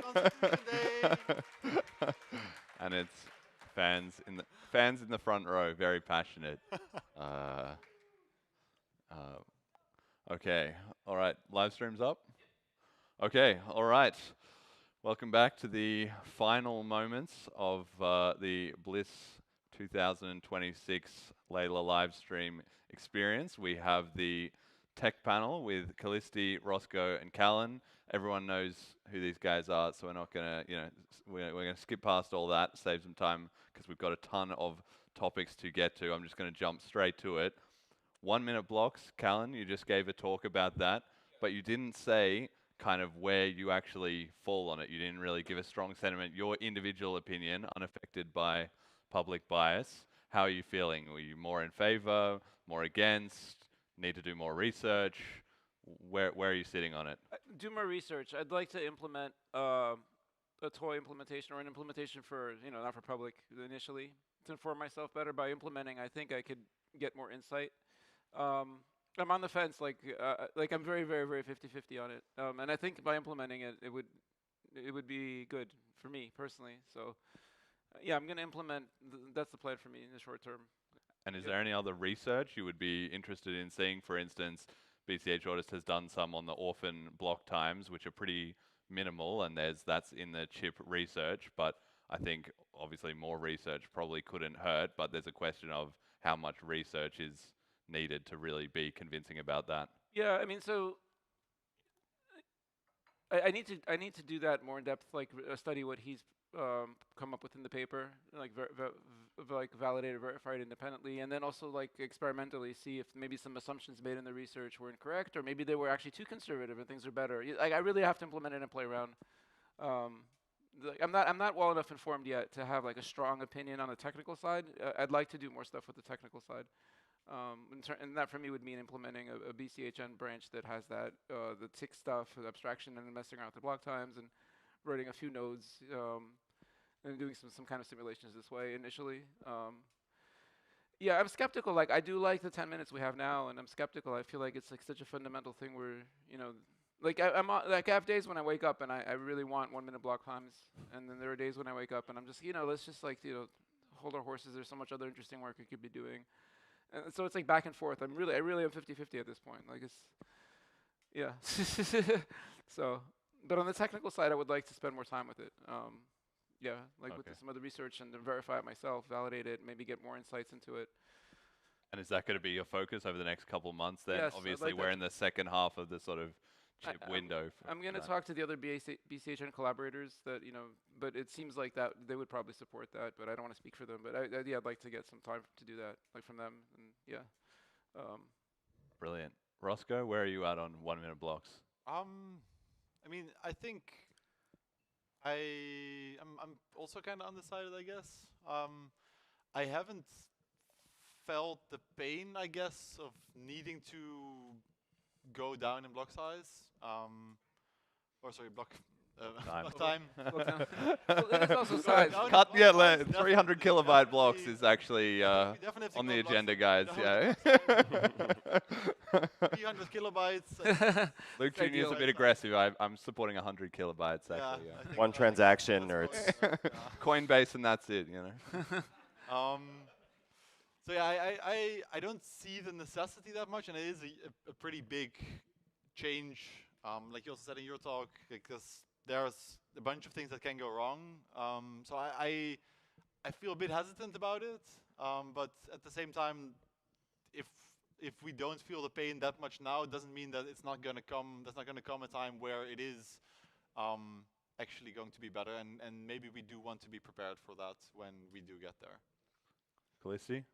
Constitution Day. And it's fans in the front row, very passionate. Okay, all right. Live stream's up. Okay, all right. Welcome back to the final moments of the Bliss 2026 Layla live stream experience. We have the tech panel with Callisti, Roscoe, and Callan. Everyone knows who these guys are, so we're not gonna, we're gonna skip past all that, save some time because we've got a ton of topics to get to. I'm just gonna jump straight to it. 1 minute blocks, Callan, you just gave a talk about that, but you didn't say kind of where you actually fall on it. You didn't really give a strong sentiment, your individual opinion, unaffected by public bias. How are you feeling? Were you more in favor, more against, need to do more research? Where are you sitting on it? Do more research. I'd like to implement a toy implementation or an implementation for, not for public initially, to inform myself better. By implementing, I think I could get more insight. I'm on the fence, like I'm very, very, very 50-50 on it. And I think by implementing it, it would be good for me personally. So, yeah, I'm going to implement. That's the plan for me in the short term. And is there any other research you would be interested in seeing? For instance, BCH Audist has done some on the orphan block times, which are pretty minimal, and that's in the chip research. But I think obviously more research probably couldn't hurt. But there's a question of how much research is needed to really be convincing about that. Yeah, I mean, so I need to do that more in depth, like study what he's come up with in the paper, like validated, verified independently, and then also like experimentally see if maybe some assumptions made in the research were incorrect, or maybe they were actually too conservative and things are better. Like I really have to implement it and play around. I'm not well enough informed yet to have like a strong opinion on the technical side. I'd like to do more stuff with the technical side. And that for me would mean implementing a BCHN branch that has that the tick stuff, the abstraction, and messing around with the block times, and writing a few nodes, and doing some kind of simulations this way initially. Yeah, I'm skeptical. Like I do like the 10 minutes we have now, and I'm skeptical. I feel like it's like such a fundamental thing where like I have days when I wake up and I really want 1 minute block times, and then there are days when I wake up and I'm just let's just like hold our horses. There's so much other interesting work we could be doing. And so it's like back and forth. I really am 50-50 at this point. Like it's, yeah. So, but on the technical side, I would like to spend more time with it. Yeah, like with some of the research and then verify it myself, validate it, maybe get more insights into it. And is that going to be your focus over the next couple of months then? Yes, obviously, we're in the second half of the sort of chip window. I'm going to talk to the other BCHN collaborators that, but it seems like that they would probably support that, but I don't want to speak for them. But yeah, I'd like to get some time to do that, like from them. And yeah. Brilliant. Roscoe, where are you at on 1 minute blocks? I mean, I think I'm also kind of undecided, I guess. I haven't felt the pain, I guess, of needing to go down in block size, or sorry, block time. Well, it's also size. 300 kilobyte blocks is actually on the agenda, guys. Yeah. 300 kilobytes. Luke Jr. is a bit aggressive. I'm supporting 100 kilobytes actually. Yeah. One transaction, or it's Coinbase, and that's it. So yeah, I don't see the necessity that much, and it is a pretty big change. Like you also said in your talk, because there's a bunch of things that can go wrong. So I feel a bit hesitant about it. But at the same time, if we don't feel the pain that much now, it doesn't mean that it's not going to come. There's not going to come a time where it is actually going to be better, and maybe we do want to be prepared for that when we do get there. Callisti?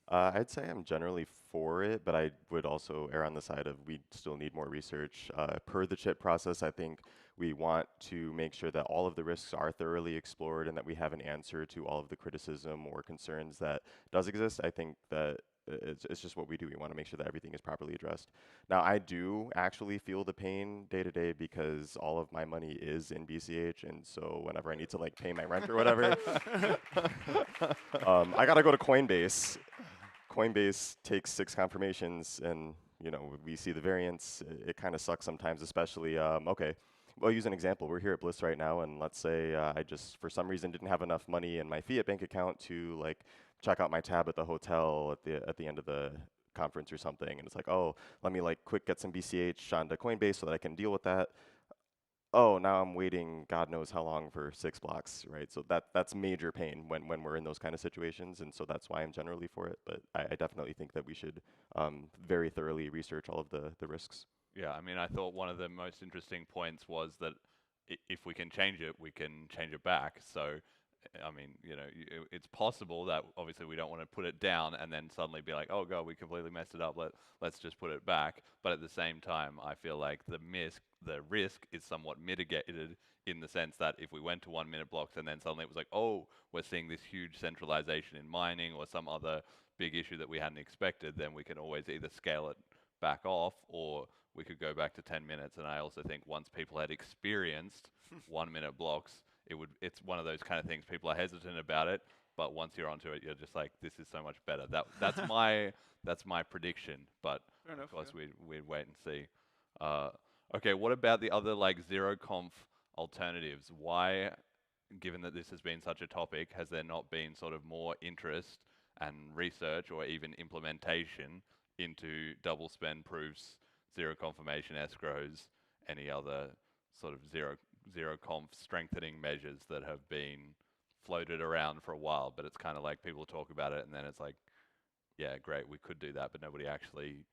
I'd say I'm generally for it, but I would also err on the side of we still need more research. Per the chip process, I think we want to make sure that all of the risks are thoroughly explored and that we have an answer to all of the criticism or concerns that does exist. I think that it's just what we do. We want to make sure that everything is properly addressed. Now, I do actually feel the pain day to day because all of my money is in BCH, and so whenever I need to like pay my rent or whatever, I gotta go to Coinbase. Coinbase takes 6 confirmations, and you know, we see the variance. It kind of sucks sometimes, especially, okay, well, use an example. We're here at Bliss right now, and let's say I just, for some reason, didn't have enough money in my fiat bank account to like check out my tab at the hotel at the end of the conference or something, and it's like, oh, let me like quick get some BCH onto Coinbase so that I can deal with that. Oh, now I'm waiting God knows how long for 6 blocks, right? So that's major pain when we're in those kind of situations, and so that's why I'm generally for it. But I definitely think that we should very thoroughly research all of the risks. Yeah, I mean, I thought one of the most interesting points was that if we can change it, we can change it back. So, I mean, you know, it's possible that obviously we don't want to put it down and then suddenly be like, oh god, we completely messed it up. Let's just put it back. But at the same time, I feel like the risk is somewhat mitigated in the sense that if we went to 1 minute blocks and then suddenly it was like, oh, we're seeing this huge centralization in mining or some other big issue that we hadn't expected, then we can always either scale it back off or we could go back to 10 minutes. And I also think once people had experienced 1 minute blocks, it's one of those kind of things, people are hesitant about it, but once you're onto it, you're just like, this is so much better. That's my prediction, but Fair enough, of course yeah. we'd wait and see. Okay, what about the other like zero conf alternatives? Why, given that this has been such a topic, has there not been sort of more interest and research or even implementation into double spend proofs, zero confirmation escrows, any other sort of zero conf strengthening measures that have been floated around for a while, but it's kind of like people talk about it and then it's like, yeah, great, we could do that, but nobody actually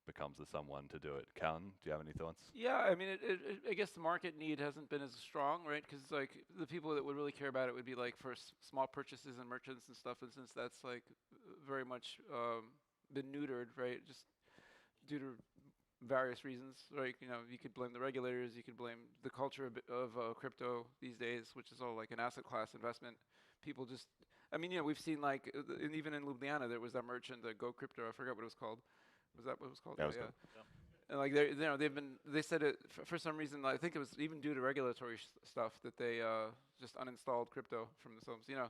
becomes the someone to do it. Callan, do you have any thoughts? Yeah, I mean, I guess the market need hasn't been as strong, right? Because like the people that would really care about it would be like for small purchases and merchants and stuff. And since that's like very much been neutered, right? Just due to various reasons, right? You know, you could blame the regulators, you could blame the culture of crypto these days, which is all like an asset class investment. People just, I mean, you know, we've seen like even in Ljubljana there was that merchant, the Go Crypto. I forgot what it was called. Was that what it was called? That was yeah. Go. And like they said it for some reason. I think it was even due to regulatory stuff that they just uninstalled crypto from themselves. You know,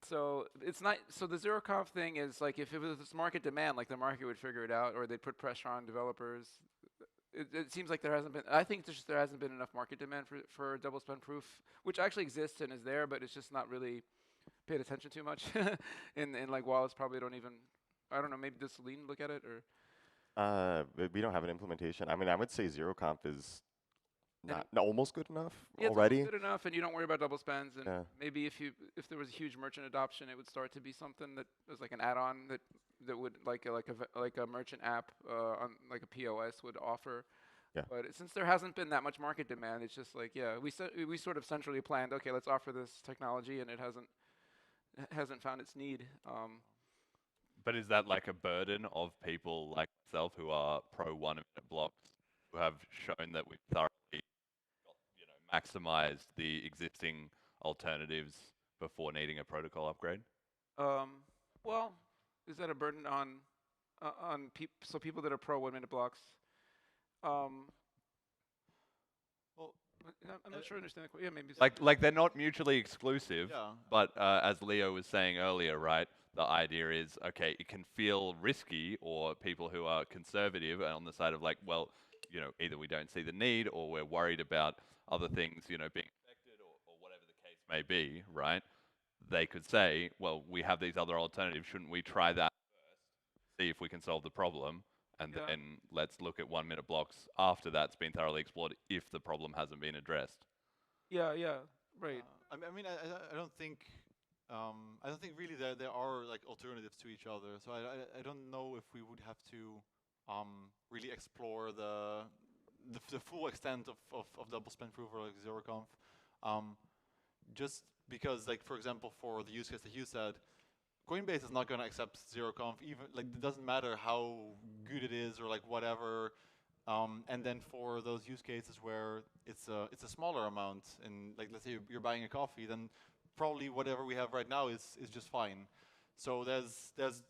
so it's not. So the zero conf thing is like if it was market demand, like the market would figure it out, or they'd put pressure on developers. It seems like there hasn't been. I think there hasn't been enough market demand for double spend proof, which actually exists and is there, but it's just not really paid attention too much. and like wallets probably don't even. I don't know. Maybe does Celine look at it or? We don't have an implementation. I mean, I would say zero conf is almost good enough Yeah, already. it's good enough, and you don't worry about double spends. And Yeah. maybe if there was a huge merchant adoption, it would start to be something that was like an add-on that would like a merchant app on like a POS would offer. Yeah. But since there hasn't been that much market demand, it's just like we sort of centrally planned. Okay, let's offer this technology, and it hasn't found its need. But is that like a burden of people like myself who are pro 1 minute blocks, who have shown that we've thoroughly, you know, maximized the existing alternatives before needing a protocol upgrade? Well, is that a burden on people that are pro 1 minute blocks? Well, I'm not sure I understand the question. Yeah, maybe. Like they're not mutually exclusive, Yeah. but as Leo was saying earlier, right, the idea is, okay, it can feel risky, or people who are conservative and on the side of like, well, you know, either we don't see the need or we're worried about other things, you know, being affected or whatever the case may be, right? They could say, well, we have these other alternatives, shouldn't we try that first, see if we can solve the problem, and Yeah. then let's look at 1 minute blocks after that's been thoroughly explored if the problem hasn't been addressed. Yeah, right. I mean, I don't think really there are like alternatives to each other. So I don't know if we would have to really explore the full extent of double spend proof or like zero conf. Just because, like, for example, for the use case that you said, Coinbase is not going to accept zero conf, even like it doesn't matter how good it is or like whatever. And then for those use cases where it's a smaller amount, and like let's say you're buying a coffee, then probably whatever we have right now is just fine. So there's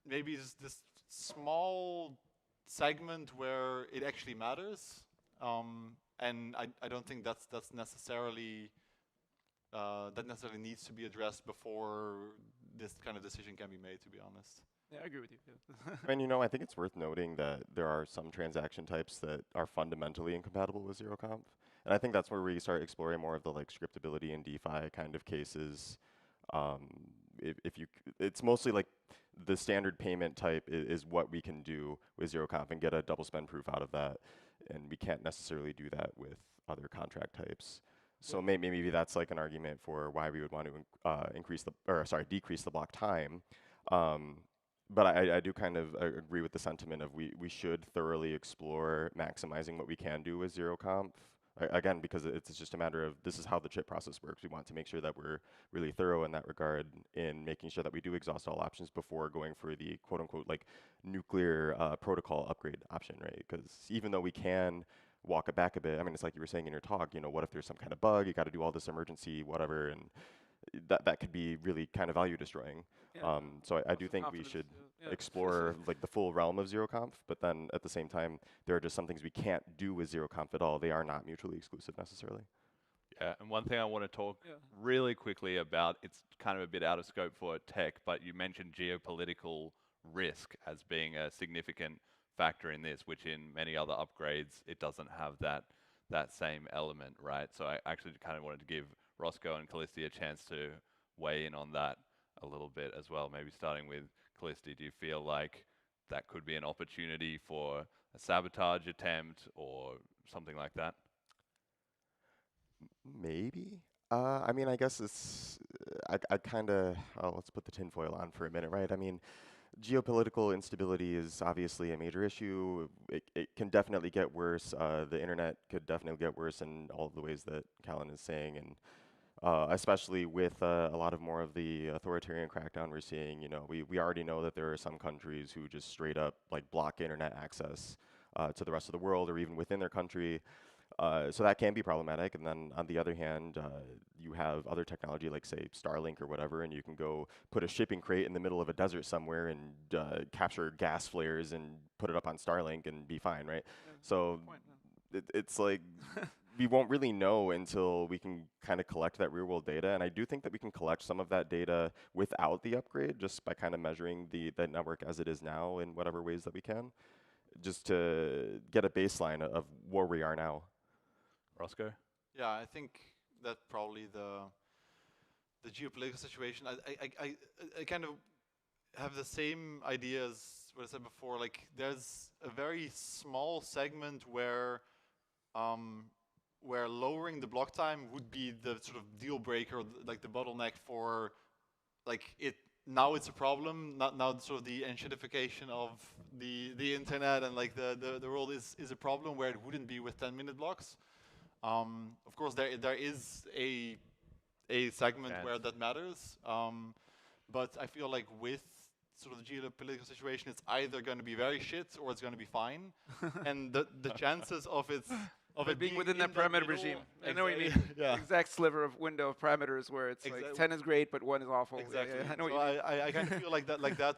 maybe this small segment where it actually matters, and I don't think that's necessarily that necessarily needs to be addressed before this kind of decision can be made, to be honest. Yeah, I agree with you. Yeah. And I think it's worth noting that there are some transaction types that are fundamentally incompatible with zero conf. And I think that's where we start exploring more of the like scriptability and DeFi kind of cases. Um, if you, it's mostly like the standard payment type is what we can do with zero conf and get a double spend proof out of that. And we can't necessarily do that with other contract types. So maybe that's like an argument for why we would want to decrease the block time. But I do kind of agree with the sentiment of we should thoroughly explore maximizing what we can do with zero conf. Again, because it's just a matter of this is how the chip process works. We want to make sure that we're really thorough in that regard in making sure that we do exhaust all options before going for the quote unquote like nuclear protocol upgrade option, right? Because even though we can walk it back a bit, I mean, it's like you were saying in your talk, what if there's some kind of bug, you got to do all this emergency, whatever, and that could be really kind of value destroying. Yeah. So I do think we should explore like the full realm of zero conf, but then at the same time, there are just some things we can't do with zero conf at all. They are not mutually exclusive necessarily. Yeah, and one thing I want to talk really quickly about, it's kind of a bit out of scope for tech, but you mentioned geopolitical risk as being a significant factor in this, which in many other upgrades, it doesn't have that same element, right? So I actually kind of wanted to give Roscoe and Callisti a chance to weigh in on that a little bit as well. Maybe starting with Callisti, do you feel like that could be an opportunity for a sabotage attempt or something like that? Maybe. I mean, I guess it's, I kind of, let's put the tinfoil on for a minute, right? I mean, geopolitical instability is obviously a major issue. It can definitely get worse. The internet could definitely get worse in all of the ways that Callan is saying, and especially with a lot of more of the authoritarian crackdown we're seeing. We already know that there are some countries who just straight up like block internet access to the rest of the world or even within their country. So that can be problematic. And then on the other hand, you have other technology like say Starlink or whatever, and you can go put a shipping crate in the middle of a desert somewhere and capture gas flares and put it up on Starlink and be fine, right? Yeah, so it's like we won't really know until we can kind of collect that real world data. And I do think that we can collect some of that data without the upgrade just by kind of measuring the network as it is now in whatever ways that we can, just to get a baseline of where we are now. Roscoe? Yeah, I think that probably the geopolitical situation. I kind of have the same idea as what I said before. Like, there's a very small segment where lowering the block time would be the sort of deal breaker, like the bottleneck for, like it. Now it's a problem. Now sort of the enshittification of the internet and like the world is a problem where it wouldn't be with 10-minute blocks. Of course, there is a segment where that matters, but I feel like with sort of the geopolitical situation, it's either going to be very shit or it's going to be fine, and the chances of it being within that parameter regime. I know what you mean. Yeah. Exact sliver of window of parameters where it's like 10 is great, but 1 is awful. Exactly. Yeah, I know so what you mean. I kind of feel like that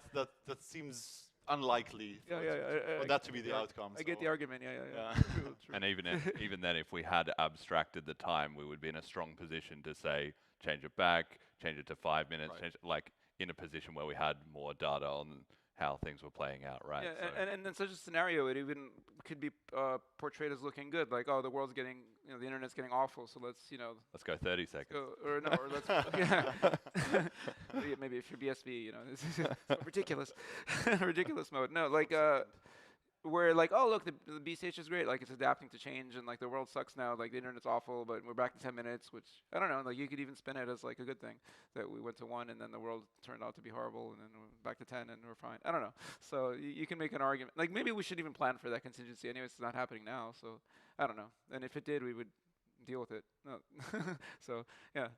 seems unlikely for that to be the outcome. I get the argument. Yeah. True. And even then, if we had abstracted the time, we would be in a strong position to say change it back, change it to 5 minutes, change it, like in a position where we had more data on how things were playing out, right? Yeah, so and in such a scenario, it even could be portrayed as looking good, like, oh, the world's getting, the internet's getting awful, so let's go 30 seconds. Or let's, maybe if you're BSV, this is ridiculous, ridiculous mode. No, like, where like, oh, look, the BCH is great, like it's adapting to change, and like the world sucks now, like the internet's awful, but we're back to 10 minutes, which I don't know, like you could even spin it as like a good thing that we went to 1 and then the world turned out to be horrible, and then we're back to 10 and we're fine. I don't know. So you can make an argument, like maybe we should even plan for that contingency. Anyways, it's not happening now, so I don't know. And if it did, we would deal with it. No. So yeah.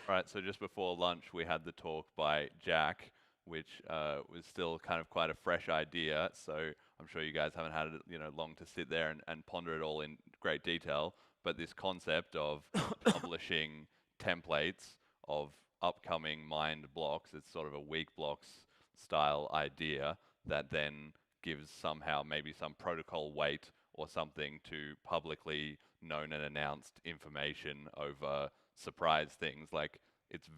Right. So just before lunch, we had the talk by Jack, which was still kind of quite a fresh idea. So I'm sure you guys haven't had it, long to sit there and ponder it all in great detail. But this concept of publishing templates of upcoming mined blocks, it's sort of a weak blocks style idea that then gives somehow maybe some protocol weight or something to publicly known and announced information over surprise things. Like it's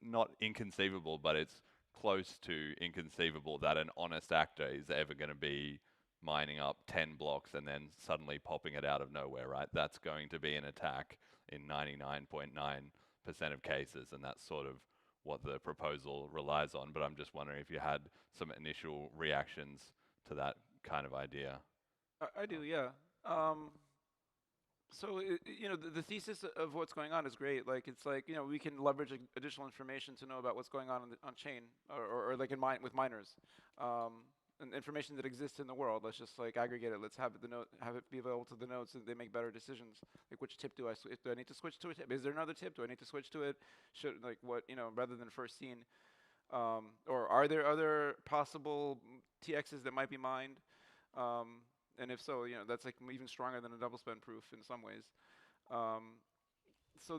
not inconceivable, but it's close to inconceivable that an honest actor is ever going to be mining up 10 blocks and then suddenly popping it out of nowhere, right? That's going to be an attack in 99.9% of cases, and that's sort of what the proposal relies on. But I'm just wondering if you had some initial reactions to that kind of idea. I do, yeah. So the thesis of what's going on is great. Like it's like we can leverage additional information to know about what's going on on chain or like with miners, and information that exists in the world. Let's just like aggregate it. Let's have it be available to the nodes so that they make better decisions. Like which tip do I need to switch to a tip? Is there another tip? Do I need to switch to it? Should like what rather than first seen, or are there other possible TXs that might be mined? And if so, that's like even stronger than a double spend proof in some ways. So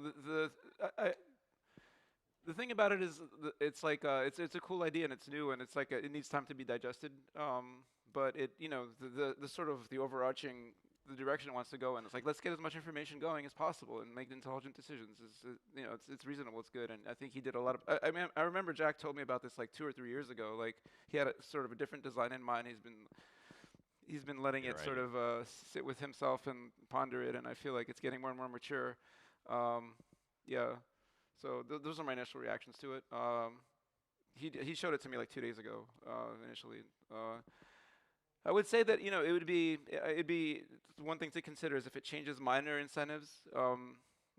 the thing about it is it's like it's a cool idea and it's new and it's like it needs time to be digested. But it the sort of the overarching direction it wants to go in. It's like let's get as much information going as possible and make intelligent decisions. It's reasonable. It's good. And I think he did a lot of. I mean, I remember Jack told me about this like 2 or 3 years ago. Like he had a sort of a different design in mind. He's been letting it sort of sit with himself and ponder it, and I feel like it's getting more and more mature. Yeah, so those are my initial reactions to it. He showed it to me like 2 days ago initially. I would say that it'd be one thing to consider is if it changes miner incentives.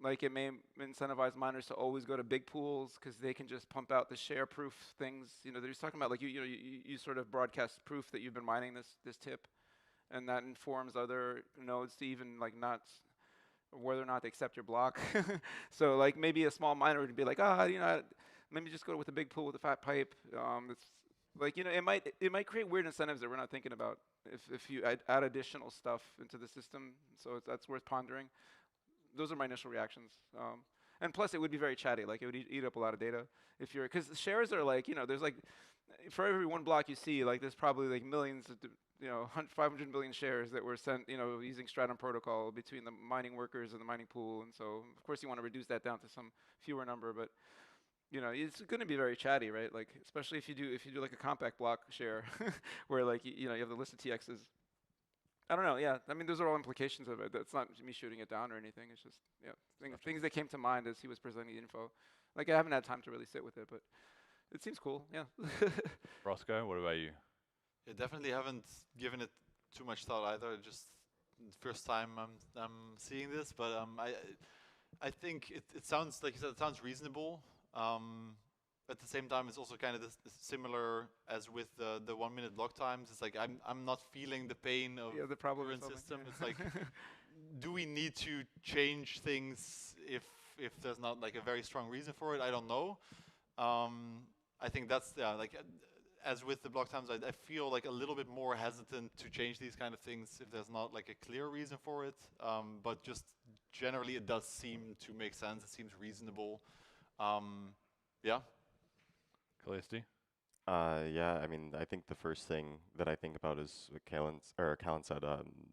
Like it may incentivize miners to always go to big pools because they can just pump out the share proof things. They're just talking about like you sort of broadcast proof that you've been mining this tip, and that informs other nodes to even like not whether or not they accept your block. So like maybe a small miner would be like maybe just go with a big pool with a fat pipe. It's like it might create weird incentives that we're not thinking about if you add additional stuff into the system. So that's worth pondering. Those are my initial reactions. And plus, it would be very chatty. Like, it would eat up a lot of data. Because shares are like, there's like, for every one block you see, like, there's probably like millions, 500 billion shares that were sent, using Stratum protocol between the mining workers and the mining pool. And so, of course, you want to reduce that down to some fewer number. But, it's going to be very chatty, right? Like, especially if you do like a compact block share, where like, you have the list of TXs. I don't know. Yeah, I mean, those are all implications of it. That's not me shooting it down or anything. It's just things that came to mind as he was presenting the info. Like I haven't had time to really sit with it, but it seems cool. Yeah. Roscoe, what about you? I definitely haven't given it too much thought either. Just first time I'm seeing this, but I think it sounds like you said. It sounds reasonable. At the same time, it's also kind of this similar as with the 1 minute block times. It's like I'm not feeling the pain of the problem current system. It's like, do we need to change things if there's not like a very strong reason for it? I don't know. I think that's like as with the block times, I feel like a little bit more hesitant to change these kind of things if there's not like a clear reason for it. But just generally, it does seem to make sense. It seems reasonable. Yeah. Callisti? Yeah, I mean, I think the first thing that I think about is what Callan said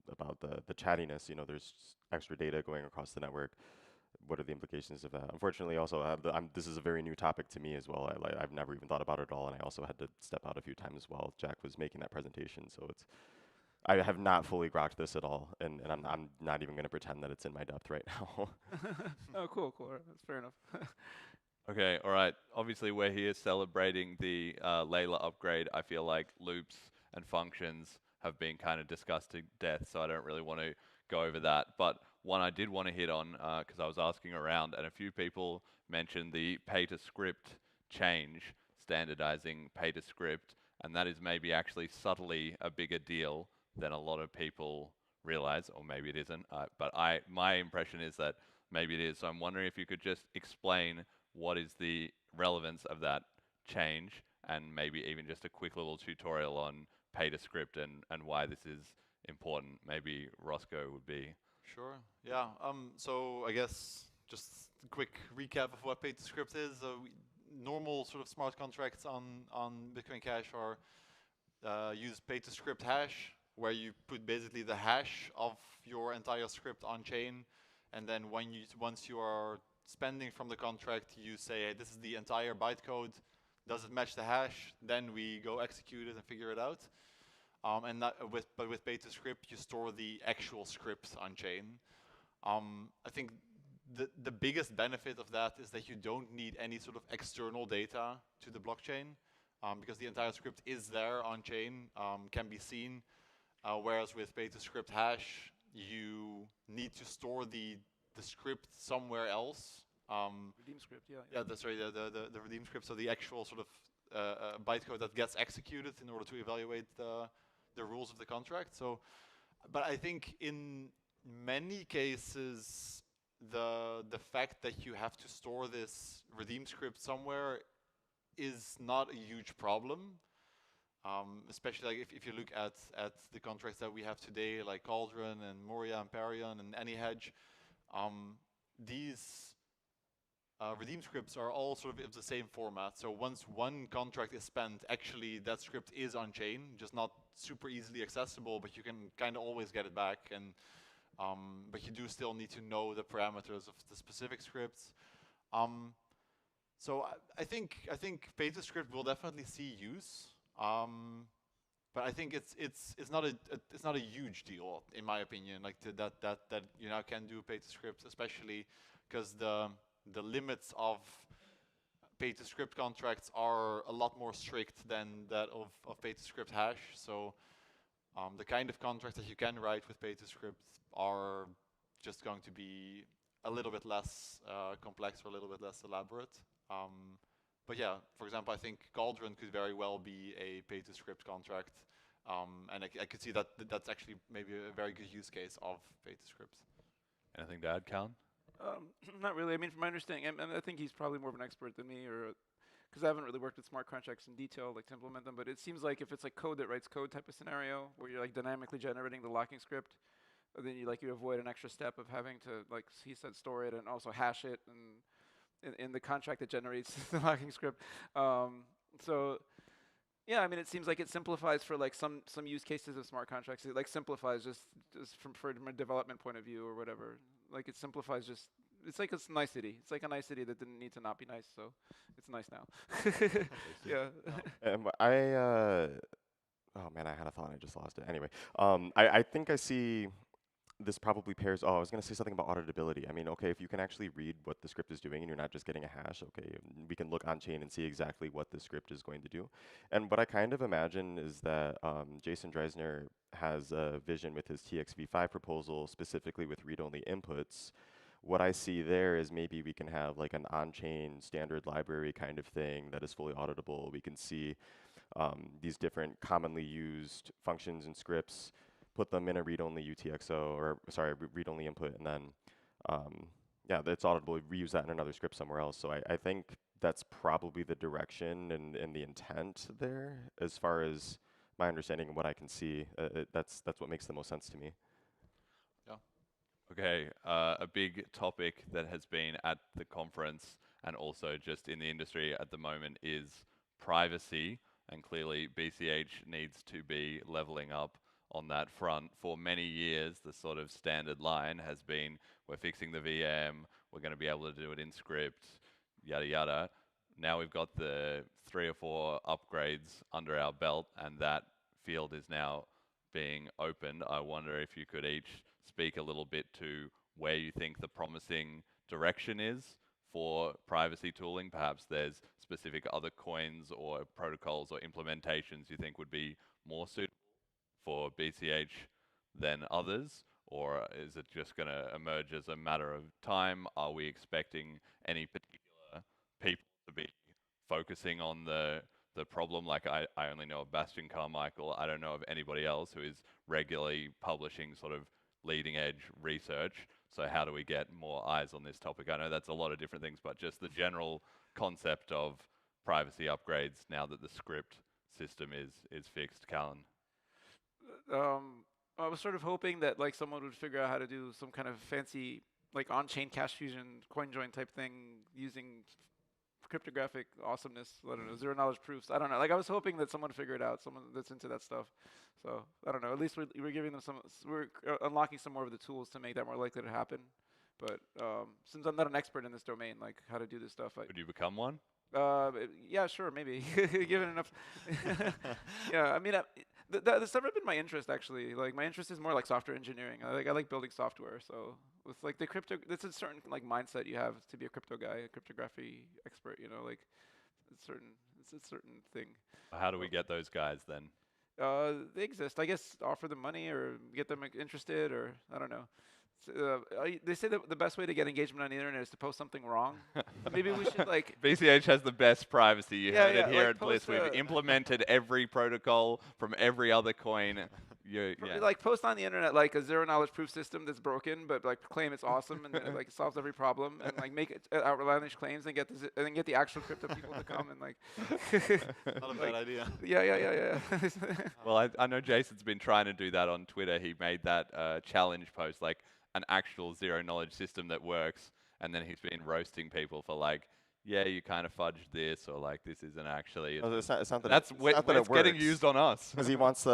about the chattiness. There's extra data going across the network. What are the implications of that? Unfortunately, also, this is a very new topic to me as well. I've never even thought about it at all, and I also had to step out a few times while Jack was making that presentation. So I have not fully grokked this at all, and I'm not even going to pretend that it's in my depth right now. Oh, cool. That's fair enough. Okay, all right. Obviously, we're here celebrating the Layla upgrade. I feel like loops and functions have been kind of discussed to death, so I don't really want to go over that. But one I did want to hit on, because I was asking around, and a few people mentioned the pay-to-script change, standardizing pay-to-script, and that is maybe actually subtly a bigger deal than a lot of people realize, or maybe it isn't. But my impression is that maybe it is. So I'm wondering if you could just explain what is the relevance of that change, and maybe even just a quick little tutorial on pay-to-script and why this is important. Maybe Roscoe would be. Sure. Yeah. So I guess just a quick recap of what pay-to-script is. Normal sort of smart contracts on Bitcoin Cash are use pay-to-script hash, where you put basically the hash of your entire script on chain, and then once you are spending from the contract, you say, hey, this is the entire bytecode does it match the hash? Then we go execute it and figure it out. But with beta script, you store the actual script on chain. I think the biggest benefit of that is that you don't need any sort of external data to the blockchain, because the entire script is there on chain, can be seen. Whereas with beta script hash, you need to store the script somewhere else. Redeem script, yeah. Yeah, that's right. The redeem script, so the actual sort of bytecode that gets executed in order to evaluate the rules of the contract. So, but I think in many cases, the fact that you have to store this redeem script somewhere is not a huge problem. Especially like if you look at the contracts that we have today, like Cauldron and Moria and Parion and AnyHedge, these redeem scripts are all sort of the same format. So once one contract is spent, actually that script is on chain, just not super easily accessible, but you can kind of always get it back. And but you do still need to know the parameters of the specific scripts. So I think beta script will definitely see use. But I think it's not a huge deal in my opinion. Like that you now can do beta script, especially because the limits of beta script contracts are a lot more strict than that of beta script hash. So the kind of contracts that you can write with beta script are just going to be a little bit less complex or a little bit less elaborate. But yeah, for example, I think Cauldron could very well be a beta script contract. And I could see that that's actually maybe a very good use case of beta scripts. Anything to add, Callan? Not really. I mean, from my understanding, and I think he's probably more of an expert than me, or because I haven't really worked with smart contracts in detail, like to implement them. But it seems like if it's like code that writes code type of scenario, where you're like dynamically generating the locking script, then you avoid an extra step of having to, like he said, store it and also hash it and in the contract that generates the locking script. So yeah, I mean, it seems like it simplifies for like some use cases of smart contracts. It like simplifies just from a development point of view or whatever. Like it simplifies just. It's like a nicety. It's like a nicety that didn't need to not be nice, so it's nice now. Yeah. Oh man, I had a thought and I just lost it. Anyway, I think I see this probably pairs. Oh, I was going to say something about auditability. I mean, okay, if you can actually read what the script is doing and you're not just getting a hash, okay, we can look on chain and see exactly what the script is going to do. And what I kind of imagine is that Jason Dreisner has a vision with his TXV5 proposal, specifically with read-only inputs. What I see there is maybe we can have like an on-chain standard library kind of thing that is fully auditable. We can see these different commonly used functions and scripts, put them in a read-only UTXO, or sorry, read-only input, and then, yeah, that's auditable. Reuse that in another script somewhere else. So I think that's probably the direction and the intent there, as far as my understanding and what I can see. That's what makes the most sense to me. Yeah. Okay, a big topic that has been at the conference and also just in the industry at the moment is privacy, and clearly BCH needs to be leveling up on that front. For many years, the sort of standard line has been, we're fixing the VM, we're going to be able to do it in script, yada yada. Now we've got the 3 or 4 upgrades under our belt, and that field is now being opened. I wonder if you could each speak a little bit to where you think the promising direction is for privacy tooling. Perhaps there's specific other coins or protocols or implementations you think would be more suitable for BCH than others, or is it just going to emerge as a matter of time? Are we expecting any particular people to be focusing on the problem? Like I only know of Bastian Carmichael. I don't know of anybody else who is regularly publishing sort of leading edge research. So how do we get more eyes on this topic? I know that's a lot of different things, but just the general concept of privacy upgrades now that the script system is fixed. Callan? I was sort of hoping that like someone would figure out how to do some kind of fancy like on-chain cache fusion coin join type thing using cryptographic awesomeness. I don't know, zero knowledge proofs. I don't know. Like I was hoping that someone would figure it out, someone that's into that stuff. So I don't know. At least we're giving them we're unlocking some more of the tools to make that more likely to happen. But since I'm not an expert in this domain, like how to do this stuff, Could you become one? Yeah, sure, maybe. Given enough. Yeah, I mean, that's never been my interest actually. Like my interest is more like software engineering. I like building software. So with like the crypto, there's a certain like mindset you have to be a crypto guy, a cryptography expert. You know, like it's a certain thing. How do we get those guys then? They exist. I guess offer them money or get them interested, or I don't know. They say that the best way to get engagement on the internet is to post something wrong. Maybe we should like. BCH has the best privacy. You heard it here like at Bliss. post We've implemented every protocol from every other coin. Like post on the internet like a zero-knowledge proof system that's broken, but like claim it's awesome and then it, like it solves every problem, and like make it outlandish claims and get the actual crypto people to come and like. Not a bad idea. Yeah. Well, I know Jason's been trying to do that on Twitter. He made that challenge post, like an actual zero-knowledge system that works, and then he's been roasting people for like, yeah, you kind of fudged this, or like this isn't actually. It's not that that's it's not that it's getting used on us. Because he wants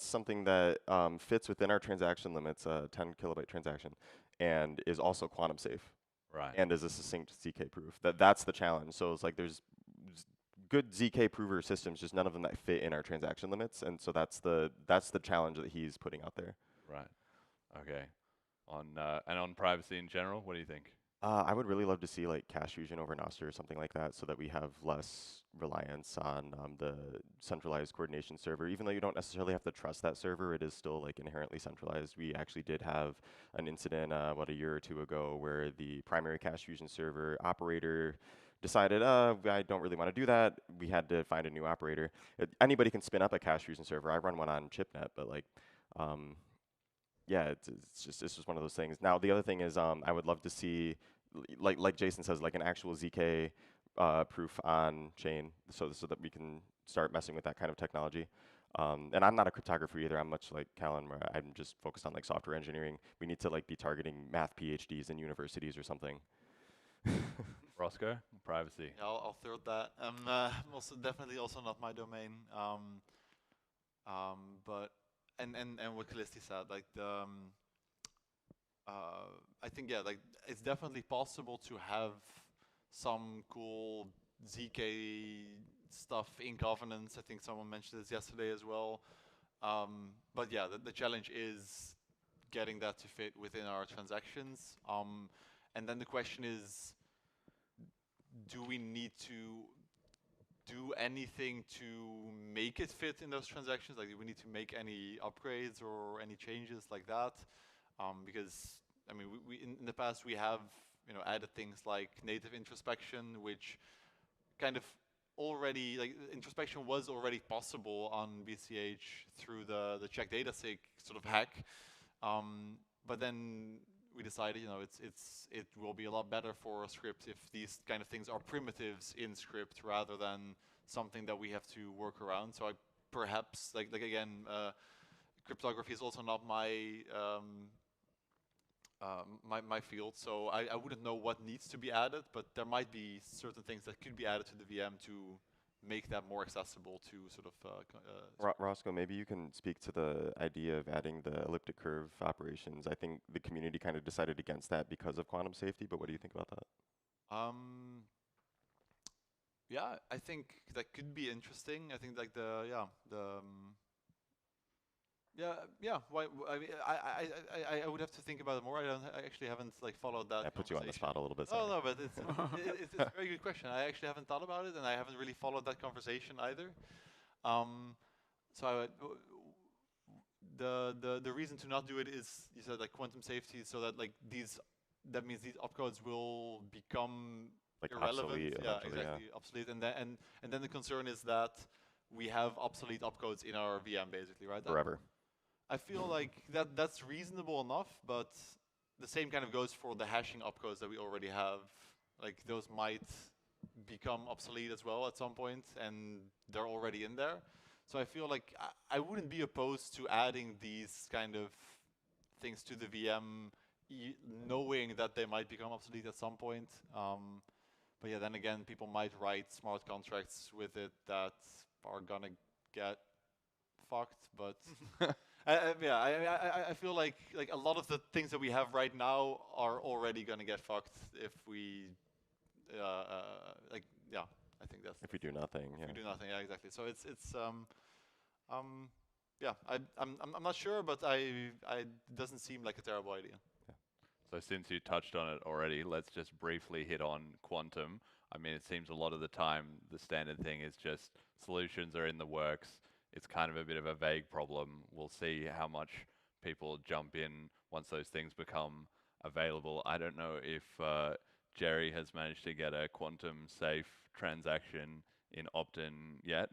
something that fits within our transaction limits, a 10 kilobyte transaction, and is also quantum safe. Right. And is a succinct ZK proof. That's the challenge. So it's like there's good ZK prover systems, just none of them that fit in our transaction limits, and so that's the challenge that he's putting out there. Right. Okay. And on privacy in general, what do you think? I would really love to see like cache fusion over Nostr or something like that, so that we have less reliance on the centralized coordination server. Even though you don't necessarily have to trust that server, it is still like inherently centralized. We actually did have an incident about a year or two ago where the primary cache fusion server operator decided, I don't really want to do that. We had to find a new operator. Anybody can spin up a cache fusion server. I run one on ChipNet, but like. Yeah, it's just one of those things. Now the other thing is, I would love to see, like Jason says, like an actual ZK proof on chain, so that we can start messing with that kind of technology. And I'm not a cryptographer either. I'm much like Callan, where I'm just focused on like software engineering. We need to like be targeting math PhDs in universities or something. Roscoe, privacy. Yeah, I'll third that. Also definitely also not my domain. But. And what Callisti said, like I think like it's definitely possible to have some cool ZK stuff in governance. I think someone mentioned this yesterday as well. But yeah, the challenge is getting that to fit within our transactions. And then the question is, do we need to do anything to make it fit in those transactions? Like, do we need to make any upgrades or any changes like that? Because I mean, we in the past we have added things like native introspection, which kind of already like introspection was already possible on BCH through the check data sig sort of hack. But then we decided, it will be a lot better for a script if these kind of things are primitives in script rather than something that we have to work around. So I perhaps like again, cryptography is also not my my field. So I wouldn't know what needs to be added, but there might be certain things that could be added to the VM to make that more accessible to sort of. Roscoe, maybe you can speak to the idea of adding the elliptic curve operations. I think the community kind of decided against that because of quantum safety, but what do you think about that? Yeah, I think that could be interesting. I think like Why? I mean, I would have to think about it more. I actually haven't like followed that. I put you on the spot a little bit. Oh no, but it's a very good question. I actually haven't thought about it, and I haven't really followed that conversation either. So the reason to not do it is, you said, like quantum safety, so that like that means these opcodes will become like irrelevant. Obsolete, yeah, exactly, obsolete. And then the concern is that we have obsolete opcodes in our VM, basically, right? Forever. I feel like that's reasonable enough, but the same kind of goes for the hashing opcodes that we already have. Like those might become obsolete as well at some point, and they're already in there. So I feel like I wouldn't be opposed to adding these kind of things to the VM, knowing that they might become obsolete at some point. But yeah, then again, people might write smart contracts with it that are gonna get fucked, but. I feel like a lot of the things that we have right now are already gonna get fucked if we, I If we do nothing, If yeah. we do nothing, yeah, exactly. So yeah, I'm not sure, but it doesn't seem like a terrible idea. So since you touched on it already, let's just briefly hit on quantum. I mean, it seems a lot of the time the standard thing is just solutions are in the works. It's kind of a bit of a vague problem. We'll see how much people jump in once those things become available. I don't know if Jerry has managed to get a quantum safe transaction in opt-in yet.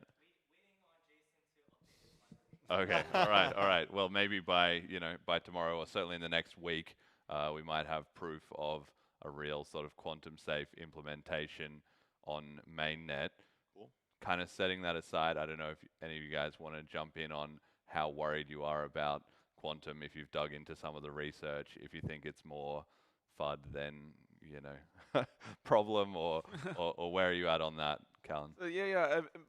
Okay, all right, all right. Well, maybe by by tomorrow or certainly in the next week, we might have proof of a real sort of quantum safe implementation on mainnet. Cool. Kind of setting that aside, I don't know if any of you guys want to jump in on how worried you are about quantum, if you've dug into some of the research, if you think it's more FUD than, problem, or where are you at on that, Callan?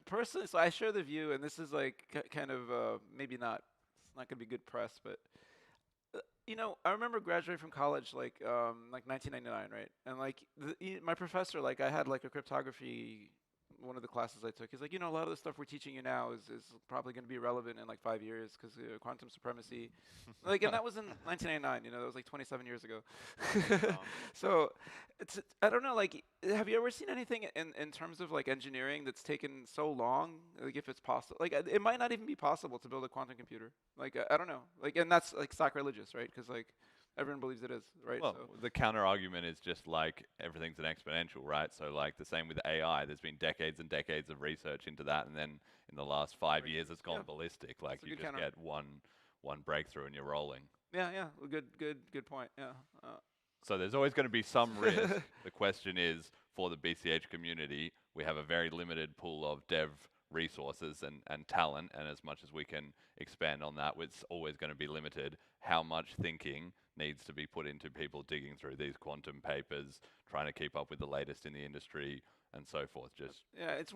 Personally, so I share the view, and this is like kind of maybe not, it's not going to be good press, but I remember graduating from college like 1999, right? And like my professor, like I had like a cryptography, one of the classes I took. He's like, a lot of the stuff we're teaching you now is probably going to be relevant in like 5 years because quantum supremacy, like, and that was in 1999. That was like 27 years ago. So I don't know. Like, have you ever seen anything in terms of like engineering that's taken so long? Like, if it's possible, like it might not even be possible to build a quantum computer. Like, I don't know. Like, and that's like sacrilegious, right? Because like everyone believes it is, right? Well, So the counter argument is just like everything's an exponential, right? So like the same with AI. There's been decades and decades of research into that, and then in the last 5 years, it's gone ballistic. Like That's a you good just counter. get one breakthrough and you're rolling. yeah, well, good point. Yeah. So there's always going to be some risk. The question is, for the BCH community, we have a very limited pool of dev resources and talent, and as much as we can expand on that, it's always going to be limited. How much thinking needs to be put into people digging through these quantum papers, trying to keep up with the latest in the industry, and so forth? Just it's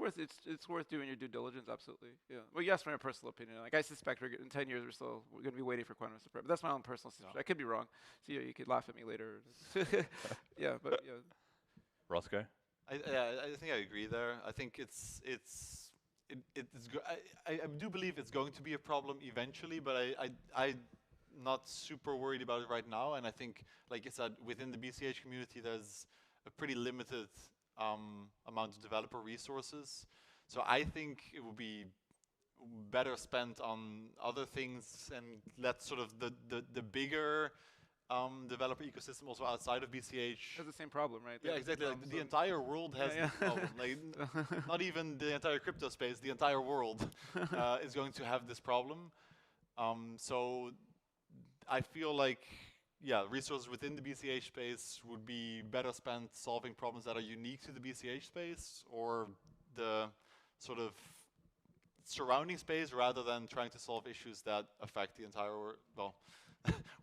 worth doing your due diligence, absolutely. Yeah. Well, you asked my personal opinion. Like, I suspect in 10 years we're going to be waiting for quantum supremacy. But that's my own personal suspicion. I could be wrong. So you could laugh at me later. Yeah, but yeah. Roscoe? I think I agree there. I think I do believe it's going to be a problem eventually, but I'm not super worried about it right now. And I think, like I said, within the BCH community, there's a pretty limited amount of developer resources. So I think it would be better spent on other things and let sort of the bigger developer ecosystem also outside of BCH. Has the same problem, right? Yeah, exactly. Like the entire world has this problem. Like, not even the entire crypto space, the entire world is going to have this problem. So I feel like, resources within the BCH space would be better spent solving problems that are unique to the BCH space or the sort of surrounding space, rather than trying to solve issues that affect the entire world. Well,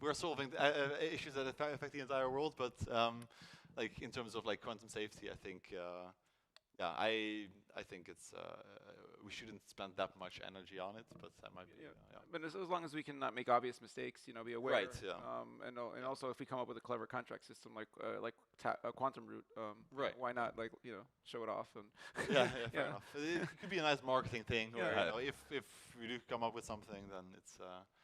we're solving issues that affect the entire world, but like in terms of like quantum safety, I think I think it's we shouldn't spend that much energy on it, but that might be. But as long as we can not make obvious mistakes, be aware. Right. Yeah. And also if we come up with a clever contract system like a quantum root, right? Why not show it off and yeah, fair enough. It could be a nice marketing thing. Where, if we do come up with something, then it's.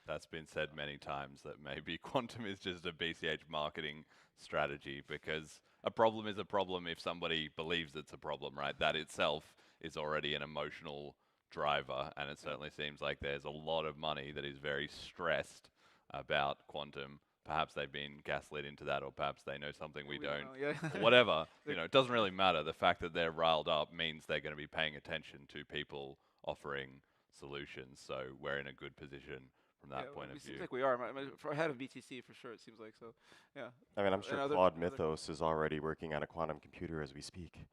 That's been said many times that maybe quantum is just a BCH marketing strategy, because a problem is a problem if somebody believes it's a problem, right? That itself is already an emotional driver, and it certainly seems like there's a lot of money that is very stressed about quantum. Perhaps they've been gaslit into that, or perhaps they know something we don't. Whatever, it doesn't really matter. The fact that they're riled up means they're going to be paying attention to people offering solutions. So we're in a good position from that point of view. It seems like we are. Ahead of BTC for sure, it seems like. So, yeah. I mean, I'm sure Claude Mythos is already working on a quantum computer as we speak.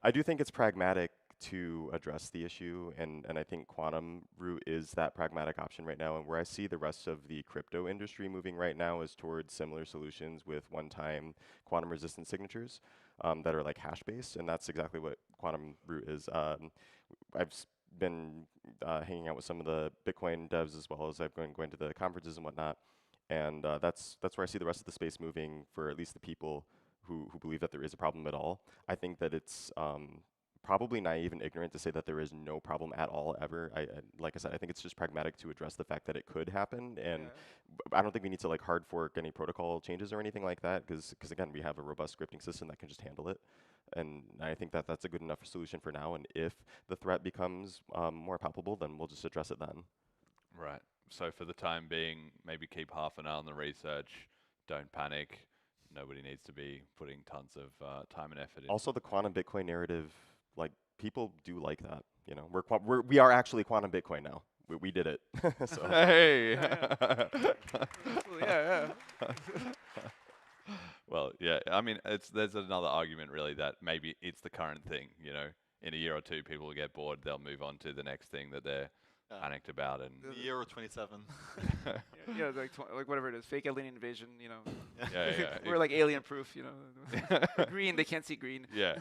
I do think it's pragmatic to address the issue, and I think quantum root is that pragmatic option right now. And where I see the rest of the crypto industry moving right now is towards similar solutions with one-time quantum resistant signatures that are like hash-based, and that's exactly what quantum root is. I've been hanging out with some of the Bitcoin devs, as well as I've been going to the conferences and whatnot, and that's where I see the rest of the space moving, for at least the people who believe that there is a problem at all. I think that it's probably naive and ignorant to say that there is no problem at all ever. Like I said, I think it's just pragmatic to address the fact that it could happen, and I don't think we need to like hard fork any protocol changes or anything like that, because again, we have a robust scripting system that can just handle it, and I think that that's a good enough solution for now. And if the threat becomes more palpable, then we'll just address it then. Right. So for the time being, maybe keep half an eye on the research. Don't panic. Nobody needs to be putting tons of time and effort in. Also, the quantum Bitcoin narrative, like people do like that. You know, we are actually quantum Bitcoin now. We did it. So. Hey. Yeah. Well, yeah. I mean, there's another argument really that maybe it's the current thing. You know, in a year or two, people will get bored. They'll move on to the next thing that they're panicked about. And The year or 27. Yeah, like whatever it is, fake alien invasion, you know. Yeah. We're like alien proof, you know. Green, they can't see green. Yeah.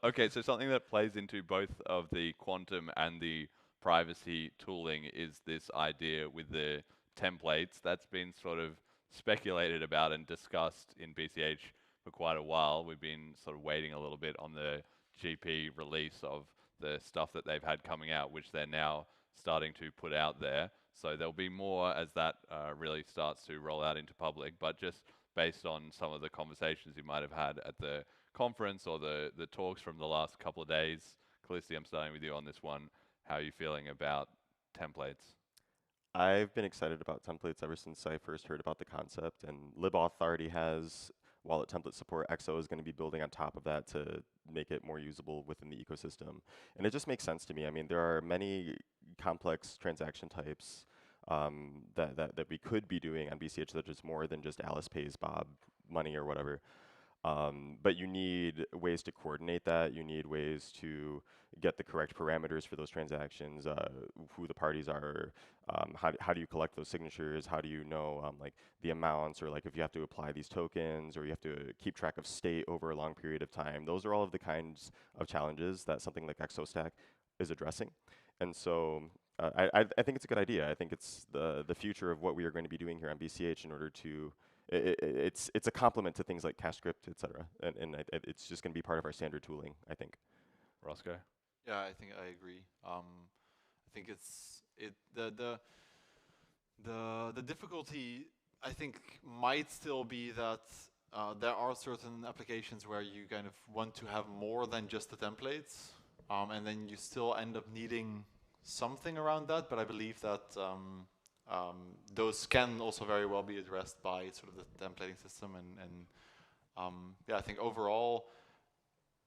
Okay, so something that plays into both of the quantum and the privacy tooling is this idea with the templates that's been sort of speculated about and discussed in BCH for quite a while. We've been sort of waiting a little bit on the GP release of the stuff that they've had coming out, which they're now starting to put out there. So there'll be more as that really starts to roll out into public, but just based on some of the conversations you might have had at the conference or the talks from the last couple of days. Callisti, I'm starting with you on this one. How are you feeling about templates? I've been excited about templates ever since I first heard about the concept, and libauth already has wallet template support. XO is going to be building on top of that to make it more usable within the ecosystem. And it just makes sense to me. I mean, there are many complex transaction types that we could be doing on BCH that is more than just Alice pays Bob money or whatever. But you need ways to coordinate that. You need ways to get the correct parameters for those transactions, who the parties are, how do you collect those signatures, how do you know like the amounts, or like if you have to apply these tokens, or you have to keep track of state over a long period of time. Those are all of the kinds of challenges that something like XOStack is addressing. And so I think it's a good idea. I think it's the future of what we are going to be doing here on BCH in order to it's a complement to things like CashScript, et cetera, and it's just going to be part of our standard tooling, I think. Roscoe? Yeah, I think I agree. I think the difficulty, I think, might still be that there are certain applications where you kind of want to have more than just the templates, and then you still end up needing something around that. But I believe that those can also very well be addressed by sort of the templating system, and yeah, I think overall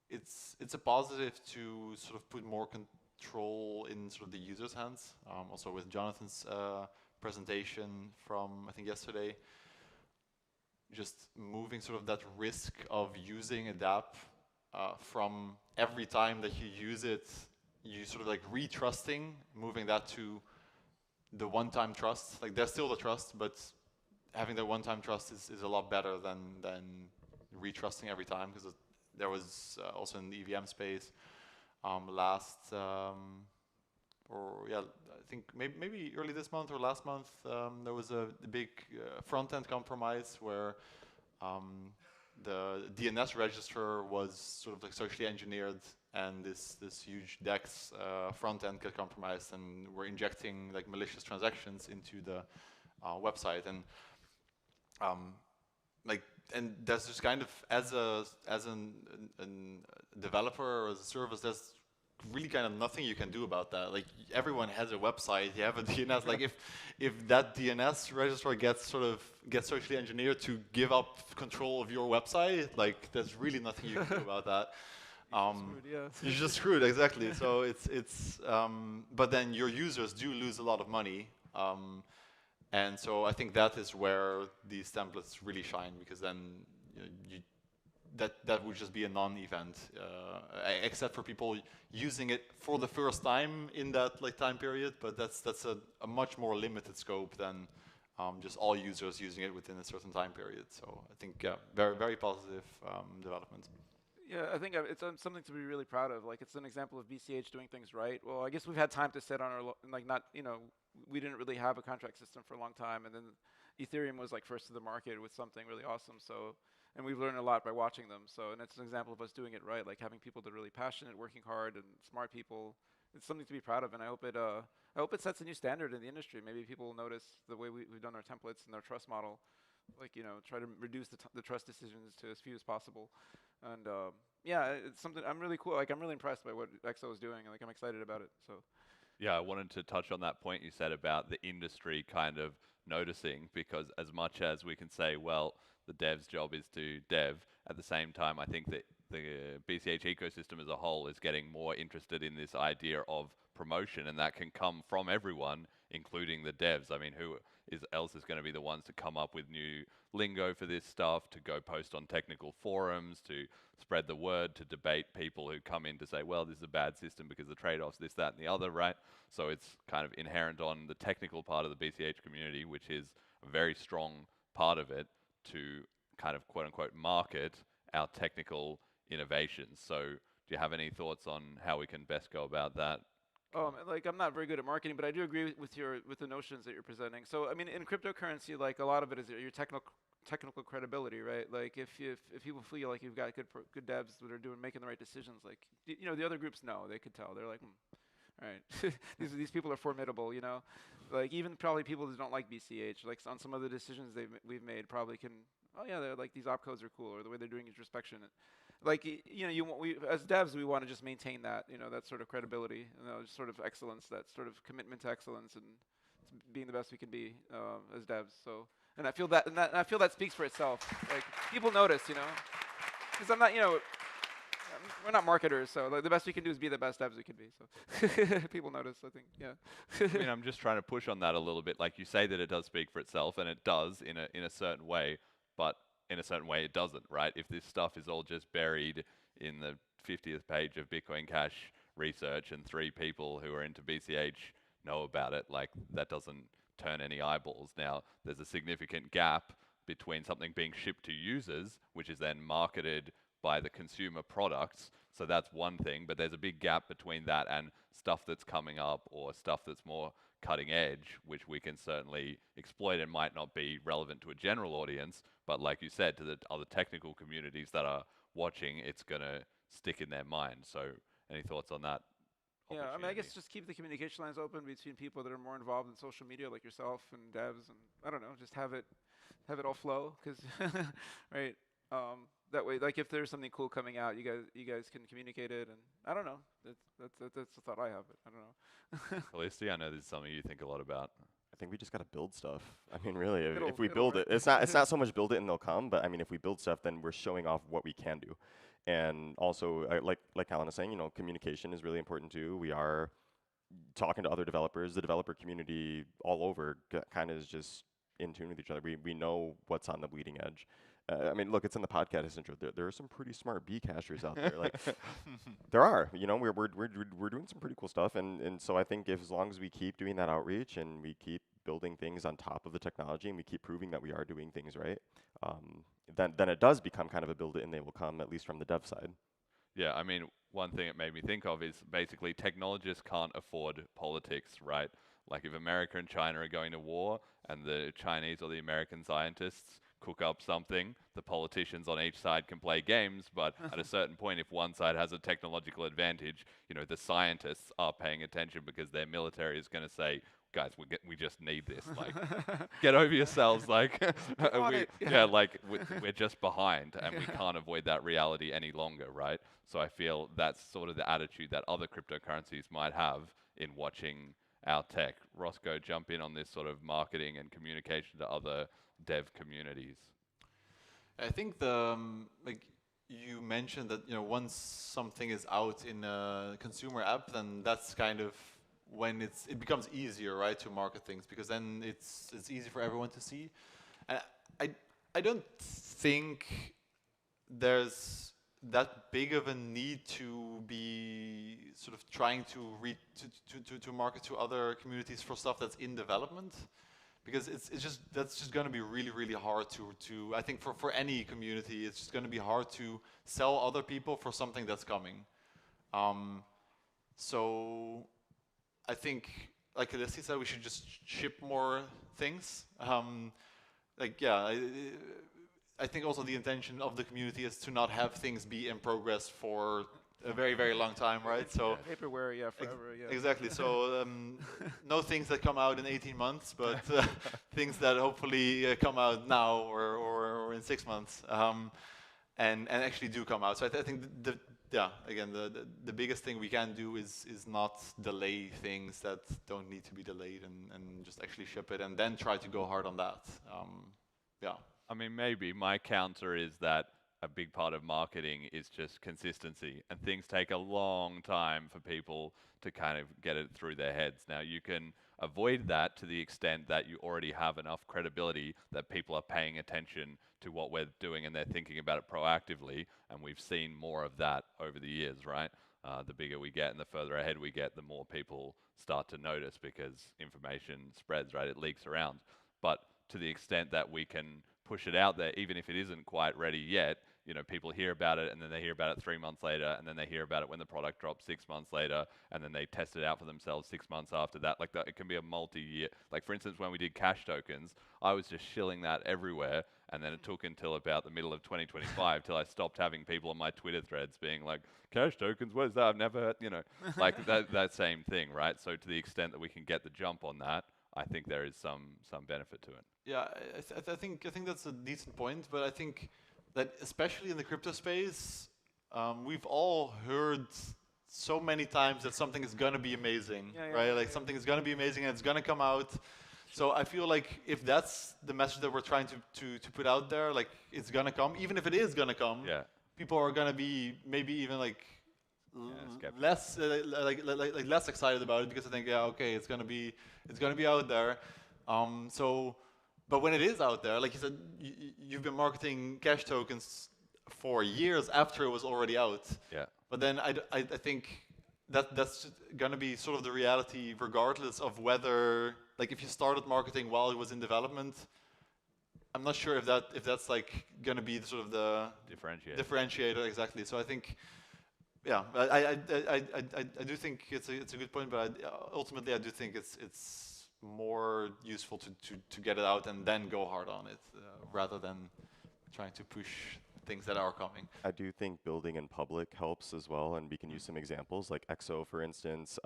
it's a positive to sort of put more control in sort of the user's hands. Also with Jonathan's presentation from I think yesterday, just moving sort of that risk of using a dApp from every time that you use it, you sort of like retrusting, moving that to the one-time trust. Like there's still the trust, but having the one-time trust is a lot better than retrusting every time, because there was also in the EVM space I think maybe early this month or last month, there was a big front-end compromise where the DNS register was sort of like socially engineered, and this huge DEX front-end got compromised, and we're injecting like malicious transactions into the website, and and that's just kind of as a developer or as a service, there's really kind of nothing you can do about that. Like everyone has a website, you have a DNS. Like if that DNS registrar gets socially engineered to give up control of your website, like there's really nothing you can do about that. You're just screwed, exactly. So it's but then your users do lose a lot of money. And so I think that is where these templates really shine, because then that would just be a non-event, except for people using it for the first time in that time period. But that's a much more limited scope than just all users using it within a certain time period. So I think very very positive development. Yeah, I think it's something to be really proud of. Like, it's an example of BCH doing things right. Well, I guess we've had time to sit on our, we didn't really have a contract system for a long time, and then Ethereum was like first to the market with something really awesome. So and we've learned a lot by watching them. So, and it's an example of us doing it right, like having people that are really passionate, working hard, and smart people. It's something to be proud of, and I hope it sets a new standard in the industry. Maybe people will notice the way we've done our templates and our trust model, like, you know, try to reduce the trust decisions to as few as possible. And yeah, it's something I'm really cool. Like, I'm really impressed by what EXO is doing. Like, I'm excited about it. So. Yeah, I wanted to touch on that point you said about the industry kind of noticing, because as much as we can say, well, the dev's job is to dev, at the same time, I think that the BCH ecosystem as a whole is getting more interested in this idea of promotion, and that can come from everyone, including the devs. I mean, who else is going to be the ones to come up with new lingo for this stuff, to go post on technical forums, to spread the word, to debate people who come in to say, well, this is a bad system because the trade-offs, this, that, and the other, right? So it's kind of inherent on the technical part of the BCH community, which is a very strong part of it, to kind of quote-unquote market our technical innovations. So do you have any thoughts on how we can best go about that? Like, I'm not very good at marketing, but I do agree with the notions that you're presenting. So, I mean, in cryptocurrency, like, a lot of it is your technical credibility, right? Like, if people feel like you've got good devs that are making the right decisions, like, you know, the other groups know, they could tell. They're like, all right, these people are formidable, you know. Like, even probably people that don't like BCH, like, on some of the decisions we've made, probably can, oh yeah, they're like, these opcodes are cool, or the way they're doing introspection. Like, you know, we as devs, we want to just maintain that, you know, that sort of credibility, you know, just sort of excellence, that sort of commitment to excellence, and being the best we can be as devs. So, and I feel that speaks for itself. Like, people notice, you know, because I'm not, you know, we're not marketers, so like, the best we can do is be the best devs we can be. So people notice, I think, yeah. I mean, I'm just trying to push on that a little bit. Like, you say that it does speak for itself, and it does in a certain way, but in a certain way it doesn't, right? If this stuff is all just buried in the 50th page of Bitcoin Cash research and 3 people who are into BCH know about it, like, that doesn't turn any eyeballs. Now, there's a significant gap between something being shipped to users, which is then marketed by the consumer products. So that's one thing, but there's a big gap between that and stuff that's coming up, or stuff that's more cutting edge, which we can certainly exploit and might not be relevant to a general audience, but like you said, to the other technical communities that are watching, it's going to stick in their mind. So any thoughts on that? Yeah, I mean, I guess just keep the communication lines open between people that are more involved in social media, like yourself and devs, and I don't know, just have it all flow, because right, that way, like, if there's something cool coming out, you guys can communicate it, and I don't know, that's the thought I have. But I don't know. Felicity, I know this is something you think a lot about. I think we just got to build stuff. I mean, really, if we build it, it's not so much build it and they'll come, but I mean, if we build stuff, then we're showing off what we can do. And also, like Alan is saying, you know, communication is really important too. We are talking to other developers. The developer community all over kind of is just in tune with each other. We know what's on the bleeding edge. I mean, look, it's in the podcast intro. There are some pretty smart B-cashers out there. Like, there are. You know, we're doing some pretty cool stuff, and so I think as long as we keep doing that outreach and we keep building things on top of the technology and we keep proving that we are doing things right, then it does become kind of a build it and they will come, at least from the dev side. Yeah, I mean, one thing it made me think of is basically technologists can't afford politics, right? Like, if America and China are going to war and the Chinese or the American scientists cook up something, the politicians on each side can play games, but at a certain point, if one side has a technological advantage, you know, the scientists are paying attention because their military is going to say, guys, we just need this. Like, get over yourselves. Like, we're just behind, and we can't avoid that reality any longer, right? So I feel that's sort of the attitude that other cryptocurrencies might have in watching our tech. Roscoe, jump in on this sort of marketing and communication to other dev communities. I think like you mentioned that, you know, once something is out in a consumer app, then that's kind of when it becomes easier, right, to market things, because then it's easy for everyone to see. And I don't think there's that big of a need to be sort of trying to market to other communities for stuff that's in development, because that's just going to be really hard to I think for any community, it's just going to be hard to sell other people for something that's coming. So I think, like Felicity said, we should just ship more things. Like, yeah, I think also the intention of the community is to not have things be in progress for a very, very long time, right? So Vaporware, yeah, forever, yeah. exactly. So no things that come out in 18 months, but things that hopefully come out now or in 6 months, and actually do come out. So I think the biggest thing we can do is not delay things that don't need to be delayed, and just actually ship it, and then try to go hard on that. Yeah. I mean, maybe my counter is that a big part of marketing is just consistency, and things take a long time for people to kind of get it through their heads. Now, you can avoid that to the extent that you already have enough credibility that people are paying attention to what we're doing and they're thinking about it proactively, and we've seen more of that over the years, right? The bigger we get and the further ahead we get, the more people start to notice because information spreads, right? It leaks around. But to the extent that we can push it out there, even if it isn't quite ready yet, you know, people hear about it and then they hear about it 3 months later, and then they hear about it when the product drops 6 months later, and then they test it out for themselves 6 months after that. Like that, it can be a multi-year. Like for instance, when we did cash tokens, I was just shilling that everywhere, and then it took until about the middle of 2025 till I stopped having people on my Twitter threads being like, cash tokens, what is that? I've never heard, you know, like that same thing, right? So to the extent that we can get the jump on that, I think there is some benefit to it. Yeah, I think that's a decent point, but I think that especially in the crypto space, we've all heard so many times that something is gonna be amazing, right? Like something is gonna be amazing and it's gonna come out. So I feel like if that's the message that we're trying to put out there, like it's gonna come, even if it is gonna come, people are gonna be maybe even like less like less excited about it because I think okay, it's gonna be out there. But when it is out there, like you said, you've been marketing cash tokens for years after it was already out. Yeah. But then I think that's gonna be sort of the reality, regardless of whether, like, if you started marketing while it was in development. I'm not sure if that's like gonna be sort of the differentiator exactly. So I think, yeah, I do think it's a good point, but ultimately I do think it's more useful to get it out and then go hard on it rather than trying to push things that are coming. I do think building in public helps as well, and we can use some examples like EXO, for instance.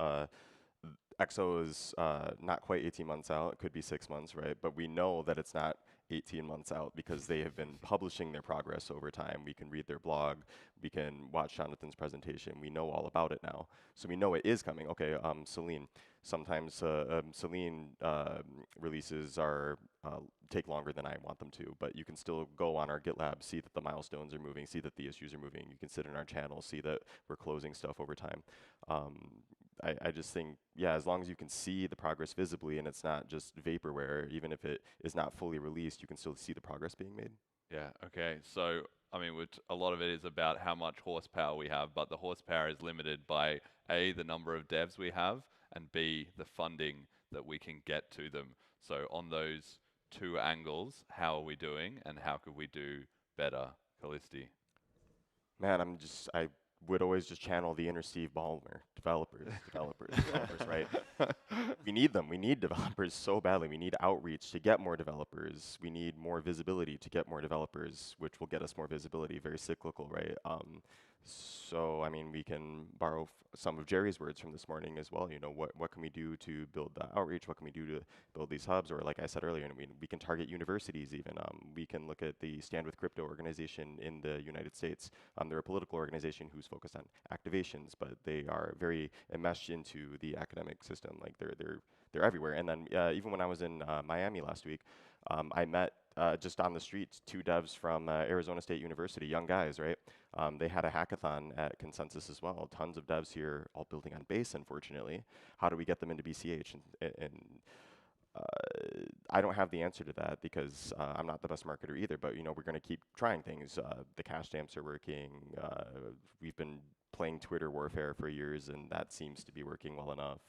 EXO is not quite 18 months out. It could be 6 months, right? But we know that it's not 18 months out because they have been publishing their progress over time. We can read their blog. We can watch Jonathan's presentation. We know all about it now. So we know it is coming. Okay, Selene. Sometimes Selene releases are take longer than I want them to, but you can still go on our GitLab, see that the milestones are moving, see that the issues are moving. You can sit in our channel, see that we're closing stuff over time. I just think, yeah, as long as you can see the progress visibly and it's not just vaporware, even if it is not fully released, you can still see the progress being made. Yeah, okay. So, I mean, a lot of it is about how much horsepower we have, but the horsepower is limited by A, the number of devs we have, and B, the funding that we can get to them. So on those two angles, how are we doing and how could we do better? Callisti. Man, I would always just channel the inner Steve Ballmer. Developers, right? We need them. We need developers so badly. We need outreach to get more developers. We need more visibility to get more developers, which will get us more visibility. Very cyclical, right? So, I mean, we can borrow some of Jerry's words from this morning as well. You know, what can we do to build the outreach? What can we do to build these hubs? Or like I said earlier, we can target universities even. We can look at the Stand With Crypto organization in the United States. They're a political organization who's focused on activations, but they are very enmeshed into the academic system. Like they're everywhere. And then even when I was in Miami last week, I met just on the streets 2 devs from Arizona State University, young guys, right? They had a hackathon at Consensus as well. Tons of devs here, all building on Base, unfortunately. How do we get them into BCH? And I don't have the answer to that because I'm not the best marketer either, but, you know, we're going to keep trying things. The cash stamps are working. We've been playing Twitter warfare for years, and that seems to be working well enough.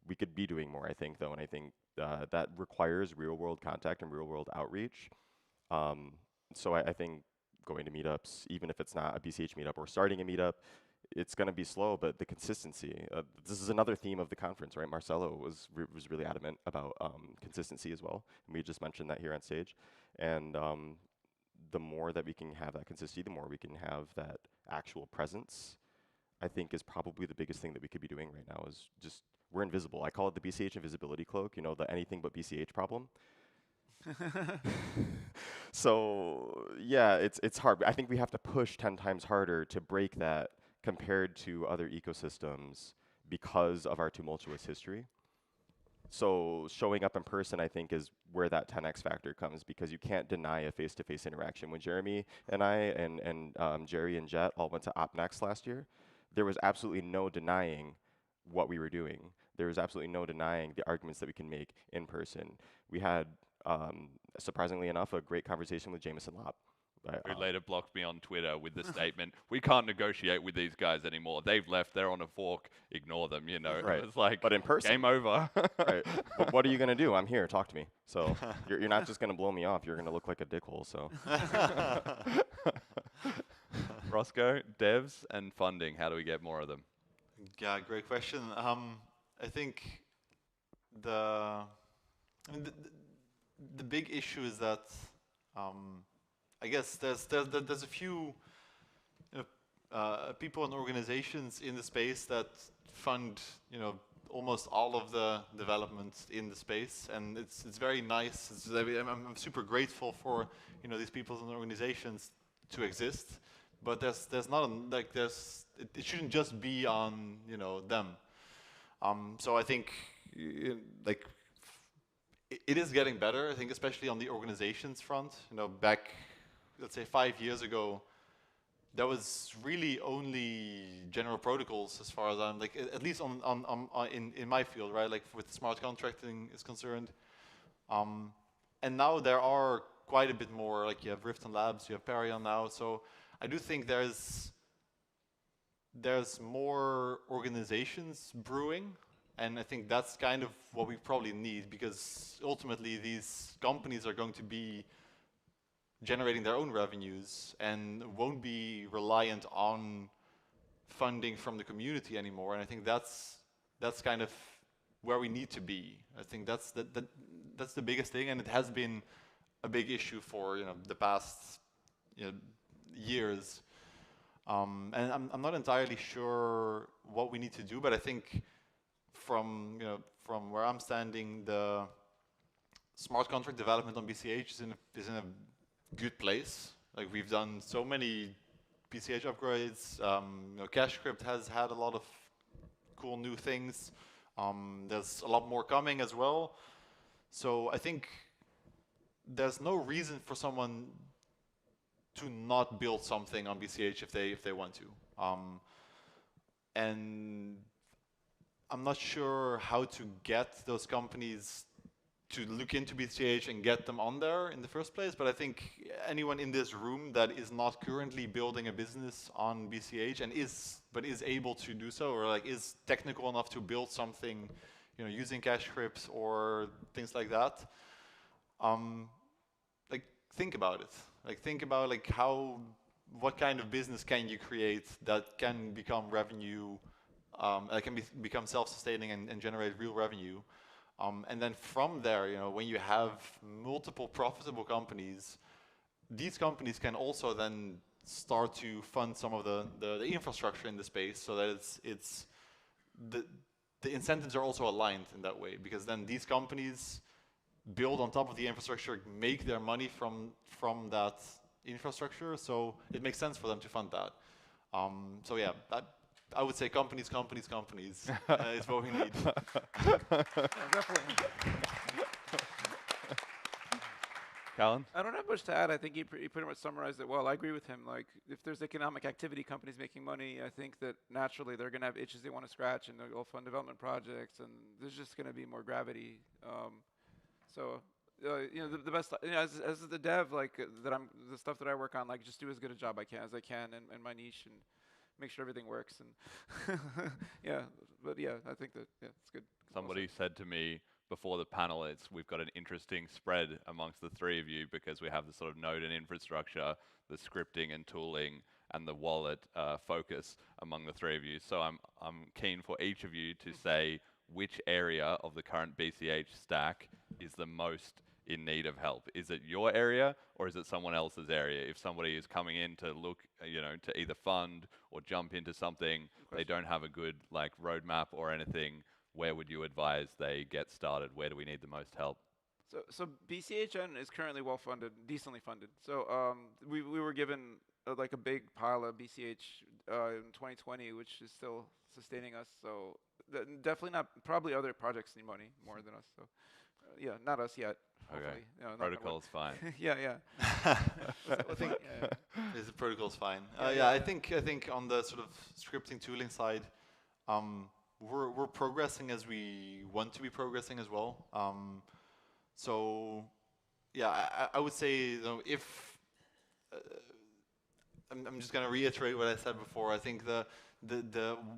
We could be doing more, I think, though, and I think that requires real-world contact and real-world outreach. So I think going to meetups, even if it's not a BCH meetup or starting a meetup, it's going to be slow, but the consistency. This is another theme of the conference, right? Marcelo was really adamant about consistency as well, and we just mentioned that here on stage. And the more that we can have that consistency, the more we can have that actual presence, I think is probably the biggest thing that we could be doing right now is just, we're invisible. I call it the BCH invisibility cloak, you know, the anything but BCH problem. So yeah, it's hard. I think we have to push 10 times harder to break that compared to other ecosystems because of our tumultuous history. So showing up in person, I think, is where that 10x factor comes, because you can't deny a face-to-face interaction. When Jeremy and I and Jerry and Jet all went to OpNext last year, there was absolutely no denying what we were doing. There was absolutely no denying the arguments that we can make in person. We had, surprisingly enough, a great conversation with Jameson Lopp. Who later blocked me on Twitter with the statement, "We can't negotiate with these guys anymore. They've left. They're on a fork. Ignore them." You know, Right. It's like, but in person, game over. Right. But what are you gonna do? I'm here. Talk to me. So you're not just gonna blow me off. You're gonna look like a dickhole. So. Roscoe, devs and funding. How do we get more of them? Yeah, great question. I think the big issue is that I guess there's a few people and organizations in the space that fund almost all of the development in the space, and it's very nice. I'm super grateful for these people and organizations to exist, but there's not it shouldn't just be on them. So I think it is getting better. I think especially on the organizations front. Back, let's say 5 years ago, there was really only general protocols as far as I'm at least in my field, right? Like with smart contracting is concerned. And now there are quite a bit more. Like you have Rift and Labs, you have Perion now. So I do think there's more organizations brewing. And I think that's kind of what we probably need, because ultimately these companies are going to be generating their own revenues and won't be reliant on funding from the community anymore. And I think that's kind of where we need to be. I think that's the biggest thing, and it has been a big issue for the past years. And I'm not entirely sure what we need to do, but I think from where I'm standing, the smart contract development on BCH is in a good place. Like we've done so many BCH upgrades. CashCrypt has had a lot of cool new things. There's a lot more coming as well. So I think there's no reason for someone to not build something on BCH if they want to. And I'm not sure how to get those companies to look into BCH and get them on there in the first place, but I think anyone in this room that is not currently building a business on BCH and is able to do so, or is technical enough to build something, using CashCrypt or things like that, think about it. Think about what kind of business can you create that can become revenue, that can become self-sustaining and generate real revenue. And then from there, when you have multiple profitable companies, these companies can also then start to fund some of the infrastructure in the space, so that it's the incentives are also aligned in that way, because then these companies build on top of the infrastructure, make their money from that infrastructure, so it makes sense for them to fund that. So yeah, I would say companies is what we need. Definitely. Callan? I don't have much to add. I think he pretty much summarized it well. I agree with him. If there's economic activity, companies making money, I think that naturally they're going to have itches they want to scratch, and they'll go fund development projects, and there's just going to be more gravity. The best, as the dev, the stuff that I work on, just do as good a job as I can in my niche, and make sure everything works. And I think that it's good. Somebody said to me before the panel, we've got an interesting spread amongst the three of you, because we have the sort of node and infrastructure, the scripting and tooling, and the wallet focus among the three of you. So I'm keen for each of you to say which area of the current BCH stack is the most in need of help? Is it your area or is it someone else's area? If somebody is coming in to look, to either fund or jump into something, they don't have a good like roadmap or anything, where would you advise they get started? Where do we need the most help? So BCHN is currently well funded, decently funded. So we were given like a big pile of BCH in 2020, which is still sustaining us. So definitely not. Probably other projects need money more than us. So yeah, not us yet. Okay. Hopefully. Protocol's fine. Yeah, yeah. I think the protocol's fine. Yeah, I think on the sort of scripting tooling side, we're progressing as we want to be progressing as well. So yeah, I would say if I'm just gonna reiterate what I said before. I think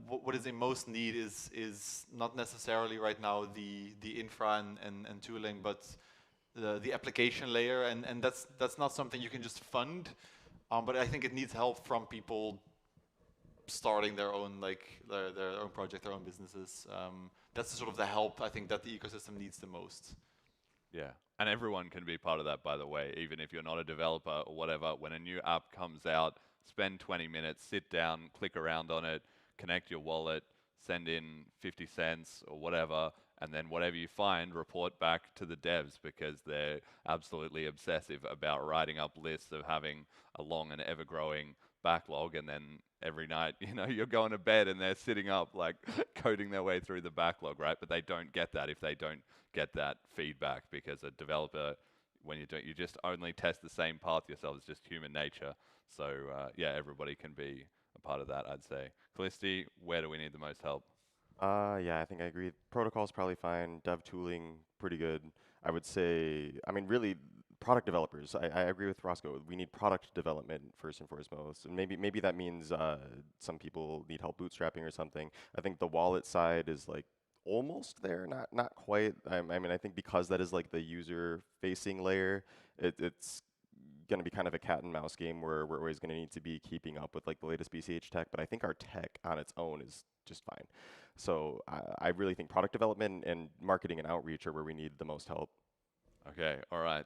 what is in most need is not necessarily right now the infra and tooling, but the application layer, and that's not something you can just fund. But I think it needs help from people starting their own their own project, their own businesses. That's sort of the help I think that the ecosystem needs the most. Yeah, and everyone can be part of that, by the way, even if you're not a developer or whatever. When a new app comes out, spend 20 minutes, sit down, click around on it, connect your wallet, send in 50 cents or whatever, and then whatever you find, report back to the devs, because they're absolutely obsessive about writing up lists of having a long and ever-growing backlog, and then every night, you're going to bed and they're sitting up like coding their way through the backlog, right? But they don't get that if they don't get that feedback, because a developer, when you just only test the same path yourself. It's just human nature. So yeah, everybody can be a part of that, I'd say. Callisti, where do we need the most help? Yeah, I think I agree. Protocol's probably fine. Dev tooling, pretty good. I would say, I mean, really, product developers. I agree with Roscoe. We need product development first and foremost. And maybe that means some people need help bootstrapping or something. I think the wallet side is like almost there, not quite. I mean, I think because that is like the user-facing layer, it's going to be kind of a cat and mouse game where we're always going to need to be keeping up with like the latest BCH tech. But I think our tech on its own is just fine. So I really think product development and marketing and outreach are where we need the most help. Okay, all right.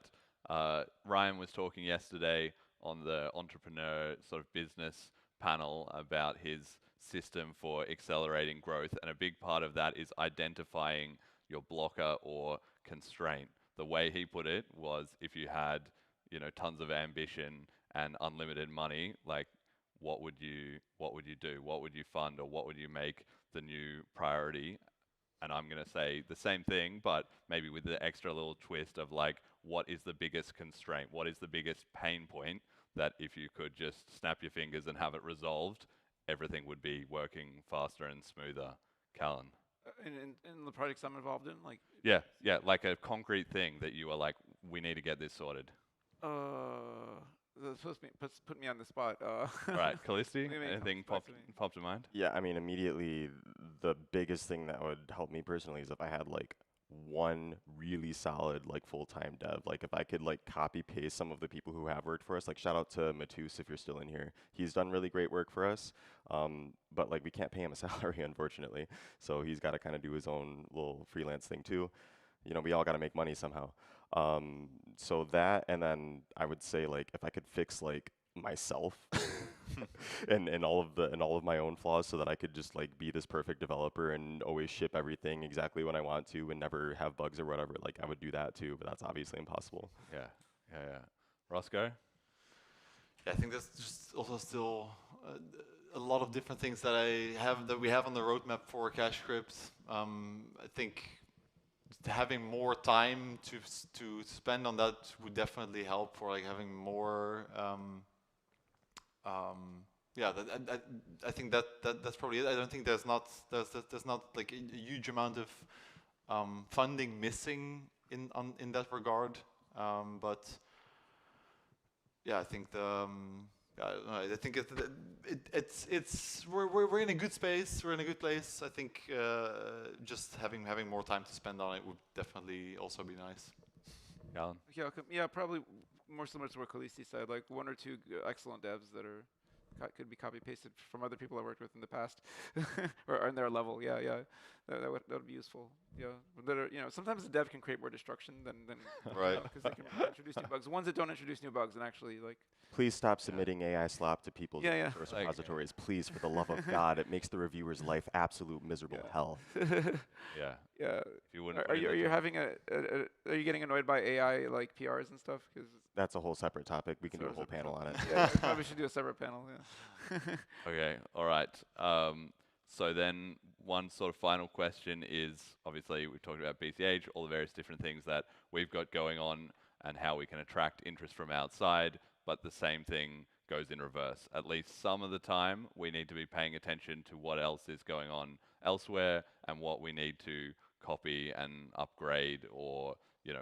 Ryan was talking yesterday on the entrepreneur sort of business panel about his system for accelerating growth, and a big part of that is identifying your blocker or constraint. The way he put it was, if you had, tons of ambition and unlimited money, like what would you do? What would you fund, or what would you make the new priority? And I'm going to say the same thing, but maybe with the extra little twist of like, what is the biggest constraint? What is the biggest pain point that if you could just snap your fingers and have it resolved, everything would be working faster and smoother? Callan. In the projects I'm involved in, like. Yeah, like a concrete thing that you are like, we need to get this sorted. That's supposed to put me on the spot. Right, Callisti, anything pop to mind? Yeah, I mean, immediately, the biggest thing that would help me personally is if I had like one really solid like full-time dev. Like if I could like copy paste some of the people who have worked for us. Like shout out to Matus if you're still in here. He's done really great work for us, but like we can't pay him a salary unfortunately. So he's got to kind of do his own little freelance thing too. We all got to make money somehow. So that, and then I would say like if I could fix like myself and all of my own flaws, so that I could just like be this perfect developer and always ship everything exactly when I want to and never have bugs or whatever. Like I would do that too, but that's obviously impossible. Yeah. Roscoe? Yeah, I think that's just also still a lot of different things that we have on the roadmap for CashScript. I think having more time to spend on that would definitely help for like having more. Yeah, I think that's probably it. I don't think there's not like a huge amount of funding missing in that regard. But yeah, I think I think we're in a good space. We're in a good place. I think just having more time to spend on it would definitely also be nice. Callan? Yeah, probably more similar to what Callisti said. Like one or two excellent devs that are could be copy pasted from other people I worked with in the past, or on their level. Yeah, yeah, that would be useful. Yeah, sometimes the dev can create more destruction than Right. because they can introduce new bugs. The ones that don't introduce new bugs and actually like. Please stop submitting AI slop to people's Yeah, source Like- repositories. Please, for the love of God, it makes the reviewer's life absolute miserable hell. Yeah. Yeah. If you wouldn't Are put in you the time. having are you getting annoyed by AI like PRs and stuff? Because That's a whole separate topic. We can do a whole panel on it. Yeah, we probably should do a separate panel. Yeah. Okay, all right. So then one sort of final question is, obviously we've talked about BCH, all the various different things that we've got going on and how we can attract interest from outside, but the same thing goes in reverse. At least some of the time, we need to be paying attention to what else is going on elsewhere and what we need to copy and upgrade or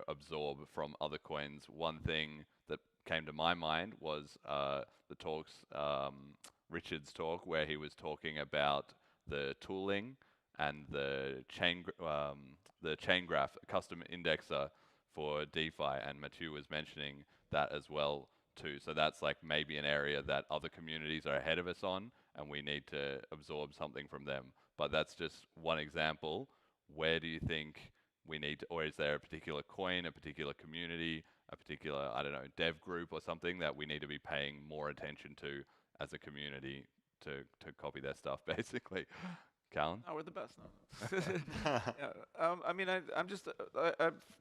absorb from other coins. One thing that came to my mind was the talks, Richard's talk, where he was talking about the tooling and the chain graph custom indexer for DeFi, and Mathieu was mentioning that as well too. So that's like maybe an area that other communities are ahead of us on, and we need to absorb something from them. But that's just one example. Where do you think we need to, or is there a particular coin, a particular community, a particular, I don't know, dev group or something that we need to be paying more attention to as a community to copy their stuff, basically? Callan? No, we're the best. No. Yeah. I mean, I'm just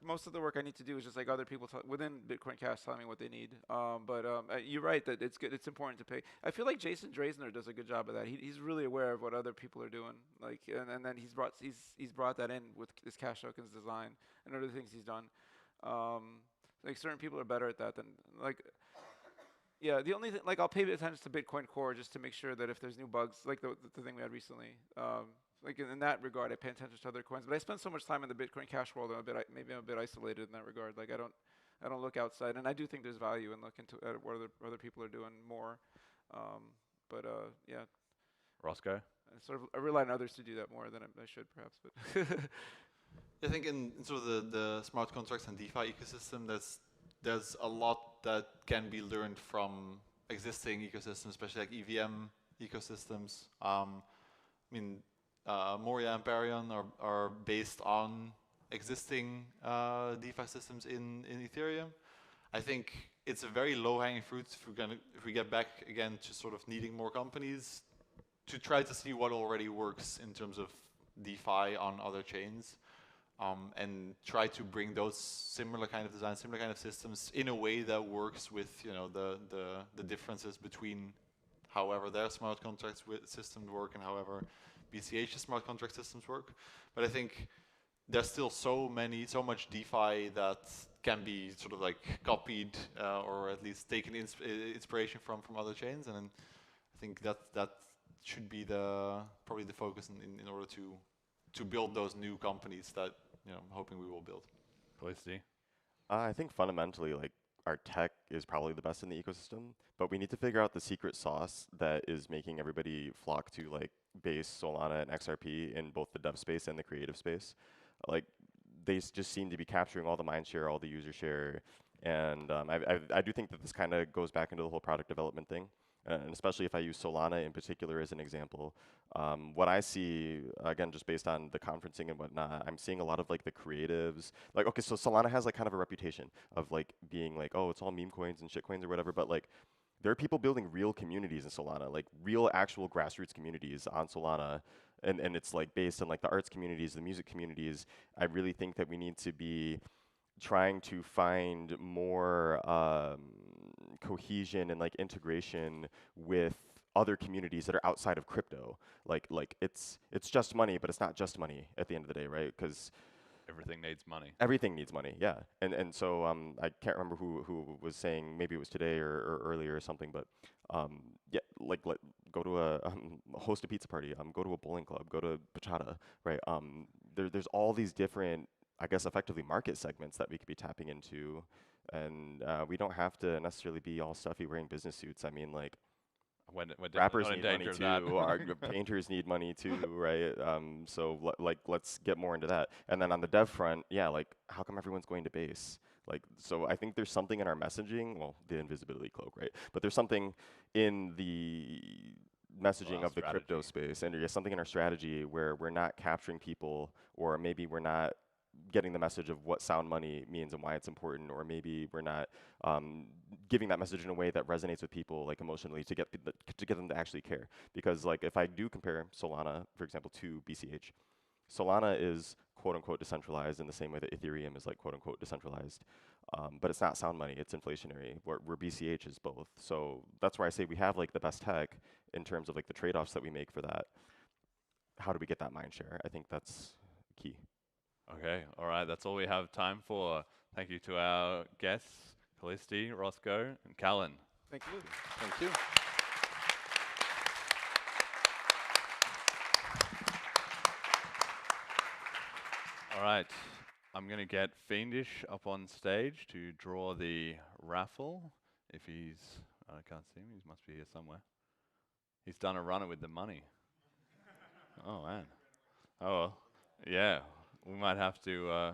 most of the work I need to do is just like other people within Bitcoin Cash telling me what they need. But you're right that it's good. It's important to pay. I feel like Jason Dresner does a good job of that. He's really aware of what other people are doing. Like, and then he's brought that in with his cash tokens design and other things he's done. Like certain people are better at that than like. Yeah, the only thing, like, I'll pay attention to Bitcoin Core just to make sure that if there's new bugs, like the thing we had recently, like in that regard, I pay attention to other coins. But I spend so much time in the Bitcoin Cash world, maybe I'm a bit isolated in that regard. Like, I don't look outside, and I do think there's value in looking at what other people are doing more. Yeah. Roscoe? I rely on others to do that more than I should, perhaps. But I think in sort of the smart contracts and DeFi ecosystem, there's a lot that can be learned from existing ecosystems, especially like EVM ecosystems. I mean, Moria and Parion are based on existing DeFi systems in Ethereum. I think it's a very low-hanging fruit if we get back again to sort of needing more companies to try to see what already works in terms of DeFi on other chains. And try to bring those similar kind of designs, similar kind of systems in a way that works with the differences between however their smart contracts systems work and however BCH's smart contract systems work. But I think there's still so much DeFi that can be sort of like copied or at least taken inspiration from other chains, and I think that should be probably the focus in order to build those new companies that I'm hoping we will build. Felicity? I think fundamentally, like, our tech is probably the best in the ecosystem, but we need to figure out the secret sauce that is making everybody flock to like Base, Solana, and XRP in both the dev space and the creative space. Like, they just seem to be capturing all the mind share, all the user share, and I do think that this kind of goes back into the whole product development thing. And especially if I use Solana in particular as an example, what I see, again, just based on the conferencing and whatnot, I'm seeing a lot of like the creatives. Like, okay, so Solana has like kind of a reputation of like being like, oh, it's all meme coins and shit coins or whatever, but like there are people building real communities in Solana, like real actual grassroots communities on Solana. And it's like based on like the arts communities, the music communities. I really think that we need to be trying to find more cohesion and like integration with other communities that are outside of crypto. Like it's just money, but it's not just money at the end of the day, right? Because everything needs money. Everything needs money, yeah. And so I can't remember who was saying, maybe it was today or earlier or something, but yeah, like go to host a pizza party, go to a bowling club, go to bachata, right? There's all these different, I guess, effectively market segments that we could be tapping into, and we don't have to necessarily be all stuffy wearing business suits. I mean, like, rappers need money too, our painters need money too, right? So let's get more into that. And then on the dev front, yeah, like, how come everyone's going to Base? Like, so I think there's something in our messaging, well, the invisibility cloak, right? But there's something in the messaging of the crypto space, and something in our strategy where we're not capturing people, or maybe we're not getting the message of what sound money means and why it's important, or maybe we're not giving that message in a way that resonates with people like emotionally to get them to actually care. Because like if I do compare Solana, for example, to BCH, Solana is quote unquote decentralized in the same way that Ethereum is like quote unquote decentralized. But it's not sound money, it's inflationary, where BCH is both. So that's where I say we have like the best tech in terms of like the trade-offs that we make for that. How do we get that mind share? I think that's key. Okay, all right, that's all we have time for. Thank you to our guests, Callisti, Roscoe, and Callan. Thank you. Thank you. All right, I'm going to get Fiendish up on stage to draw the raffle. If he's, I can't see him, he must be here somewhere. He's done a runner with the money. Oh, man. Oh, well, yeah. We might have to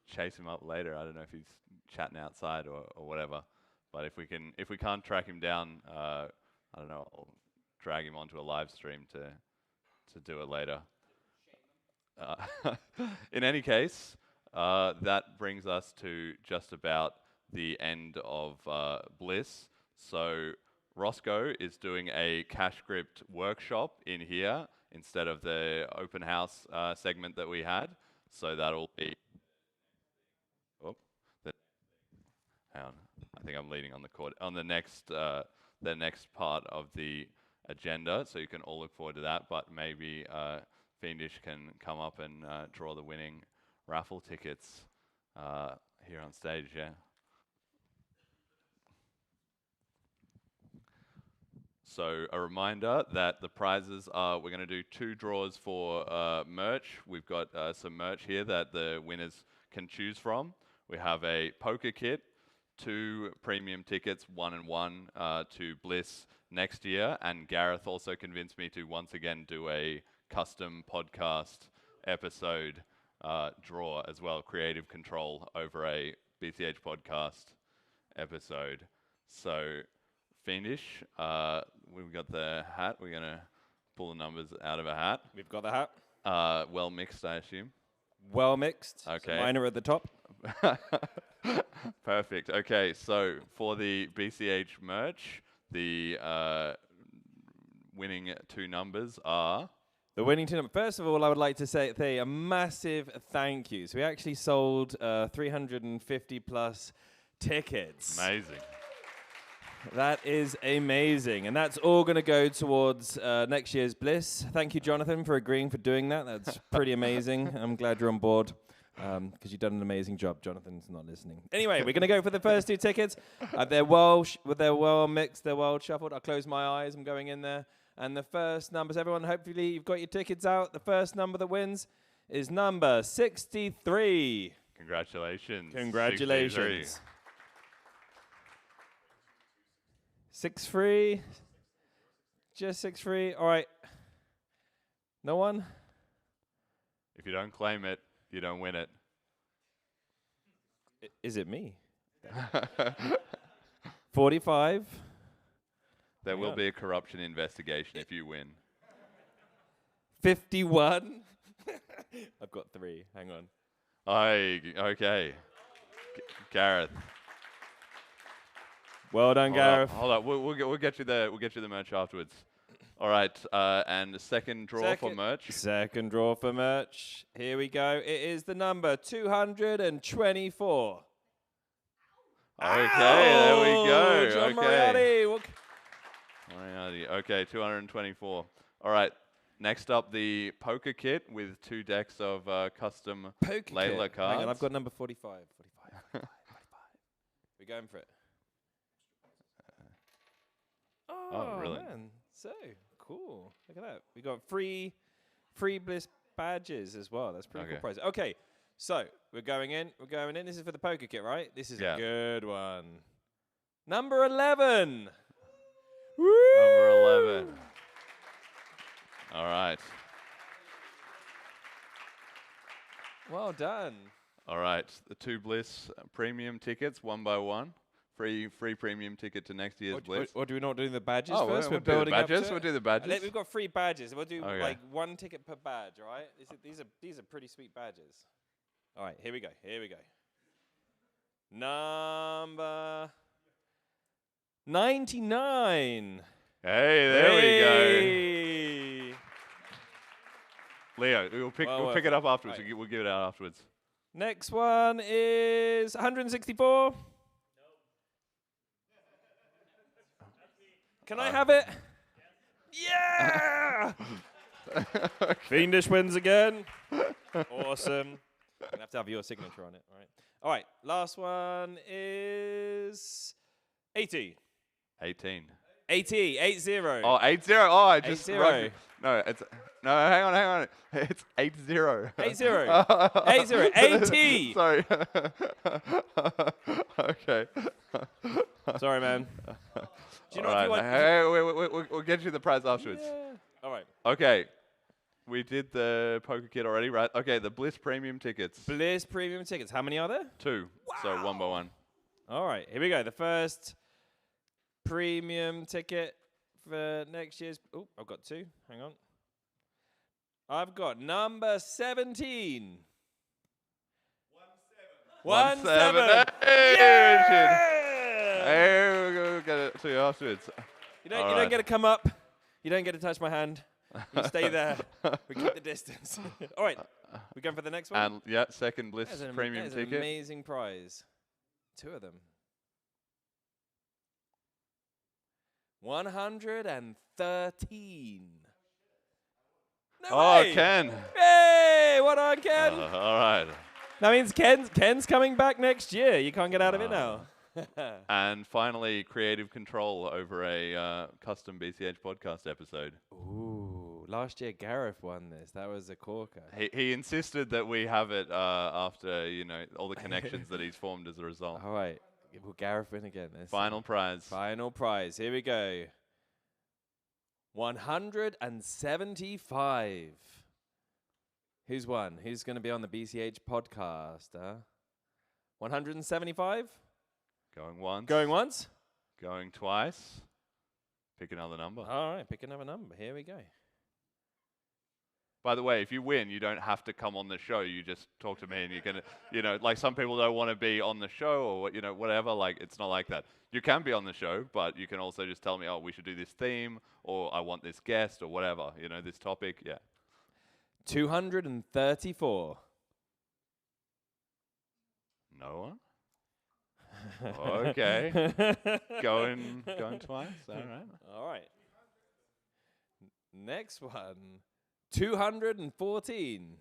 chase him up later. I don't know if he's chatting outside or whatever. But if we can't track him down, I don't know, I'll drag him onto a live stream to do it later. In any case, that brings us to just about the end of Bliss. So Roscoe is doing a cash script workshop in here instead of the open house segment that we had. So that'll be. Oh, hang on. I think I'm leading on the cord on the next part of the agenda. So you can all look forward to that. But maybe Fiendish can come up and draw the winning raffle tickets here on stage. Yeah. So a reminder that the prizes are, we're going to do 2 draws for merch. We've got some merch here that the winners can choose from. We have a poker kit, 2 premium tickets, 1 and 1 to Bliss next year. And Gareth also convinced me to once again do a custom podcast episode draw as well, creative control over a BCH podcast episode. So Fiendish, we've got the hat. We're going to pull the numbers out of a hat. We've got the hat. Well mixed, I assume. Well mixed. Okay. So mine are at the top. Perfect. Okay, so for the BCH merch, the winning 2 numbers are... The winning 2 numbers. First of all, I would like to say a massive thank you. So we actually sold 350 plus tickets. Amazing. That is amazing. And that's all going to go towards next year's Bliss. Thank you, Jonathan, for agreeing for doing that. That's pretty amazing. I'm glad you're on board because you've done an amazing job. Jonathan's not listening. Anyway, we're going to go for the first 2 tickets. They're well mixed. They're well shuffled. I'll close my eyes. I'm going in there. And the first numbers, everyone, hopefully you've got your tickets out. The first number that wins is number 63. Congratulations. Congratulations. 6-3. Just 6-3. All right. No one? If you don't claim it, you don't win it. Is it me? 45. There will be a corruption investigation if you win. 51. I've got 3. Hang on. Okay. Gareth. Well done, Gareth. Hold up. We'll get you the merch afterwards. All right. And the second draw for merch. Second draw for merch. Here we go. It is the number 224. Okay, there we go. John Okay. Moriarty. Okay, 224. All right. Next up, the poker kit with 2 decks of custom Layla cards. Hang on, I've got number 45. 45. We're going for it. Oh, really? Man. So cool. Look at that. We got free Bliss badges as well. That's pretty cool prize. Okay. So we're going in. This is for the poker kit, right? This is a good one. Number 11. Woo! Number 11. All right. Well done. All right. The 2 Bliss premium tickets, 1 by 1. free premium ticket to next year's Bliss. Or do we not do the badges Oh, first? we'll We're do the building up to badges. it. We'll do the badges. We've got 3 badges. We'll do Okay. like 1 ticket per badge, all right? These are pretty sweet badges. All right, here we go. Number 99. Hey, there we go. Leo, we'll pick it up afterwards. Right. We'll give it out afterwards. Next one is 164. Can I have it? Yeah! Fiendish wins again. Awesome. I'm going to have to have your signature on it. All right, last one is 80. 18. 80. Oh, 80. Oh, I just 80. wrote- No, it's hang on. It's 80. 80. 80. 80. Sorry. Okay. Sorry, man. Do you know All if you right. want? Hey, we'll get you the prize afterwards. Yeah. All right. Okay. We did the poker kit already, right? Okay, the Bliss premium tickets. Bliss premium tickets. How many are there? 2. So 1 by 1. All right, here we go. The first premium ticket for next year's. Oh, I've got 2. Hang on. I've got number 17. 17. Hey, Yeah! Hey, we'll get it to you afterwards. You don't get to come up. You don't get to touch my hand. You stay there. We keep the distance. All right, we going for the next one. And yeah, second Bliss That is premium an ticket. amazing prize. 2 of them. 113. No Oh, way. Ken. Hey, what on, Ken? All right. That means Ken's coming back next year. You can't get out of it now. And finally, creative control over a custom BCH podcast episode. Ooh, last year Gareth won this. That was a corker. He insisted that we have it after all the connections that he's formed as a result. All right, will Gareth win again? Final prize. Final prize. Here we go. 175. Who's won? Who's going to be on the BCH podcast? 175. Going once. Going once. Going twice. Pick another number. All right, pick another number. Here we go. By the way, if you win, you don't have to come on the show. You just talk to me, and you can, like some people don't want to be on the show or whatever. Like it's not like that. You can be on the show, but you can also just tell me, oh, we should do this theme, or I want this guest, or whatever. This topic. Yeah. 234. No one. Okay. going twice. All right. All right. Next one. 214.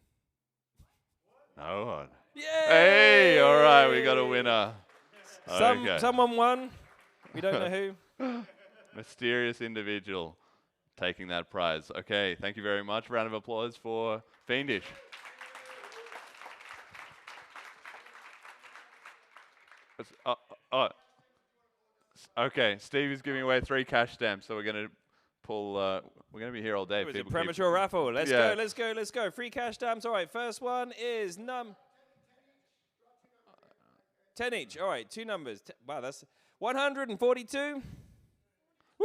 No one. Yay! Hey, all right, we got a winner. Okay. Someone won. We don't know who. Mysterious individual taking that prize. Okay, thank you very much. Round of applause for Fiendish. Okay, Steve is giving away 3 cash stamps, so we're going to pull. We're going to be here all day. It was a People premature raffle. Let's Yeah. go. Free cash stamps. All right, first one is 10 each. All right, 2 numbers. Wow, that's 142.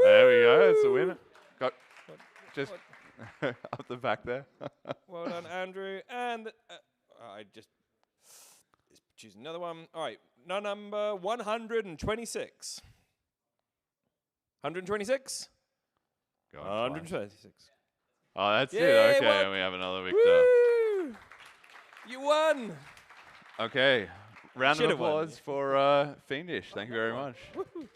There we go. It's a winner. Got just up the back there. Well done, Andrew. And I just choose another one. All right, number 126. 126? Going 126. Oh, that's it. Yay, Okay, won. and we have another victor. Woo! You won. Okay, round of Should've won. applause for Fiendish. Thank you very much. Woohoo.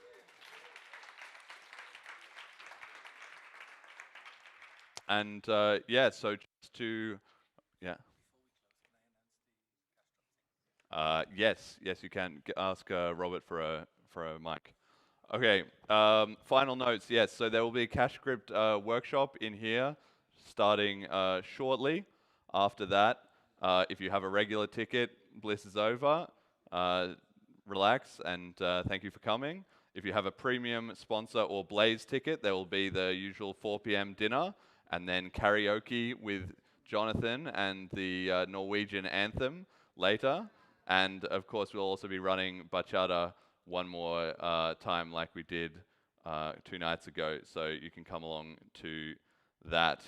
And yeah, so just to, yeah. Yes, you can ask Robert for a mic. Okay, final notes. Yes, so there will be a cash script workshop in here starting shortly. After that, if you have a regular ticket, Bliss is over. Relax and thank you for coming. If you have a premium sponsor or Blaze ticket, there will be the usual 4 p.m. dinner and then karaoke with Jonathan and the Norwegian anthem later. And of course, we'll also be running bachata one more time like we did 2 nights ago. So you can come along to that.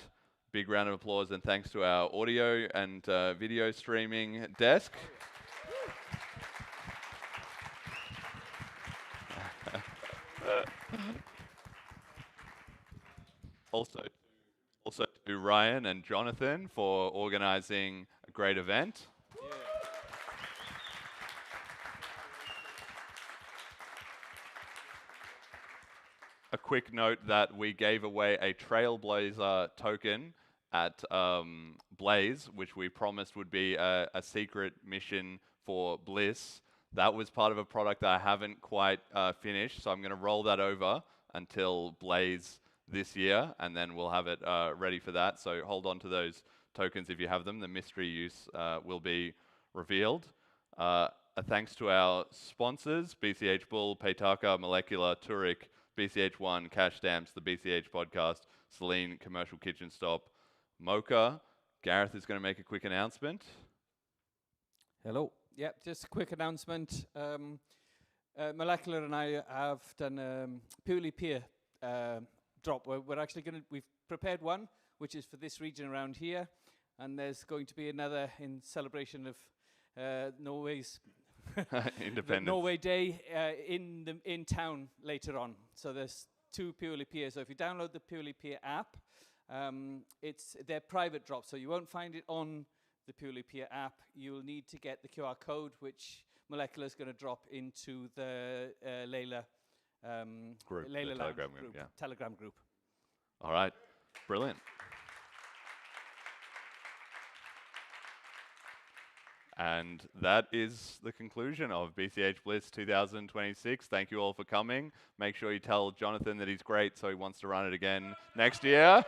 Big round of applause and thanks to our audio and video streaming desk. Also to Ryan and Jonathan for organizing a great event. A quick note that we gave away a Trailblazer token at Blaze, which we promised would be a secret mission for Bliss. That was part of a product that I haven't quite finished, so I'm going to roll that over until Blaze this year, and then we'll have it ready for that. So hold on to those tokens if you have them. The mystery use will be revealed. A thanks to our sponsors, BCH Bull, Paytaka, Molecular, Turek, BCH One, Cash Stamps, the BCH Podcast, Celine, Commercial Kitchen Stop, Mocha. Gareth is going to make a quick announcement. Hello. Yep, just a quick announcement. Molecular and I have done purely peer drop. We're actually going to, we've prepared one, which is for this region around here, and there's going to be another in celebration of Norway's Independence. Norway Day in town later on. So there's 2 purely peer. So if you download the purely peer app, they're private drops, so you won't find it on the purely peer app. You'll need to get the QR code, which Molecular is going to drop into the Layla group, Layla Telegram group, group, yeah. Telegram group. All right, brilliant. And that is the conclusion of BCH Bliss 2026. Thank you all for coming. Make sure you tell Jonathan that he's great, so he wants to run it again next year.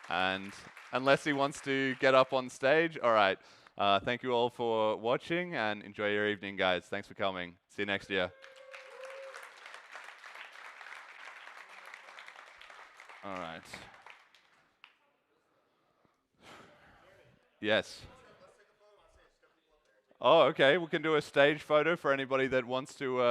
And unless he wants to get up on stage, all right. Thank you all for watching and enjoy your evening, guys. Thanks for coming. See you next year. All right. Yes. Oh, okay. We can do a stage photo for anybody that wants to.